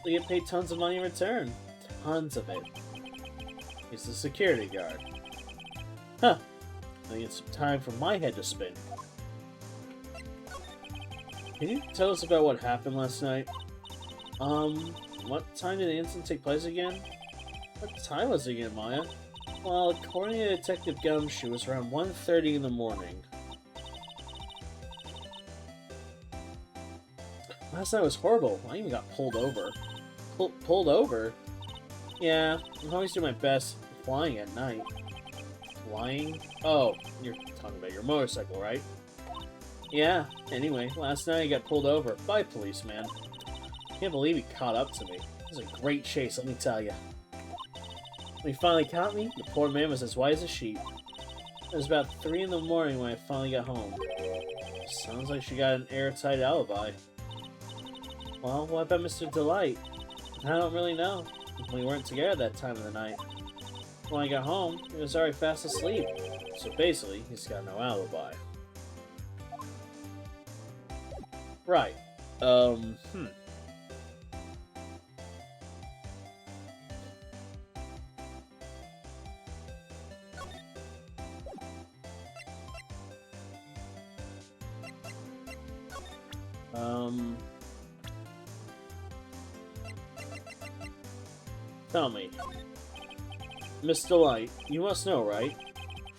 They get paid tons of money in return. Tons of it. He's the security guard. Huh. I think it's time for my head to spin. Can you tell us about what happened last night? What time did the incident take place again? What time was it again, Maya? Well, according to Detective Gumshoe, it was around 1:30 in the morning. Last night was horrible. I even got pulled over. Pulled over? Yeah, I'm always doing my best flying at night. Flying? Oh, you're talking about your motorcycle, right? Yeah, anyway, last night I got pulled over by a policeman. Can't believe he caught up to me. It was a great chase, let me tell you. When he finally caught me, the poor man was as white as a sheet. It was about 3 in the morning when I finally got home. Sounds like she got an airtight alibi. Well, what about Mr. Delight? I don't really know. We weren't together that time of the night. when I got home, he was already fast asleep. So basically, he's got no alibi. Right. Hmm. Tell me, Miss Delight, you must know, right?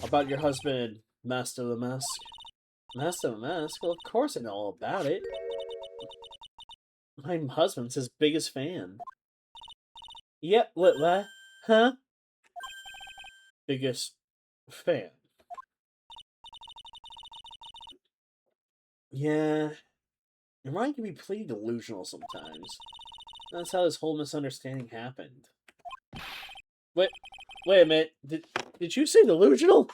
About your husband, Master the Mask. Master the Mask? Well, of course I know all about it. My husband's his biggest fan. Yep, what? Huh? Biggest fan. Yeah, and Ryan can be pretty delusional sometimes. That's how this whole misunderstanding happened. Wait, wait a minute. Did you say delusional?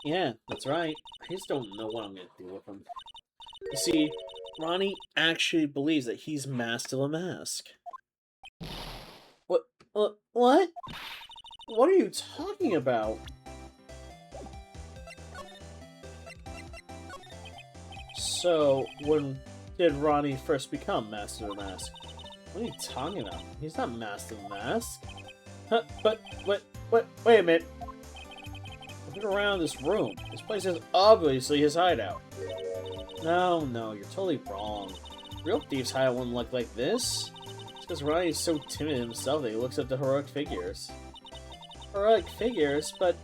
Yeah, that's right. I just don't know what I'm gonna do with him. You see, Ronnie actually believes that he's Master the Mask. What? What? What are you talking about? So, when did Ronnie first become Master of the Mask? What are you talking about? He's not Master of the Mask. Huh, but, wait a minute. Look around this room. This place is obviously his hideout. No, you're totally wrong. Real thieves hideout wouldn't look like this. It's because Ronnie is so timid himself that he looks up to heroic figures. Heroic figures? But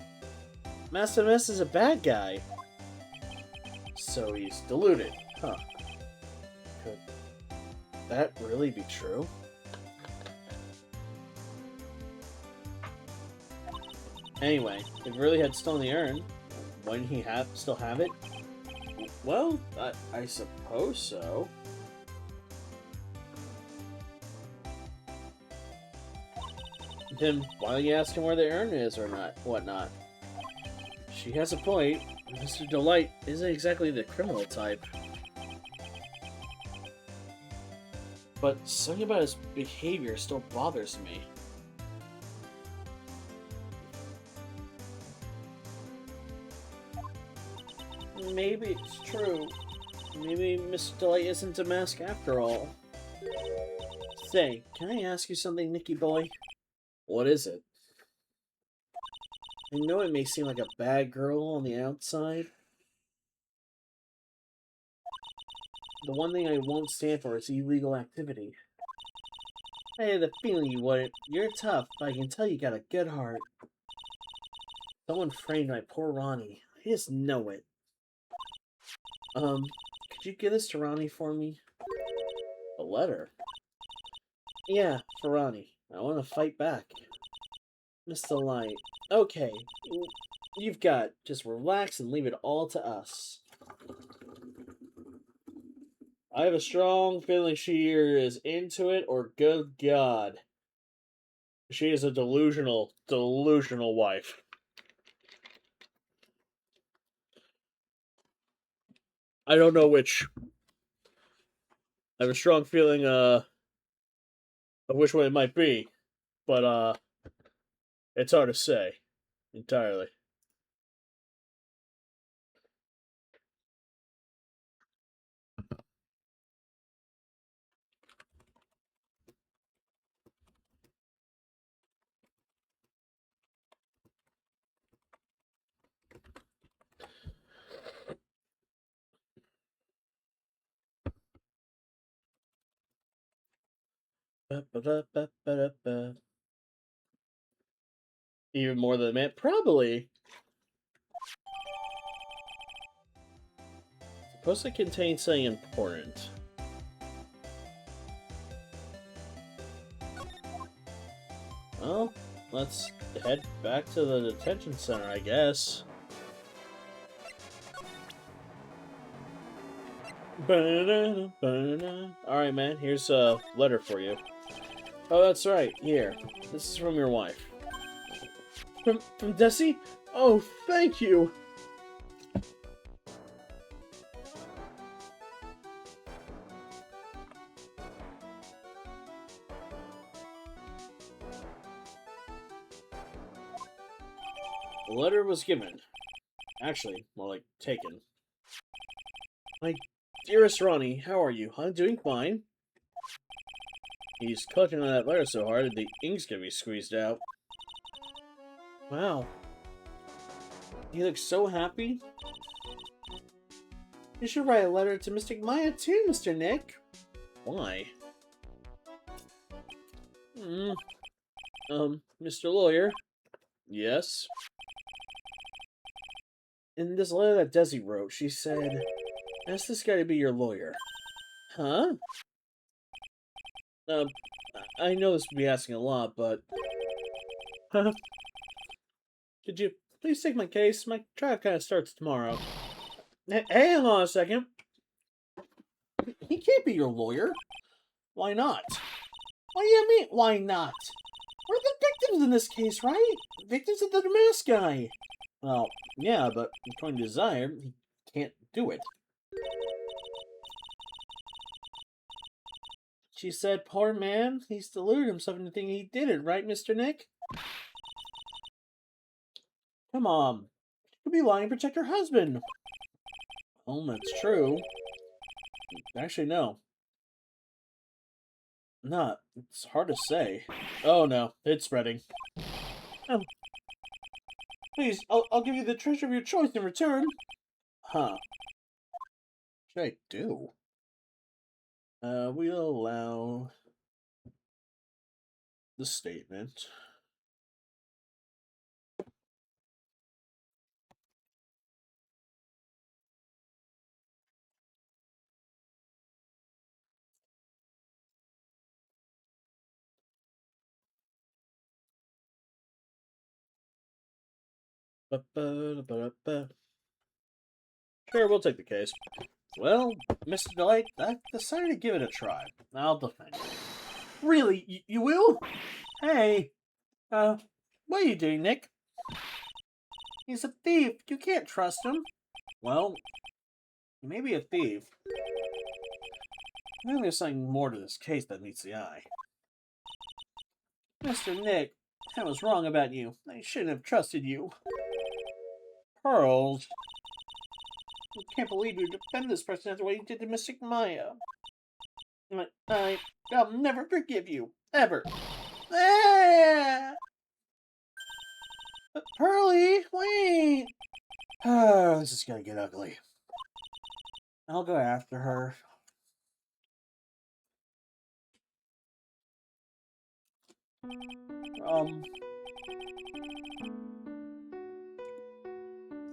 Master of the Mask is a bad guy. So he's deluded. Huh. Could that really be true? Anyway, if he really had stolen the urn, wouldn't he still have it? Well, I suppose so. Then why don't you ask him where the urn is or not, whatnot? She has a point. Mr. Delight isn't exactly the criminal type. But something about his behavior still bothers me. Maybe it's true. Maybe Mr. Delight isn't a mask after all. Say, can I ask you something, Nicky boy? What is it? I know it may seem like a bad girl on the outside. The one thing I won't stand for is illegal activity. I had the feeling you wouldn't. You're tough, but I can tell you got a good heart. Someone framed my poor Ronnie. I just know it. Could you give this to Ronnie for me? A letter? Yeah, for Ronnie. I want to fight back. Mr. Light. Okay, you've got. Just relax and leave it all to us. I have a strong feeling she is into it, or good God. She is a delusional wife. I don't know which. I have a strong feeling, of which one it might be. But, it's hard to say. Entirely. Ba-ba-da-ba-ba-da-ba. Even more than a minute? Probably. Supposed to contain something important. Well, let's head back to the detention center, I guess. Alright, man, here's a letter for you. Oh, that's right. Here. This is from your wife. From Desi? Oh, thank you! The letter was given. Actually, more like taken. My dearest Ronnie, how are you? I'm doing fine. He's clutching on that letter so hard that the ink's gonna be squeezed out. Wow. He looks so happy. You should write a letter to Mystic Maya too, Mr. Nick. Why? Mr. Lawyer? Yes? In this letter that Desi wrote, she said, ask this guy to be your lawyer. Huh? I know this would be asking a lot, but... Could you please take my case? My trial kind of starts tomorrow. Hang on a second. He can't be your lawyer. Why not? What do you mean, why not? We're the victims in this case, right? Victims of the mask guy. Well, yeah, but according to Desire, he can't do it. She said, poor man, he's deluded himself into thinking he did it, right, Mr. Nick? Come on. She could be lying to protect her husband. Oh, that's true. Actually, no. Not. It's hard to say. Oh, no. It's spreading. Oh. Please, I'll give you the treasure of your choice in return. Huh. What should I do? We'll allow the statement. Ba-ba-da-ba-da-ba. Sure, we'll take the case. Well, Mr. Delight, I've decided to give it a try. I'll defend you. Really? You will? Hey, what are you doing, Nick? He's a thief. You can't trust him. Well, he may be a thief. I think there's something more to this case that meets the eye. Mr. Nick, I was wrong about you. I shouldn't have trusted you. Pearls. I can't believe you defend this person after what you did to Mystic Maya. I'll never forgive you. Ever. Ah! Pearly, wait! This is gonna get ugly. I'll go after her.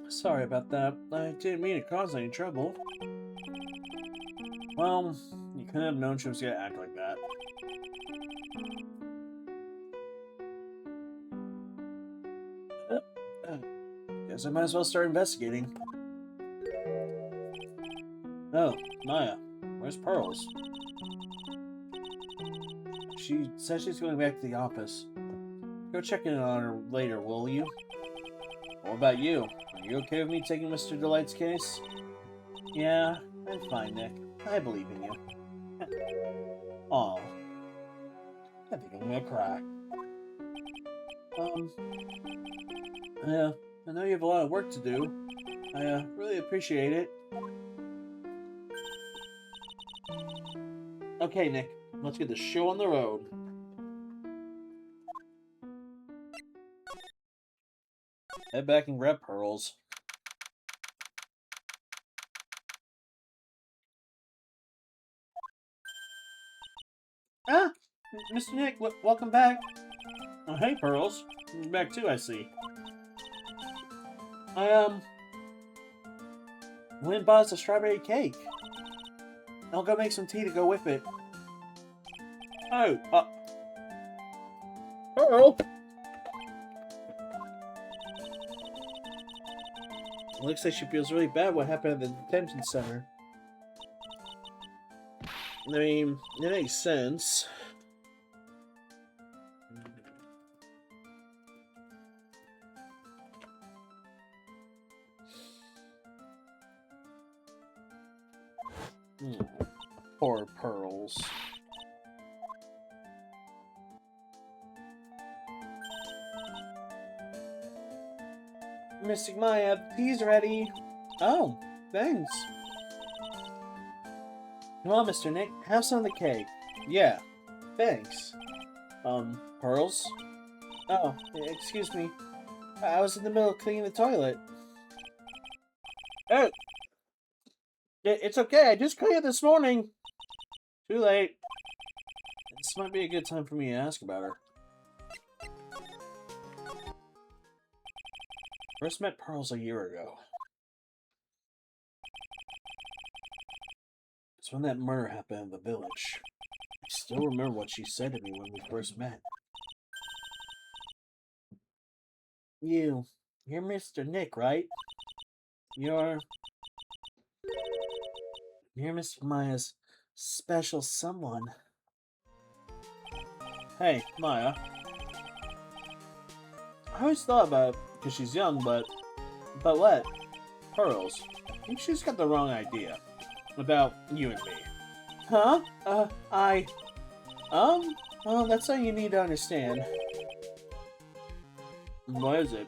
Sorry about that. I didn't mean to cause any trouble. Well, you couldn't have known she was gonna act like that. Guess I might as well start investigating. Oh, Maya, where's Pearls? She says she's going back to the office. Go check in on her later, will you? What about you? Are you okay with me taking Mr. Delight's case? Yeah, I'm fine, Nick. I believe in you. Aw. I think I'm gonna cry. Yeah, I know you have a lot of work to do. I really appreciate it. Okay, Nick, let's get the show on the road. Head back and grab Pearls. Ah! Mr. Nick, welcome back. Oh, hey, Pearls. You're back too, I see. I went and bought us a strawberry cake. I'll go make some tea to go with it. Oh, Pearl! Looks like she feels really bad what happened at the detention center. I mean, it makes sense. Poor Pearls. Mystic Maya, tea's ready. Oh, thanks. Come on, Mr. Nick, have some of the cake. Yeah, thanks. Pearls? Oh, excuse me. I was in the middle of cleaning the toilet. Oh, it's okay, I just cleaned it this morning. Too late. This might be a good time for me to ask about her. First met Pearls a year ago. It's when that murder happened in the village. I still remember what she said to me when we first met. You're Mr. Nick, right? You're Mr. Maya's special someone. Hey, Maya. I always thought about it because she's young, but what? Pearls. I think she's got the wrong idea about you and me. Huh? Well, that's something you need to understand. What is it?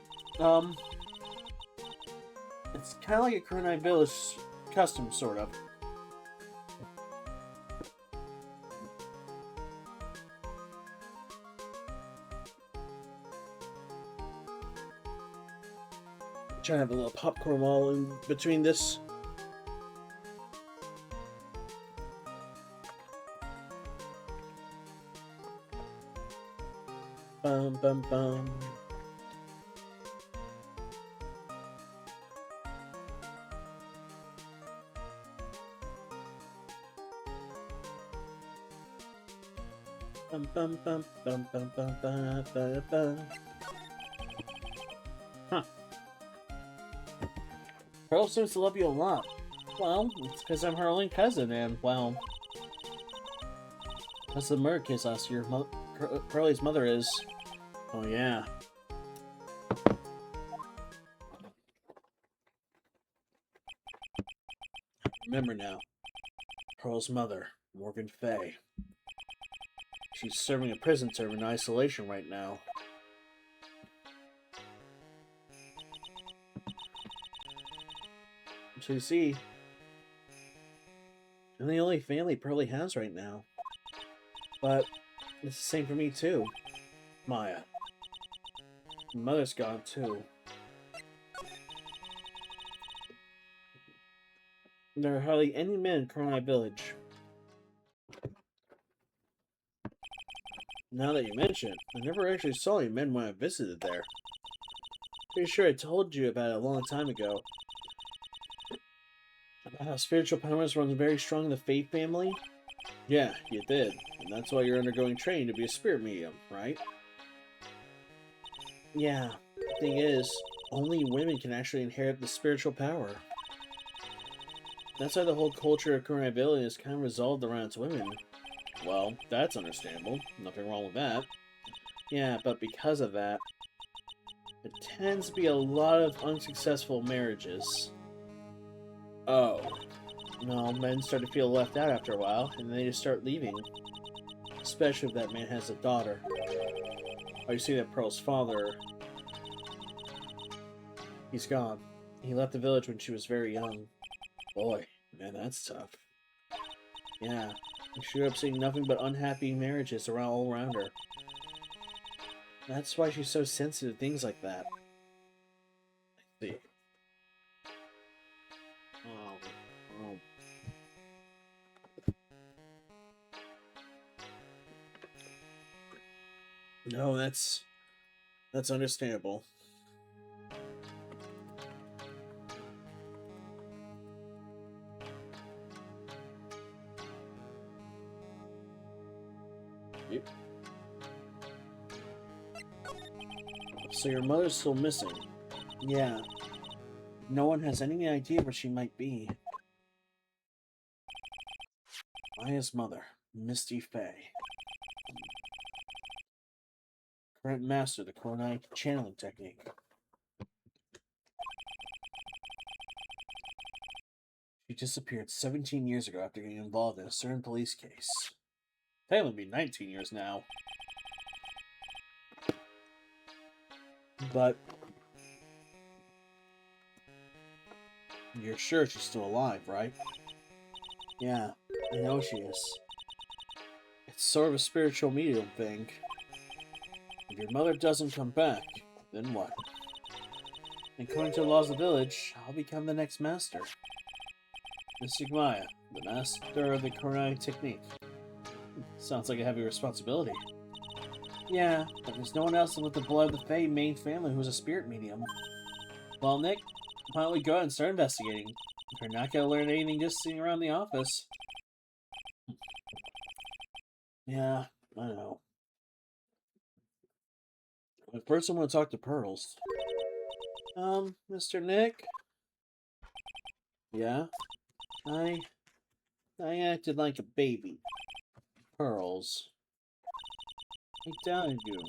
It's kind of like a Kurunai village custom, sort of. Try to have a little popcorn wall in between this. Bum bum bum. Bum bum bum bum bum bum bum bum bum. Huh. Pearl seems to love you a lot. Well, it's because I'm her only cousin, and, well... That's the murder case last year. Pearlie's mother is... Oh, yeah. Remember now. Pearl's mother, Morgan Fay. She's serving a prison term in isolation right now. So you see, I'm the only family Pearlie has right now. But it's the same for me too, Maya. My mother's gone too. There are hardly any men in Kurunai village. Now that you mention it, I never actually saw any men when I visited there. Pretty sure I told you about it a long time ago. About how spiritual powers run very strong in the Fate family? Yeah, you did. And that's why you're undergoing training to be a spirit medium, right? Yeah. The thing is, only women can actually inherit the spiritual power. That's why the whole culture of Kurunai Village is kind of resolved around its women. Well, that's understandable. Nothing wrong with that. Yeah, but because of that, there tends to be a lot of unsuccessful marriages. Oh. No, men start to feel left out after a while, and they just start leaving. Especially if that man has a daughter. Oh, you see that Pearl's father... He's gone. He left the village when she was very young. Boy, man, that's tough. Yeah, she grew up seeing nothing but unhappy marriages all around her. That's why she's so sensitive to things like that. I see. Oh. No, that's understandable. Yep. So your mother's still missing? Yeah. No one has any idea where she might be. Maya's mother, Misty Fay. Current master of the Kurunai channeling technique. She disappeared 17 years ago after getting involved in a certain police case. That would be 19 years now. But You're sure she's still alive, right? Yeah, I know she is. It's sort of a spiritual medium thing. If your mother doesn't come back, then what? According to the laws of the village, I'll become the next master. Mystic Maya, the master of the Koronai technique. Sounds like a heavy responsibility. Yeah, but there's no one else with the blood of the Fae main family who's a spirit medium. Well, Nick, why don't we go out and start investigating? You're not gonna learn anything just sitting around the office. Yeah, I know. But first I want to talk to Pearls. Mr. Nick? Yeah? I acted like a baby. Pearls. I doubted you.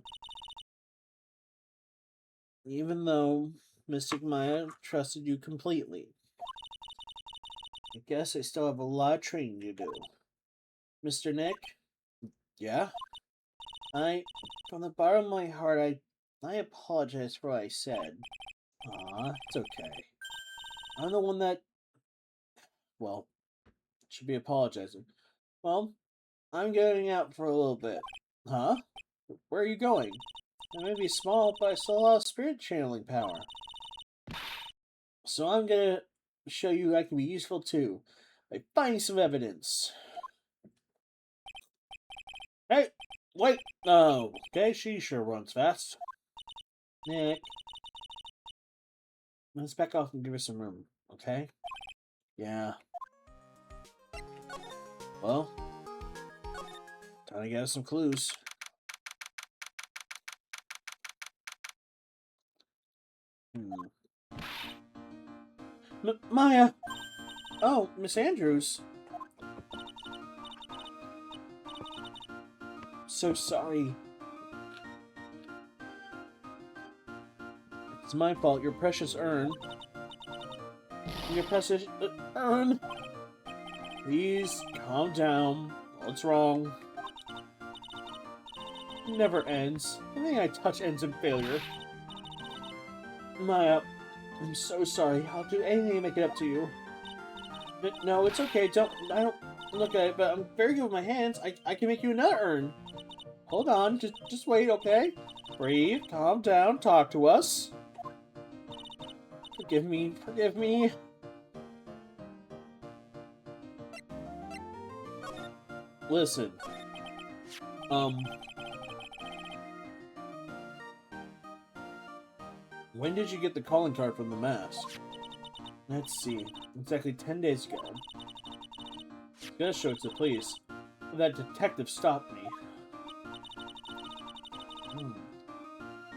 Even though Mystic Maya trusted you completely. I guess I still have a lot of training to do. Mr. Nick? Yeah? From the bottom of my heart, I apologize for what I said. Aw, it's okay. I'm the one that, well, should be apologizing. Well, I'm going out for a little bit. Huh? Where are you going? I may be small, but I still have a lot of spirit channeling power. So I'm gonna show you I can be useful too, by finding some evidence. Hey, wait! Oh, okay, she sure runs fast. Nick, let's back off and give her some room, okay? Yeah. Well, time to get us some clues. Maya! Oh, Miss Andrews. So sorry. It's my fault. Your precious urn. Your precious urn. Please calm down. What's wrong? It never ends. Anything I touch ends in failure. Maya, I'm so sorry. I'll do anything to make it up to you. But no, it's okay. I don't look at it, but I'm very good with my hands. I can make you another urn. Hold on. Just wait, okay? Breathe. Calm down. Talk to us. Forgive me. Forgive me. Listen. When did you get the calling card from the mask? Let's see. Exactly 10 days ago. I was gonna show it to the police, but that detective stopped me.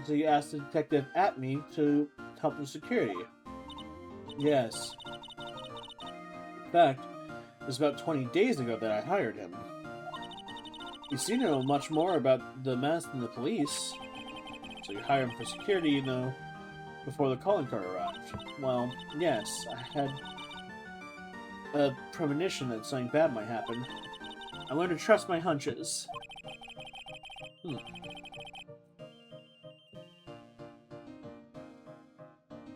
So you asked the detective at me to help with security? Yes. In fact, it was about 20 days ago that I hired him. You seem to know much more about the mask than the police. So you hired him for security, you know, before the calling card arrived. Well, yes, I had a premonition that something bad might happen. I learned to trust my hunches.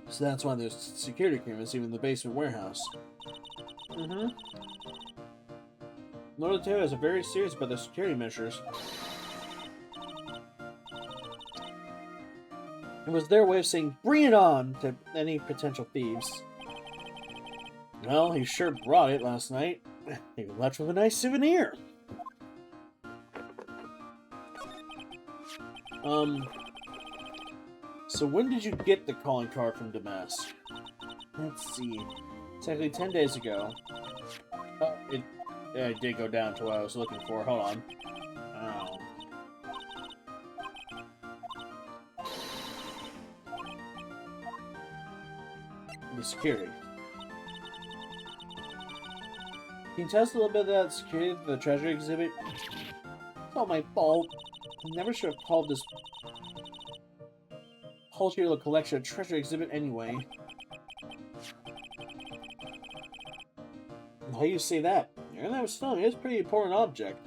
So that's why there's security cameras even in the basement warehouse. Lord Taylor is very serious about their security measures. It was their way of saying, bring it on, to any potential thieves. Well, he sure brought it last night. He left with a nice souvenir. So when did you get the calling card from Damask? Let's see. Exactly 10 days ago. Oh, it did go down to what I was looking for. Hold on. Oh. The security. Can you tell us a little bit about security for the treasure exhibit? It's not my fault. I never should have called this cultural collection a treasure exhibit anyway. How do you say that? And that was stone. It's a pretty important object.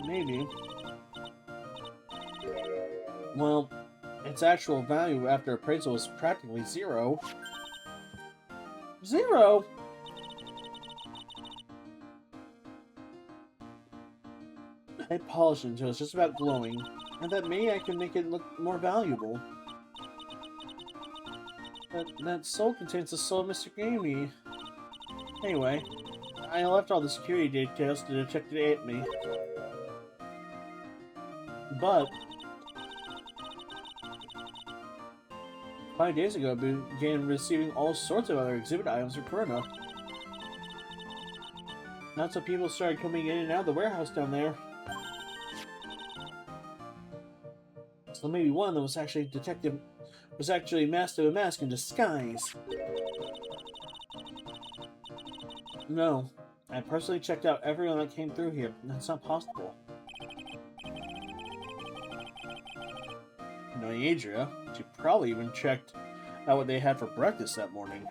Maybe. Well, its actual value after appraisal is practically zero. This 0? I polished it until it's just about glowing, and that maybe I can make it look more valuable. But that soul contains the soul of Mr. Gamey. Anyway, I left all the security details to Detective Atme. But 5 days ago, I began receiving all sorts of other exhibit items for Corona. Not so people started coming in and out of the warehouse down there. So maybe one of them was actually master of a mask in disguise. No, I personally checked out everyone that came through here. That's not possible. Knowing Adria, she probably even checked out what they had for breakfast that morning.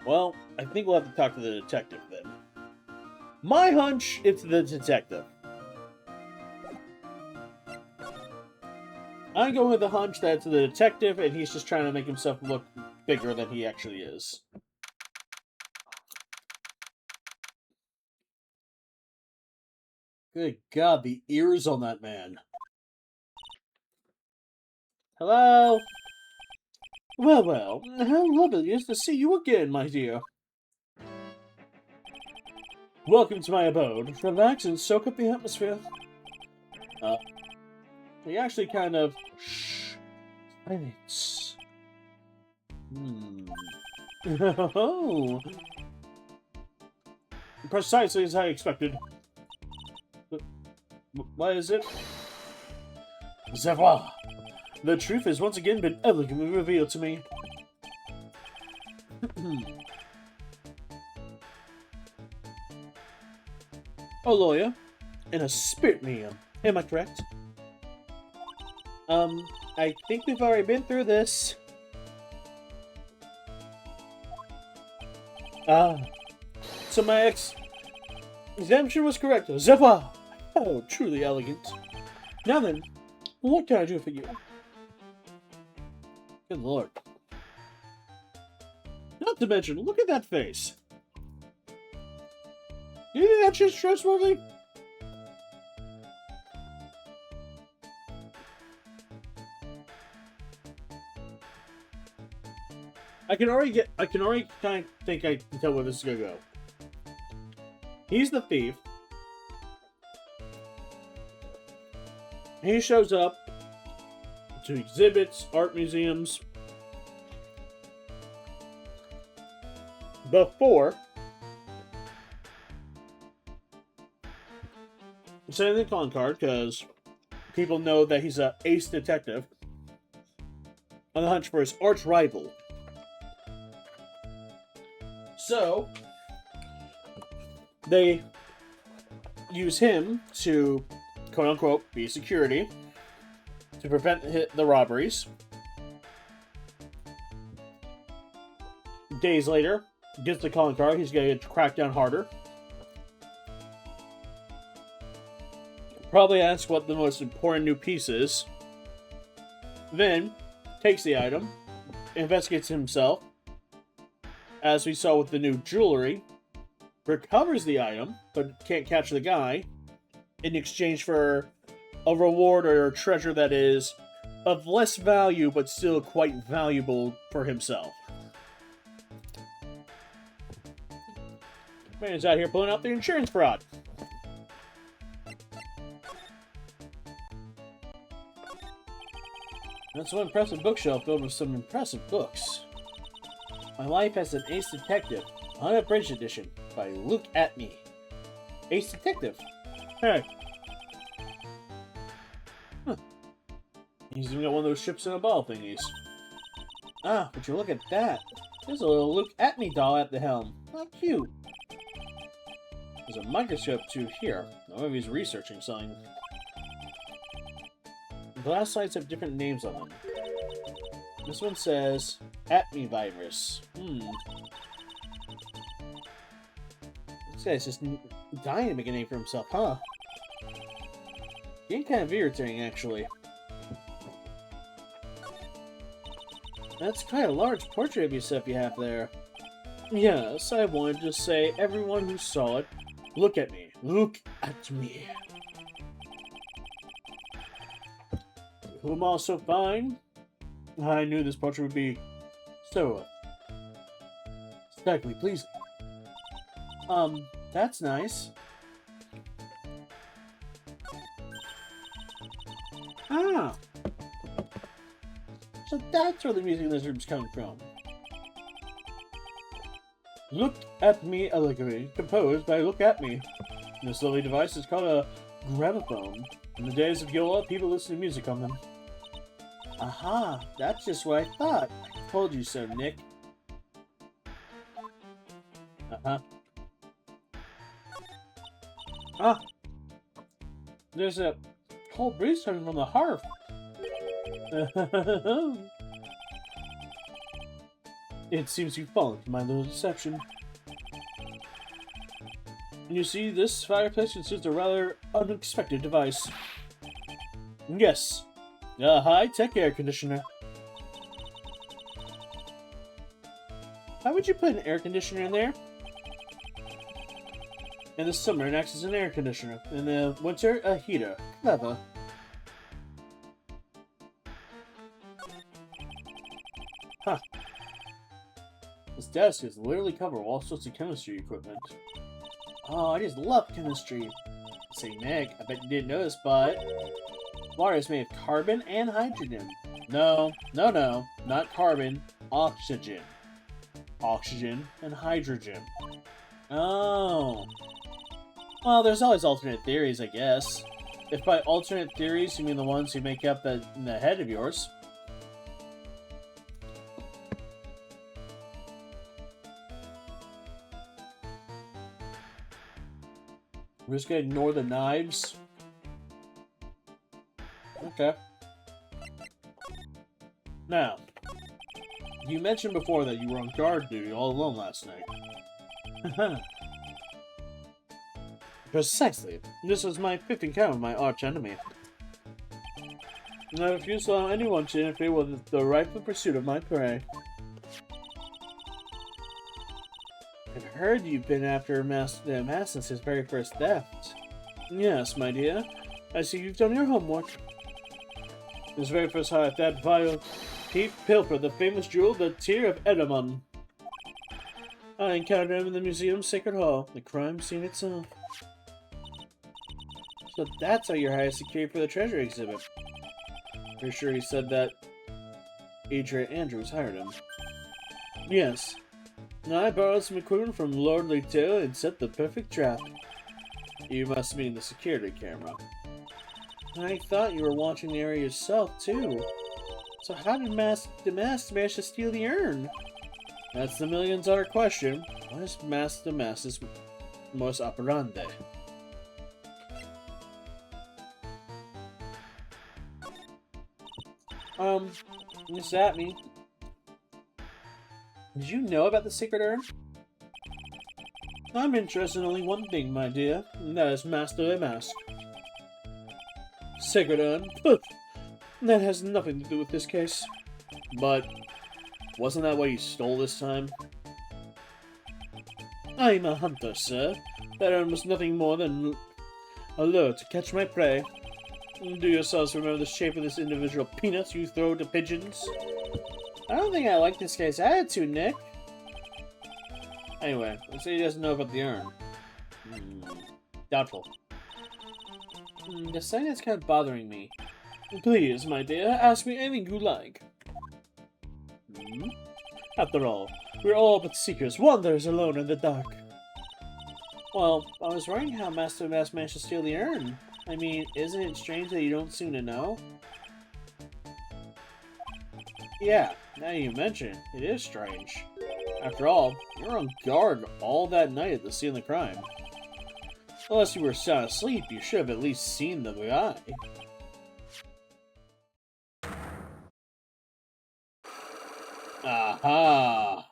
Well, I think we'll have to talk to the detective then. My hunch, it's the detective. I'm going with the hunch that it's the detective and he's just trying to make himself look bigger than he actually is. Good God, the ears on that man. Hello? Well, how lovely it is to see you again, my dear. Welcome to my abode. Relax and soak up the atmosphere. We actually kind of... Shh. Silence. Oh. Precisely as I expected. What is it? Savoir. The truth has once again been elegantly revealed to me. A lawyer in a spirit museum. Am I correct? I think we've already been through this. So my exemption was correct. Savoir. Oh, truly elegant. Now then, what can I do for you? Good lord. Not to mention, look at that face. You think that shit's trustworthy? I can already kind of think I can tell where this is gonna go. He's the thief. He shows up to exhibits, art museums, before sending the calling card, because people know that he's an ace detective on the hunt for his arch rival. So they use him to, quote-unquote, be security to prevent the robberies. Days later, gets the calling card. He's going to crack down harder. Probably ask what the most important new piece is. Then, takes the item, investigates himself, as we saw with the new jewelry, recovers the item, but can't catch the guy, in exchange for a reward or a treasure that is of less value, but still quite valuable for himself. Man's out here pulling out the insurance fraud. That's one impressive bookshelf filled with some impressive books. My Life as an Ace Detective, Unabridged Edition, by Look At Me. Ace Detective. Hey. Huh. He's even got one of those ships in a ball thingies. Ah, would you look at that? There's a little Look At Me doll at the helm. How cute. There's a microscope too here. I wonder if he's researching something. Glass slides have different names on them. This one says Atme virus. guy's just dying to make a name for himself, huh? Getting kind of irritating, actually. That's quite a large portrait of yourself you have there. Yes, I wanted to say, everyone who saw it, look at me. Look at me. Whom also fine? I knew this portrait would be so aesthetically pleasing. That's nice. Ah! So that's where the music lizard's coming from. Look at me allegory, composed by Look At Me. This lovely device is called a gramophone. In the days of Yola, people listened to music on them. Aha, that's just what I thought. I told you so, Nick. Uh-huh. Ah! There's a cold breeze coming from the hearth. It seems you've fallen for my little deception. You see, this fireplace consists of a rather unexpected device. Yes, a high-tech air conditioner. Why would you put an air conditioner in there? In the summer, it acts as an air conditioner. In the winter, a heater. Clever. Huh. This desk is literally covered with all sorts of chemistry equipment. Oh, I just love chemistry. Say, Nick, I bet you didn't notice, but water is made of carbon and hydrogen. No, not carbon, oxygen. Oxygen and hydrogen. Oh. Well, there's always alternate theories, I guess. If by alternate theories you mean the ones who make up the head of yours. We're just gonna ignore the knives. Okay. Now, you mentioned before that you were on guard duty all alone last night. Precisely. This was my fifth encounter with my arch enemy. And I refuse to allow anyone to interfere with the rightful pursuit of my prey. I've heard you've been after the mask since his very first theft. Yes, my dear. I see you've done your homework. His very first heart, that vile thief pilfered the famous jewel, the Tear of Edamon. I encountered him in the museum's Sacred Hall, the crime scene itself. So that's how you're hired security for the treasure exhibit. Pretty sure he said that Adria Andrews hired him. Yes. I borrowed some equipment from Lord Leto and set the perfect trap. You must mean the security camera. I thought you were watching the area yourself, too. So how did the mask manage to steal the urn? That's the million-dollar question. What is the mask's modus operandi? What's that mean? Did you know about the secret urn? I'm interested in only one thing, my dear, and that is Master the Mask. Secret urn? Poof! That has nothing to do with this case. But, wasn't that what you stole this time? I'm a hunter, sir. That urn was nothing more than a lure to catch my prey. Do yourselves remember the shape of this individual peanuts you throw to pigeons? I don't think I like this guy's attitude, Nick. Anyway, let's say he doesn't know about the urn. Doubtful. The sign is kind of bothering me. Please, my dear, ask me anything you like. After all, we're all but seekers, wanderers alone in the dark. Well, I was wondering how Master Mask managed to steal the urn. I mean, isn't it strange that you don't seem to know? Yeah, now you mention it, it is strange. After all, you were on guard all that night at the scene of the crime. Unless you were sound asleep, you should have at least seen the guy. Aha!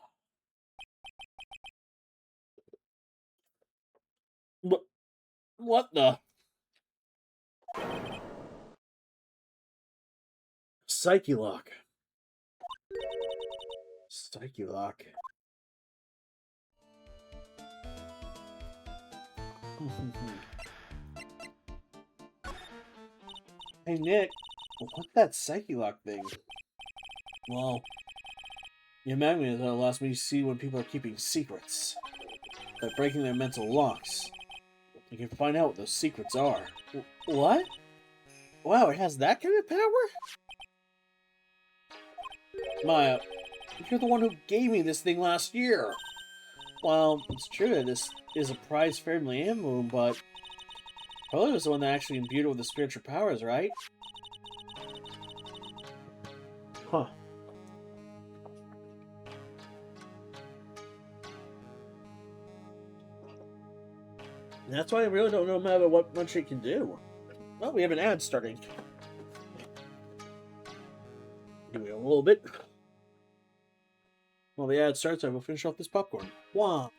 What the? Psyche lock. Psyche lock. Hey Nick, what's that psyche lock thing? Well, your magnet allows me to see when people are keeping secrets. By breaking their mental locks, you can find out what those secrets are. What? Wow, it has that kind of power? Maya, you're the one who gave me this thing last year. Well, it's true that this is a prized family heirloom, but Probably was the one that actually imbued it with the spiritual powers, right? Huh. That's why I really don't know about what much it can do. Well, we have an ad starting. Give me a little bit. While the ad starts, I will finish off this popcorn. Wow.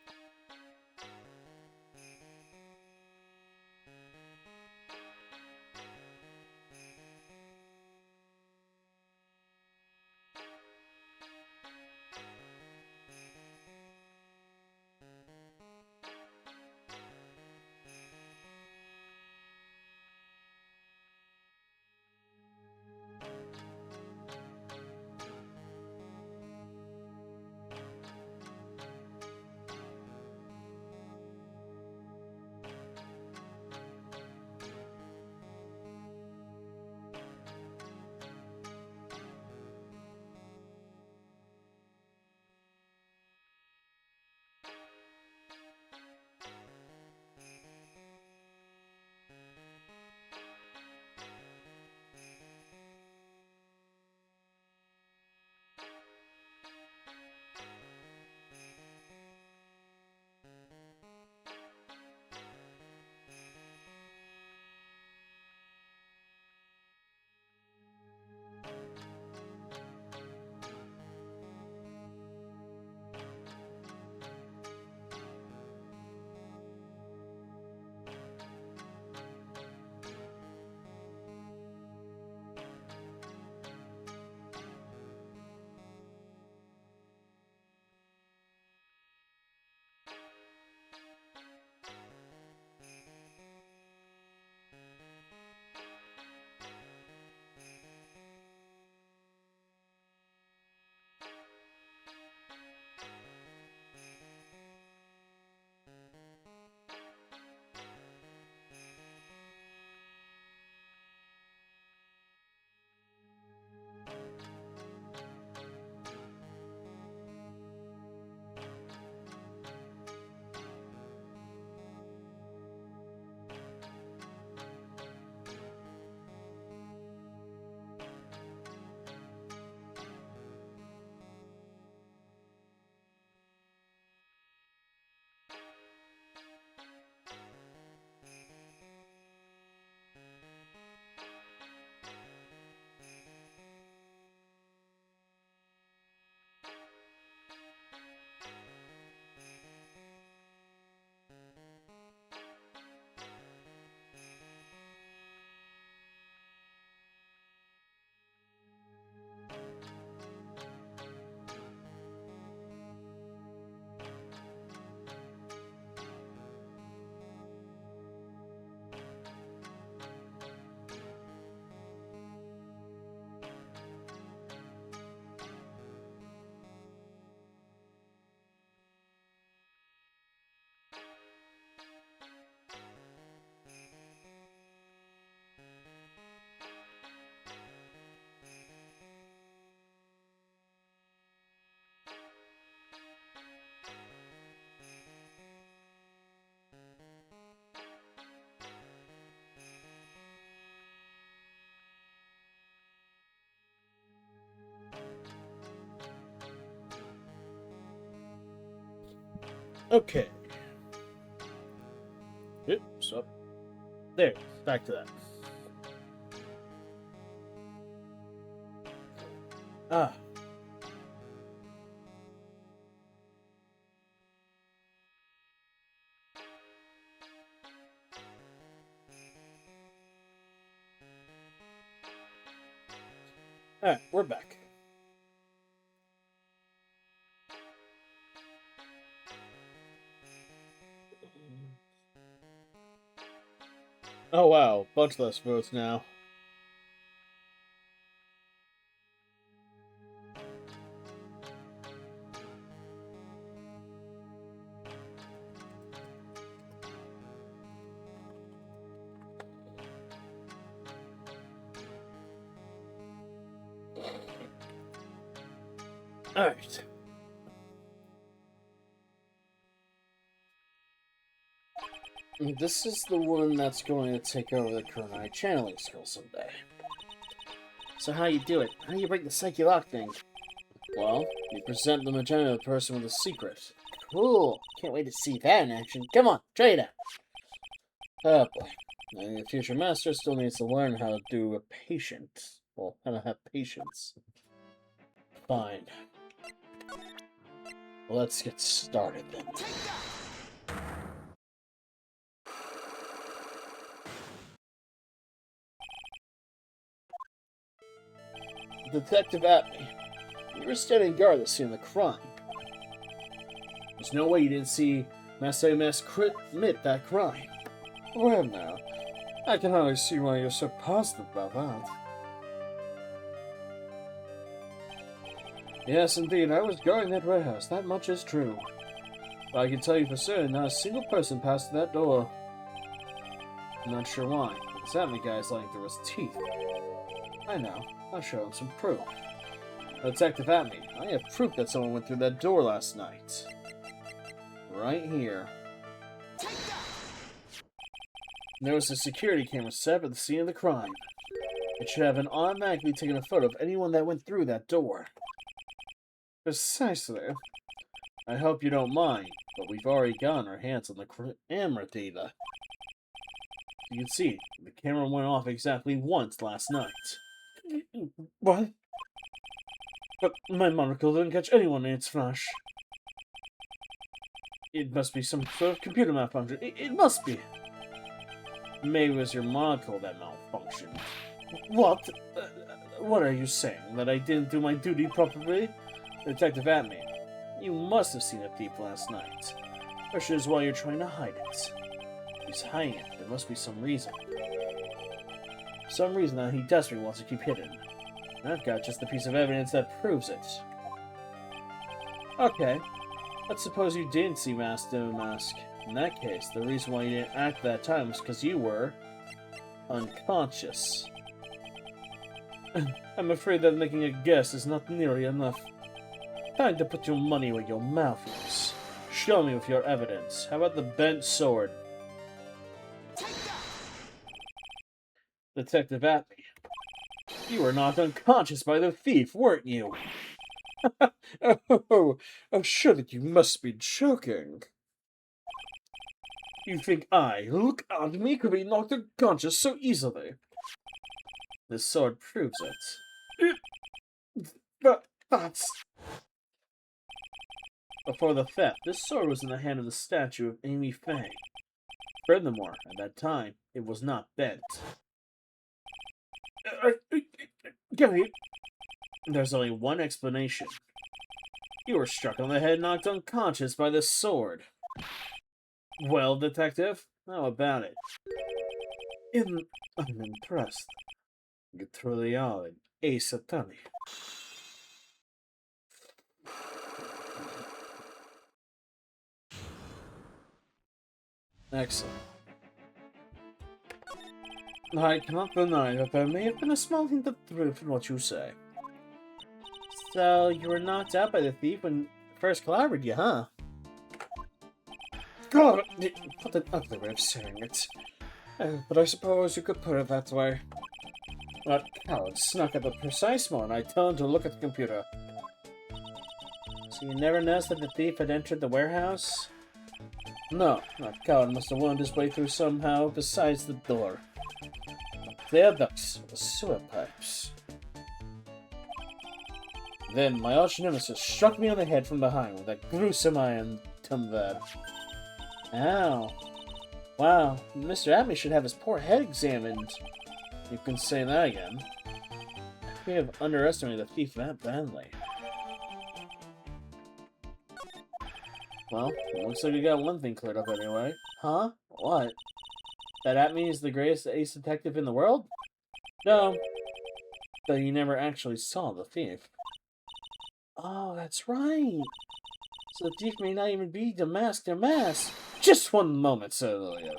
Okay. Oops. Up. There. Back to that. Ah. Alright, we're back. Oh wow, bunch less votes now. Alright. This is the one that's going to take over the Kurenai channeling school someday. So how you do it? How do you break the psyche lock thing? Well, you present the magenta to the person with a secret. Cool. Can't wait to see that in action. Come on, try it out. Oh boy. The future master still needs to learn how to do a patient. Well, how to have patience. Fine. Let's get started then. Detective Atney, you were standing guard at the scene of the crime. There's no way you didn't see Master commit that crime. Well now, I can hardly see why you're so positive about that. Yes, indeed, I was guarding that warehouse, that much is true. But I can tell you for certain, not a single person passed that door. I'm not sure why, but this Atney guy is lying through his teeth. I know. I'll show him some proof. Detective Atney, I have proof that someone went through that door last night. Right here. There was a security camera set up at the scene of the crime. It should have automatically taken a photo of anyone that went through that door. Precisely. I hope you don't mind, but we've already gotten our hands on the camera data. You can see, the camera went off exactly once last night. What? But my monocle didn't catch anyone in its flash. It must be some sort of computer malfunction. It must be. Maybe it was your monocle that malfunctioned. What? What are you saying? That I didn't do my duty properly? Detective Atney, you must have seen a thief last night. Which is why you're trying to hide it. He's hiding it. There must be some reason. Some reason that he desperately wants to keep hidden. And I've got just a piece of evidence that proves it. Okay. Let's suppose you didn't see Master Mask. In that case, the reason why you didn't act that time was because you were unconscious. I'm afraid that making a guess is not nearly enough. Time to put your money where your mouth is. Show me with your evidence. How about the bent sword? Detective Atney, you were knocked unconscious by the thief, weren't you? Oh, surely you must be joking. You think I, look at me, could be knocked unconscious so easily? This sword proves it. That's... Before the theft, this sword was in the hand of the statue of Amy Fang. Furthermore, at that time, it was not bent. There's only one explanation. You were struck on the head and knocked unconscious by this sword. Well, detective, how about it? I'm impressed. You truly are an ace attorney. Excellent. I cannot deny that there may have been a small hint of truth in what you say. So, you were knocked out by the thief when first collaborated you, huh? God, what an ugly way of saying it. But I suppose you could put it that way. That coward snuck at the precise moment I told him to look at the computer. So you never noticed that the thief had entered the warehouse? No, that coward must have wound his way through somehow besides the door. The air ducts, the sewer pipes. Then my arch nemesis struck me on the head from behind with that gruesome iron tumvad. Ow. Wow, Mr. Atney should have his poor head examined. You can say that again. We have underestimated the thief that badly. Well, looks like we got one thing cleared up anyway. Huh? What? That Atme is the greatest ace detective in the world? No. But you never actually saw the thief. Oh, that's right. So the thief may not even be the mask. Just one moment, Celia.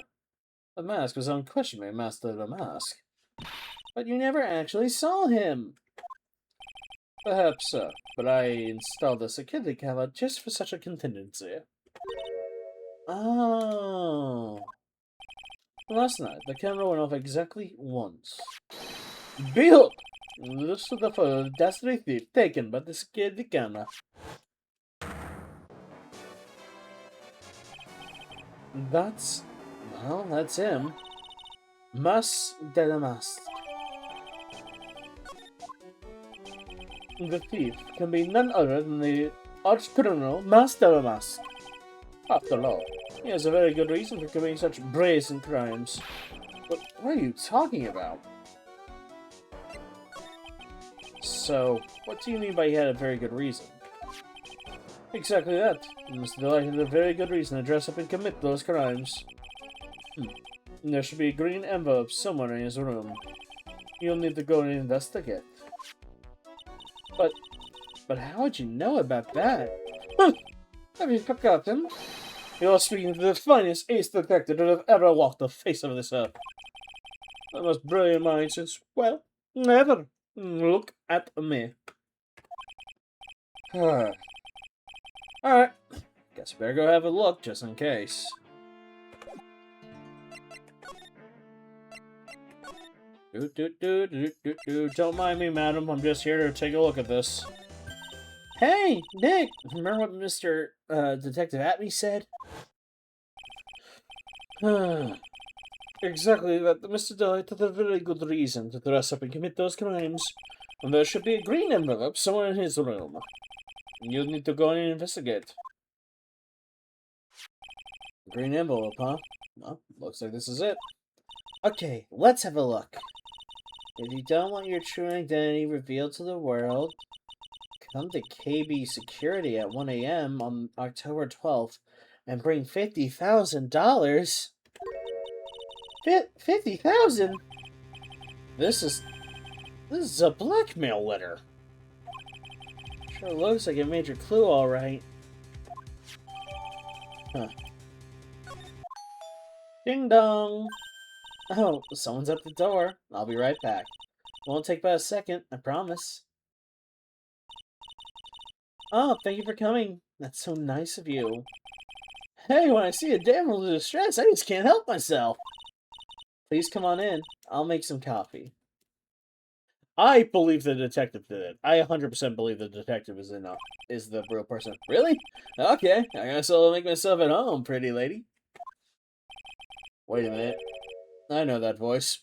The mask was unquestionably a master of the mask. But you never actually saw him. Perhaps so, but I installed a security camera just for such a contingency. Oh. Last night, the camera went off exactly once. Behold! This is the photo of the dastardly thief taken by the security camera. That's him. Mas de la Mask. The thief can be none other than the arch-criminal Mas de la Mask. After all, he has a very good reason for committing such brazen crimes. But what are you talking about? So, what do you mean by he had a very good reason? Exactly that. Mr. Delight had a very good reason to dress up and commit those crimes. There should be a green envelope somewhere in his room. You'll need to go and investigate. But how would you know about that? Have you forgotten? You're speaking to the finest ace detective that have ever walked the face of this earth. The most brilliant mind since, well, never. Look at me. Alright. Guess we better go have a look, just in case. Don't mind me, madam. I'm just here to take a look at this. Hey, Nick! Remember what Mr. Detective Atme said? Exactly that. Mr. Delight had a very good reason to dress up and commit those crimes. And there should be a green envelope somewhere in his room. You'll need to go and investigate. Green envelope, huh? Well, looks like this is it. Okay, let's have a look. If you don't want your true identity revealed to the world, come to KB Security at 1 a.m. on October 12th and bring $50,000. $50,000? This is a blackmail letter. Sure looks like a major clue, all right. Huh. Ding dong. Oh, someone's at the door. I'll be right back. Won't take but a second, I promise. Oh, thank you for coming. That's so nice of you. Hey, when I see a damsel in distress, I just can't help myself. Please come on in. I'll make some coffee. I believe the detective did it. I 100% believe the detective is the real person. Really? Okay, I guess I'll make myself at home, pretty lady. Wait a minute. I know that voice.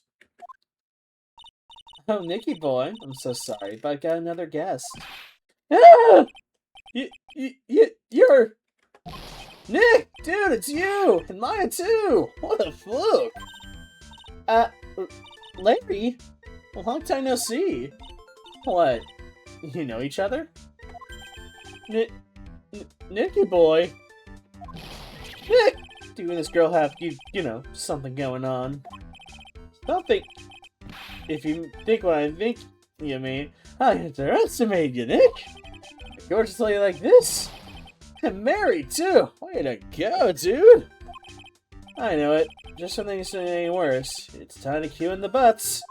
Oh, Nicky boy. I'm so sorry, but I got another guest. Ah! You're... Nick! Dude, it's you! And Maya, too! What a fluke! Larry? Long time no see. What? You know each other? Nicky boy? Nick! Do you and this girl have, you know, something going on? Something? If you think what I think you mean, I underestimate you, Nick! A gorgeous lady like this? And married, too! Way to go, dude! I know it. Just when things ain't worse. It's time to cue in the butts.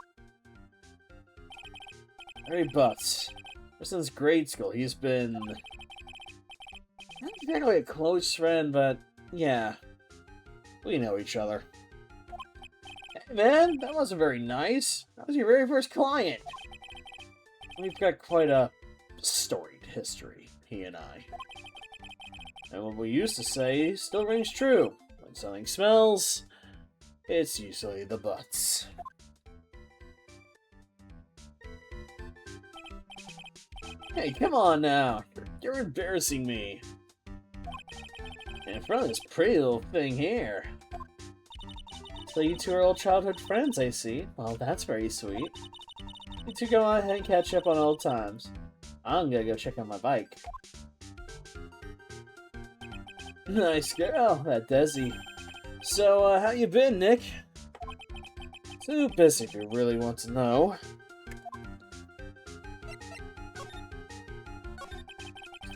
Harry Butts. Ever since grade school, he's been... not exactly a close friend, but yeah. We know each other. Hey man, that wasn't very nice. That was your very first client. We've got quite a storied history, he and I. And what we used to say still rings true. When something smells, it's usually the butts. Hey, come on now. You're embarrassing me. And in front of this pretty little thing here. So you two are old childhood friends, I see. Well, that's very sweet. You two go on ahead and catch up on old times. I'm gonna go check on my bike. Nice girl, that Desi. So, how you been, Nick? Too busy if you really want to know.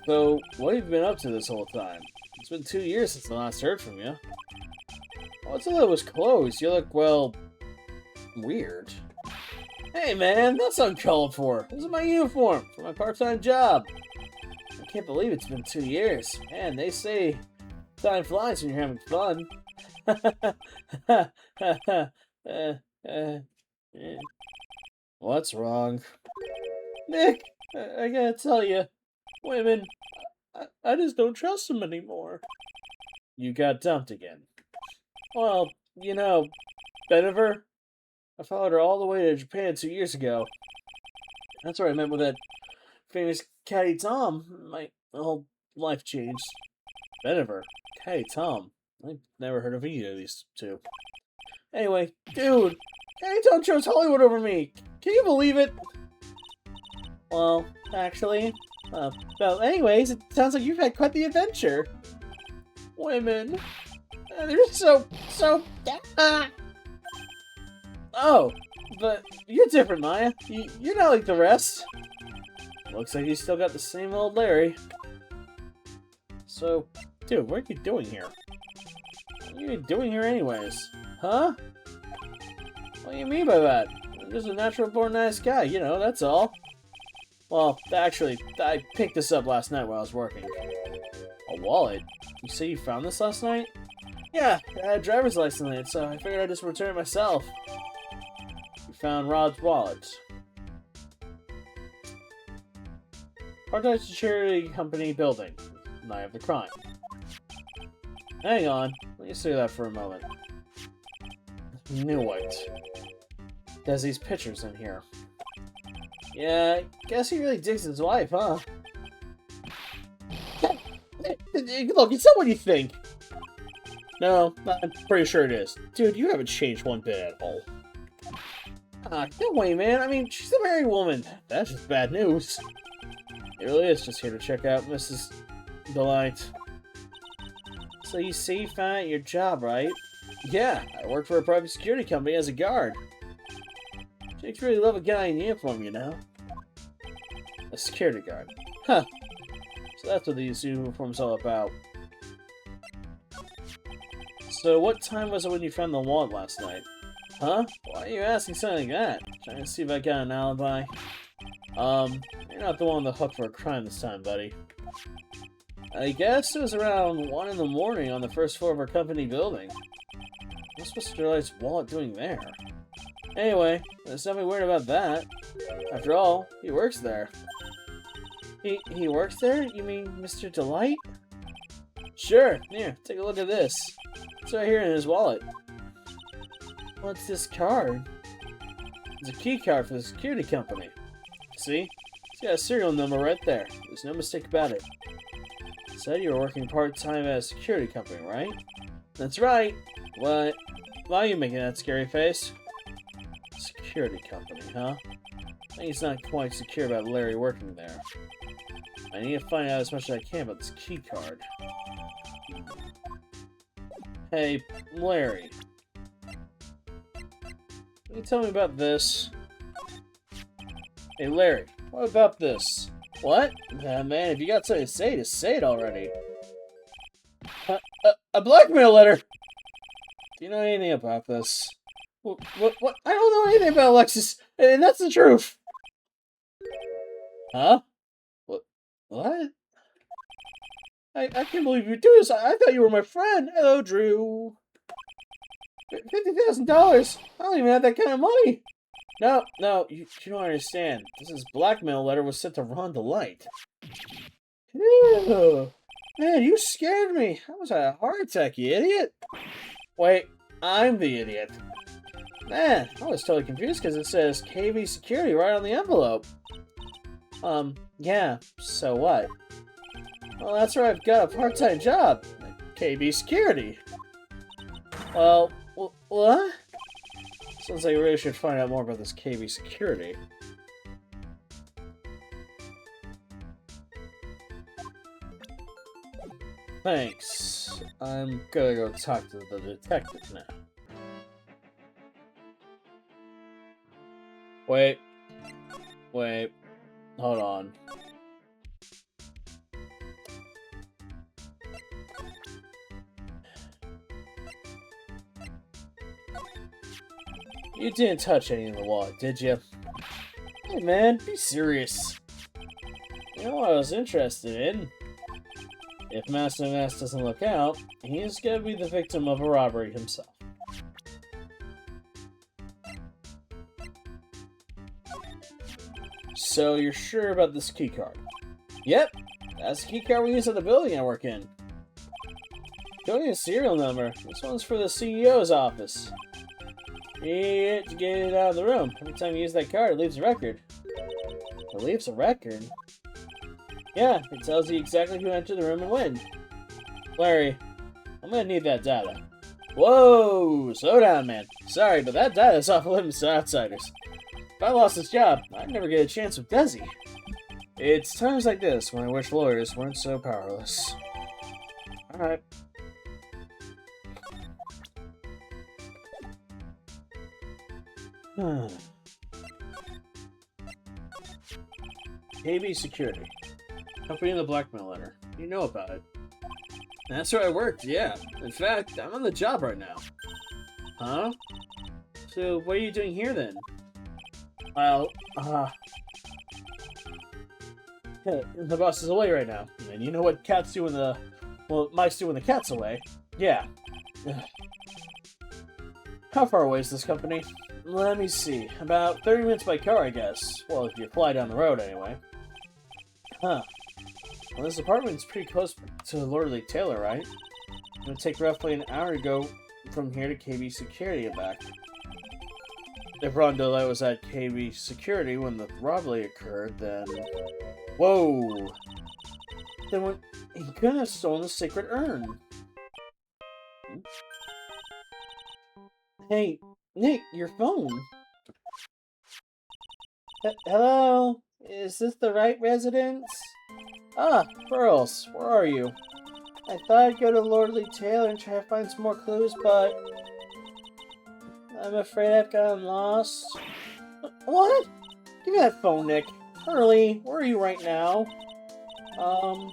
So, what have you been up to this whole time? It's been 2 years since I last heard from you. Well, until it was closed, you look, well, weird. Hey man, that's uncalled for. This is my uniform for my part-time job. I can't believe it's been 2 years. Man, they say time flies when you're having fun. What's wrong? Nick, I gotta tell you, women, I just don't trust them anymore. You got dumped again. Well, you know, Beniver, I followed her all the way to Japan 2 years ago. That's where I met with that famous Caddy Tom. My whole life changed. Beniver, Caddy Tom. I've never heard of either of these two. Anyway, dude, Caddy Tom chose Hollywood over me. Can you believe it? Well, actually, well, anyways, it sounds like you've had quite the adventure. Women, they're so. Oh, but you're different, Maya. You're not like the rest. Looks like you still got the same old Larry. So, dude, what are you doing here? What are you doing here anyways? Huh? What do you mean by that? I'm just a natural-born nice guy, you know, that's all. Well, actually, I picked this up last night while I was working. A wallet? You say you found this last night? Yeah, I had a driver's license in it, so I figured I'd just return it myself. You found Rod's wallet. Part-time security company building. Night of the crime. Hang on, let me see that for a moment. Knew it. There's these pictures in here. Yeah, I guess he really digs his wife, huh? Look, it's not what you think. No, I'm pretty sure it is. Dude, you haven't changed one bit at all. No way, man. I mean, she's a married woman. That's just bad news. It really is just here to check out Mrs. Delight. So you say you found out your job, right? Yeah, I work for a private security company as a guard. Chicks really love a guy in uniform, you know? A security guard. Huh. So that's what these uniforms all about. So what time was it when you found the wallet last night? Huh? Why are you asking something like that? Trying to see if I got an alibi? You're not the one on the hook for a crime this time, buddy. I guess it was around 1 in the morning on the first floor of our company building. What's Mr. Delight's wallet doing there? Anyway, there's nothing weird about that. After all, he works there. He works there? You mean Mr. Delight? Sure, here, take a look at this. It's right here in his wallet. What's this card? It's a key card for the security company. See? It's got a serial number right there. There's no mistake about it. Said you were working part-time at a security company, right? That's right. What? Why are you making that scary face? Security company, huh? I think it's not quite secure about Larry working there. I need to find out as much as I can about this key card. Hey, Larry. Can you tell me about this? Hey, Larry, what about this? What? Man, if you got something to say, just say it already. A blackmail letter! Do you know anything about this? What? I don't know anything about Alexis, and that's the truth! Huh? What? I can't believe you do this. I thought you were my friend. Hello, Drew. $50,000? I don't even have that kind of money. No, you don't understand. This is blackmail letter was sent to Ron Delight. Ew. Man, you scared me. I was a heart attack, you idiot. Wait, I'm the idiot. Man, I was totally confused because it says KV Security right on the envelope. Yeah, so what? Well, that's where I've got a part-time job. KB Security. Well, what? Sounds like we really should find out more about this KB Security. Thanks. I'm gonna go talk to the detective now. Wait. Hold on. You didn't touch any of the wallet, did you? Hey man, be serious. You know what I was interested in? If Master Mass doesn't look out, he's gonna be the victim of a robbery himself. So you're sure about this keycard? Yep, that's the keycard we use at the building I work in. Don't need a serial number. This one's for the CEO's office. You need to get it out of the room. Every time you use that card, it leaves a record. It leaves a record? Yeah, it tells you exactly who entered the room and when. Larry, I'm gonna need that data. Whoa! Slow down, man. Sorry, but that data is off limits to outsiders. If I lost this job, I'd never get a chance with Desi. It's times like this when I wish lawyers weren't so powerless. Alright. KB Security. Company in the blackmail letter. You know about it. That's where I worked, yeah. In fact, I'm on the job right now. Huh? So, what are you doing here then? Well, the boss is away right now. And you know what cats do when the... Well, mice do when the cat's away. Yeah. How far away is this company? Let me see. About 30 minutes by car, I guess. Well, if you fly down the road, anyway. Huh. Well, this apartment's pretty close to Lordly Taylor, right? It would take roughly an hour to go from here to KB Security and back. If Rondellet was at KB Security when the robbery occurred, then... Whoa! Then what... He couldn't have stolen the sacred urn. Hey, Nick, your phone. Hello? Is this the right residence? Ah, Pearls, where are you? I thought I'd go to Lordly Taylor and try to find some more clues, but... I'm afraid I've gotten lost. What? Give me that phone, Nick. Hurley, where are you right now? I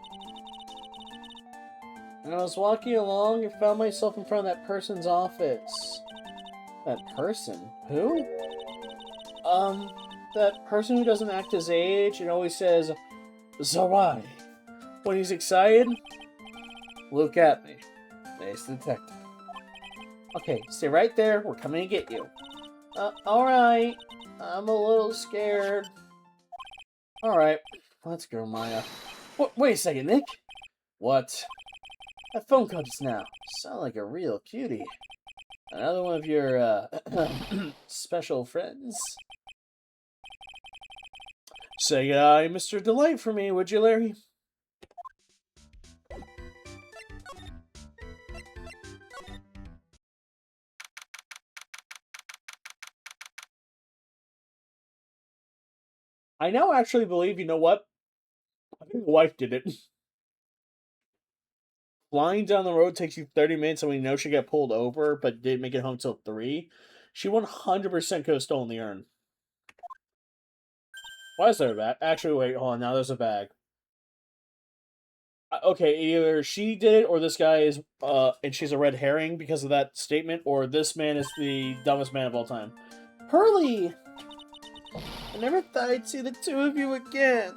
was walking along and found myself in front of that person's office. That person? Who? That person who doesn't act his age and always says, Zawai, when he's excited. Look at me. Ace Detective. Okay, stay right there. We're coming to get you. Alright. I'm a little scared. Alright. Let's go, Maya. Wait a second, Nick. What? That phone call just now. Sound like a real cutie. Another one of your, special friends? Say goodbye, Mr. Delight for me, would you, Larry? I now actually believe, you know what? I think the wife did it. Flying down the road takes you 30 minutes and we know she got pulled over, but didn't make it home till 3. She 100% could have stolen the urn. Why is there a bag? Actually, wait, hold on. Now there's a bag. Okay, either she did it or this guy is, and she's a red herring because of that statement, or this man is the dumbest man of all time. Hurley! I never thought I'd see the two of you again.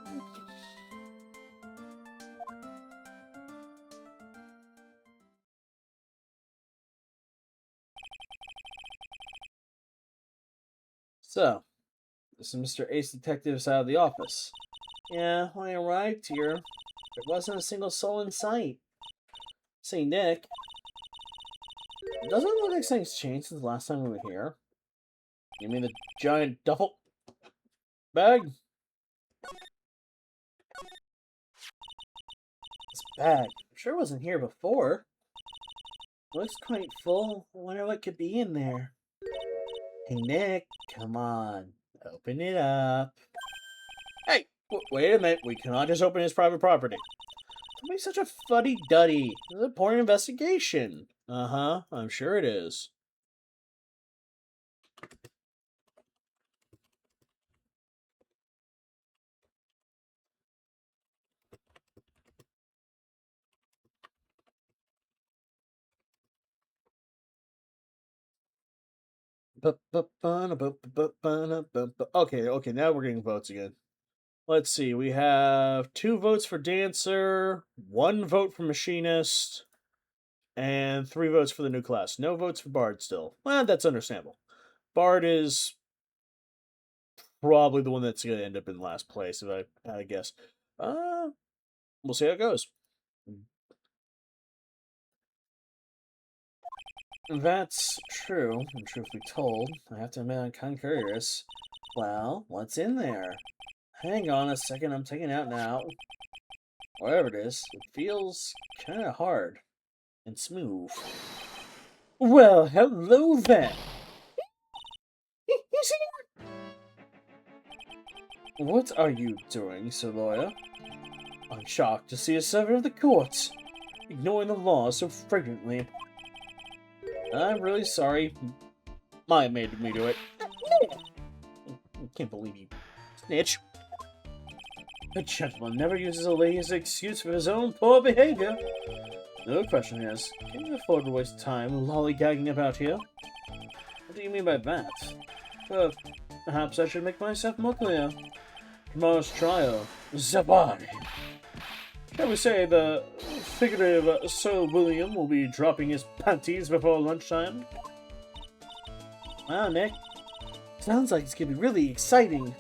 So, this is Mr. Ace Detective's out of the office. Yeah, when I arrived here, there wasn't a single soul in sight. Say, Nick, doesn't it look like something's changed since the last time we were here? You mean the giant duffel bag? This bag, I'm sure it wasn't here before. Looks quite full. I wonder what could be in there. Hey, Nick, come on. Open it up. Hey, wait a minute. We cannot just open his private property. Don't be such a fuddy-duddy. This is a important investigation. Uh-huh, I'm sure it is. Okay, now we're getting votes again. Let's see, we have 2 votes for Dancer, 1 vote for Machinist, and 3 votes for the new class. No votes for Bard still. Well, that's understandable. Bard is probably the one that's going to end up in last place, if I had to guess. We'll see how it goes. That's true, and truth be told, I have to admit I'm kind of curious. Well, what's in there? Hang on a second, I'm taking it out now. Whatever it is, it feels kind of hard and smooth. Well, hello then! What are you doing, Sir Lawyer? I'm shocked to see a servant of the court ignoring the law so flagrantly. I'm really sorry. Maya made me do it. I can't believe you snitch. A gentleman never uses a lady as an excuse for his own poor behavior. The question is, can you afford to waste time lollygagging about here? What do you mean by that? Well, perhaps I should make myself more clear. Tomorrow's trial, Zabari. Shall we say the figurative Sir William will be dropping his panties before lunchtime? Wow, Nick. Sounds like it's gonna be really exciting.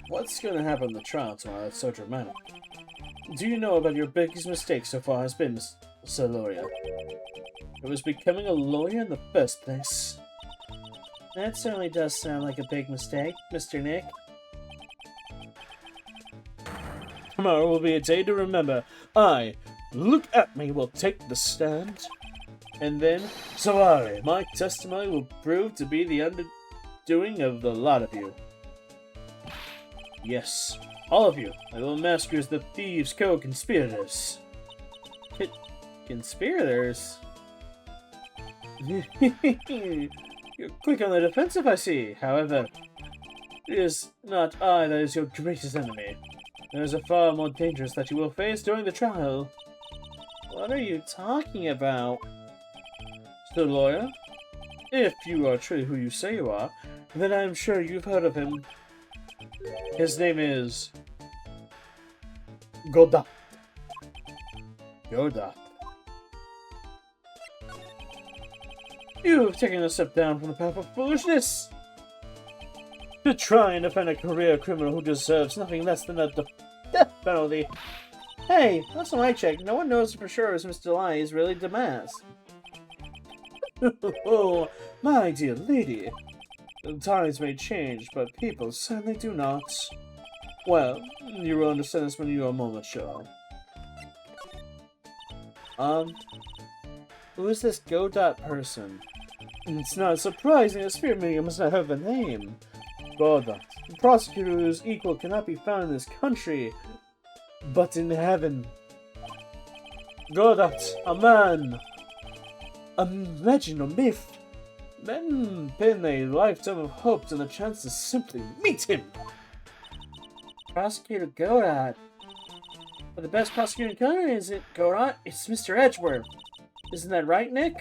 What's gonna happen in the trial tomorrow that's so dramatic? Do you know about your biggest mistake so far has been, Sir Lawyer? It was becoming a lawyer in the first place. That certainly does sound like a big mistake, Mr. Nick. Tomorrow will be a day to remember. Look at me, will take the stand. And then, Zawari, my testimony will prove to be the undoing of the lot of you. Yes, all of you. I will mask you as the thieves' co-conspirators. Conspirators? You're quick on the defensive, I see. However, it is not I that is your greatest enemy. There is a far more dangerous that you will face during the trial. What are you talking about? The lawyer? If you are truly who you say you are, then I'm sure you've heard of him. His name is Godot. Godot. You've taken a step down from the path of foolishness. To try and defend a career criminal who deserves nothing less than a death penalty. Hey, last time I checked, no one knows for sure if Mr. Lai is really Damas. Oh, my dear lady. The times may change, but people certainly do not. Well, you will understand this when you are more mature. Who is this Godot person? It's not surprising a spirit medium must not have the name. Godot, the prosecutor whose equal cannot be found in this country, but in heaven. Godot, a man, a legend, a myth. Men pin a lifetime of hopes on the chance to simply meet him. Prosecutor Godot. But the best prosecutor in the country isn't Godot, it's Mr. Edgeworth. Isn't that right, Nick?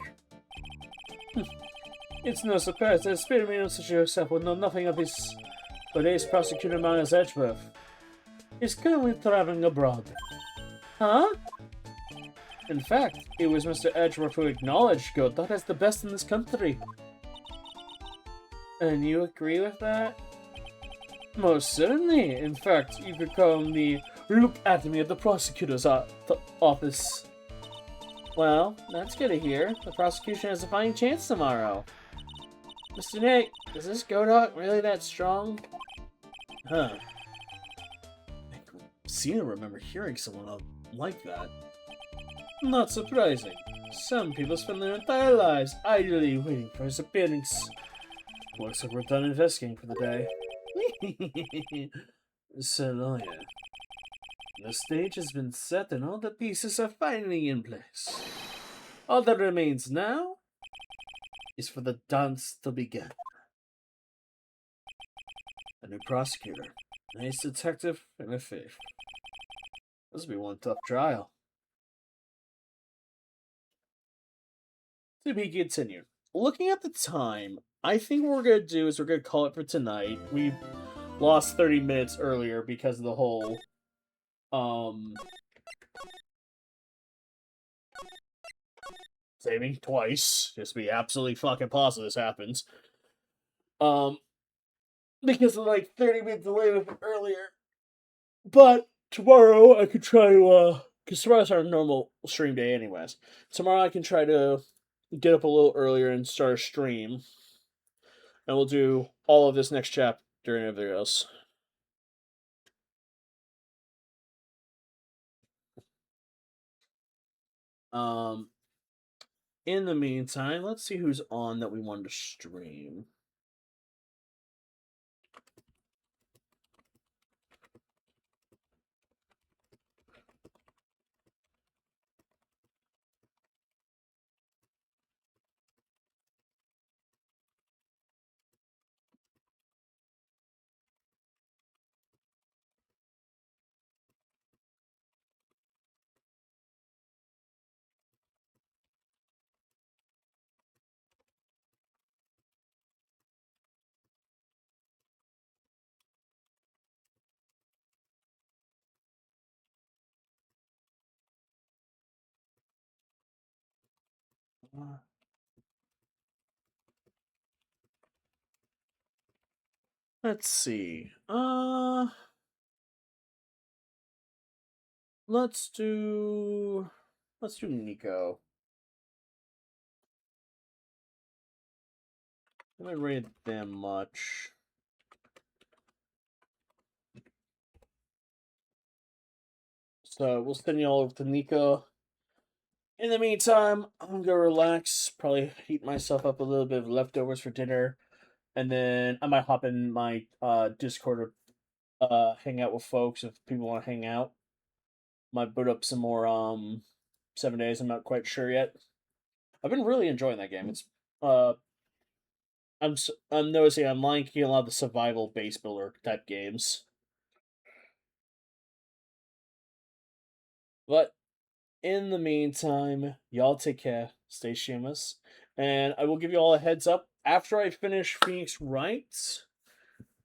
It's no surprise that a spirit medium such as yourself would know nothing of his today's prosecutor known as Edgeworth. He's currently traveling abroad. Huh? In fact, it was Mr. Edgeworth who acknowledged Godot as the best in this country. And you agree with that? Most certainly. In fact, you could call him the look at me at the prosecutor's office. Well, that's good to hear. The prosecution has a fighting chance tomorrow. Mr. Nick, is this Godot really that strong? Huh. I seem to remember hearing someone like that. Not surprising. Some people spend their entire lives idly waiting for his appearance. Looks like we're done investigating for the day. So, lawyer, the stage has been set and all the pieces are finally in place. All that remains now is for the dance to begin. A new prosecutor, a nice detective, and a thief. This will be one tough trial. To be continued. Looking at the time, I think what we're gonna do is we're gonna call it for tonight. We lost 30 minutes earlier because of the whole saving twice. Just be absolutely fucking positive this happens. Because of like 30 minutes delay earlier. But tomorrow I could try to because tomorrow's our normal stream day anyways. Tomorrow I can try to get up a little earlier and start a stream. And we'll do all of this next chapter and everything else. In the meantime, let's see who's on that we wanted to stream. Let's see. Let's do Nico. I haven't rated them much. So we'll send you all over to Nico. In the meantime, I'm gonna relax, probably heat myself up a little bit of leftovers for dinner, and then I might hop in my Discord or hang out with folks if people want to hang out. Might boot up some more 7 days. I'm not quite sure yet. I've been really enjoying that game. It's uh I'm noticing I'm liking a lot of the survival base builder type games. But in the meantime, y'all take care, stay shameless, and I will give you all a heads up after I finish Phoenix Wright.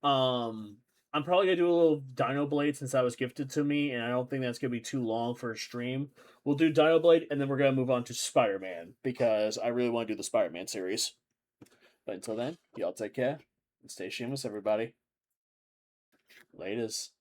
I'm probably gonna do a little Dino Blade since that was gifted to me, and I don't think that's gonna be too long for a stream. We'll do Dino Blade, and then we're gonna move on to Spider Man because I really want to do the Spider Man series. But until then, y'all take care and stay shameless, everybody. Latest.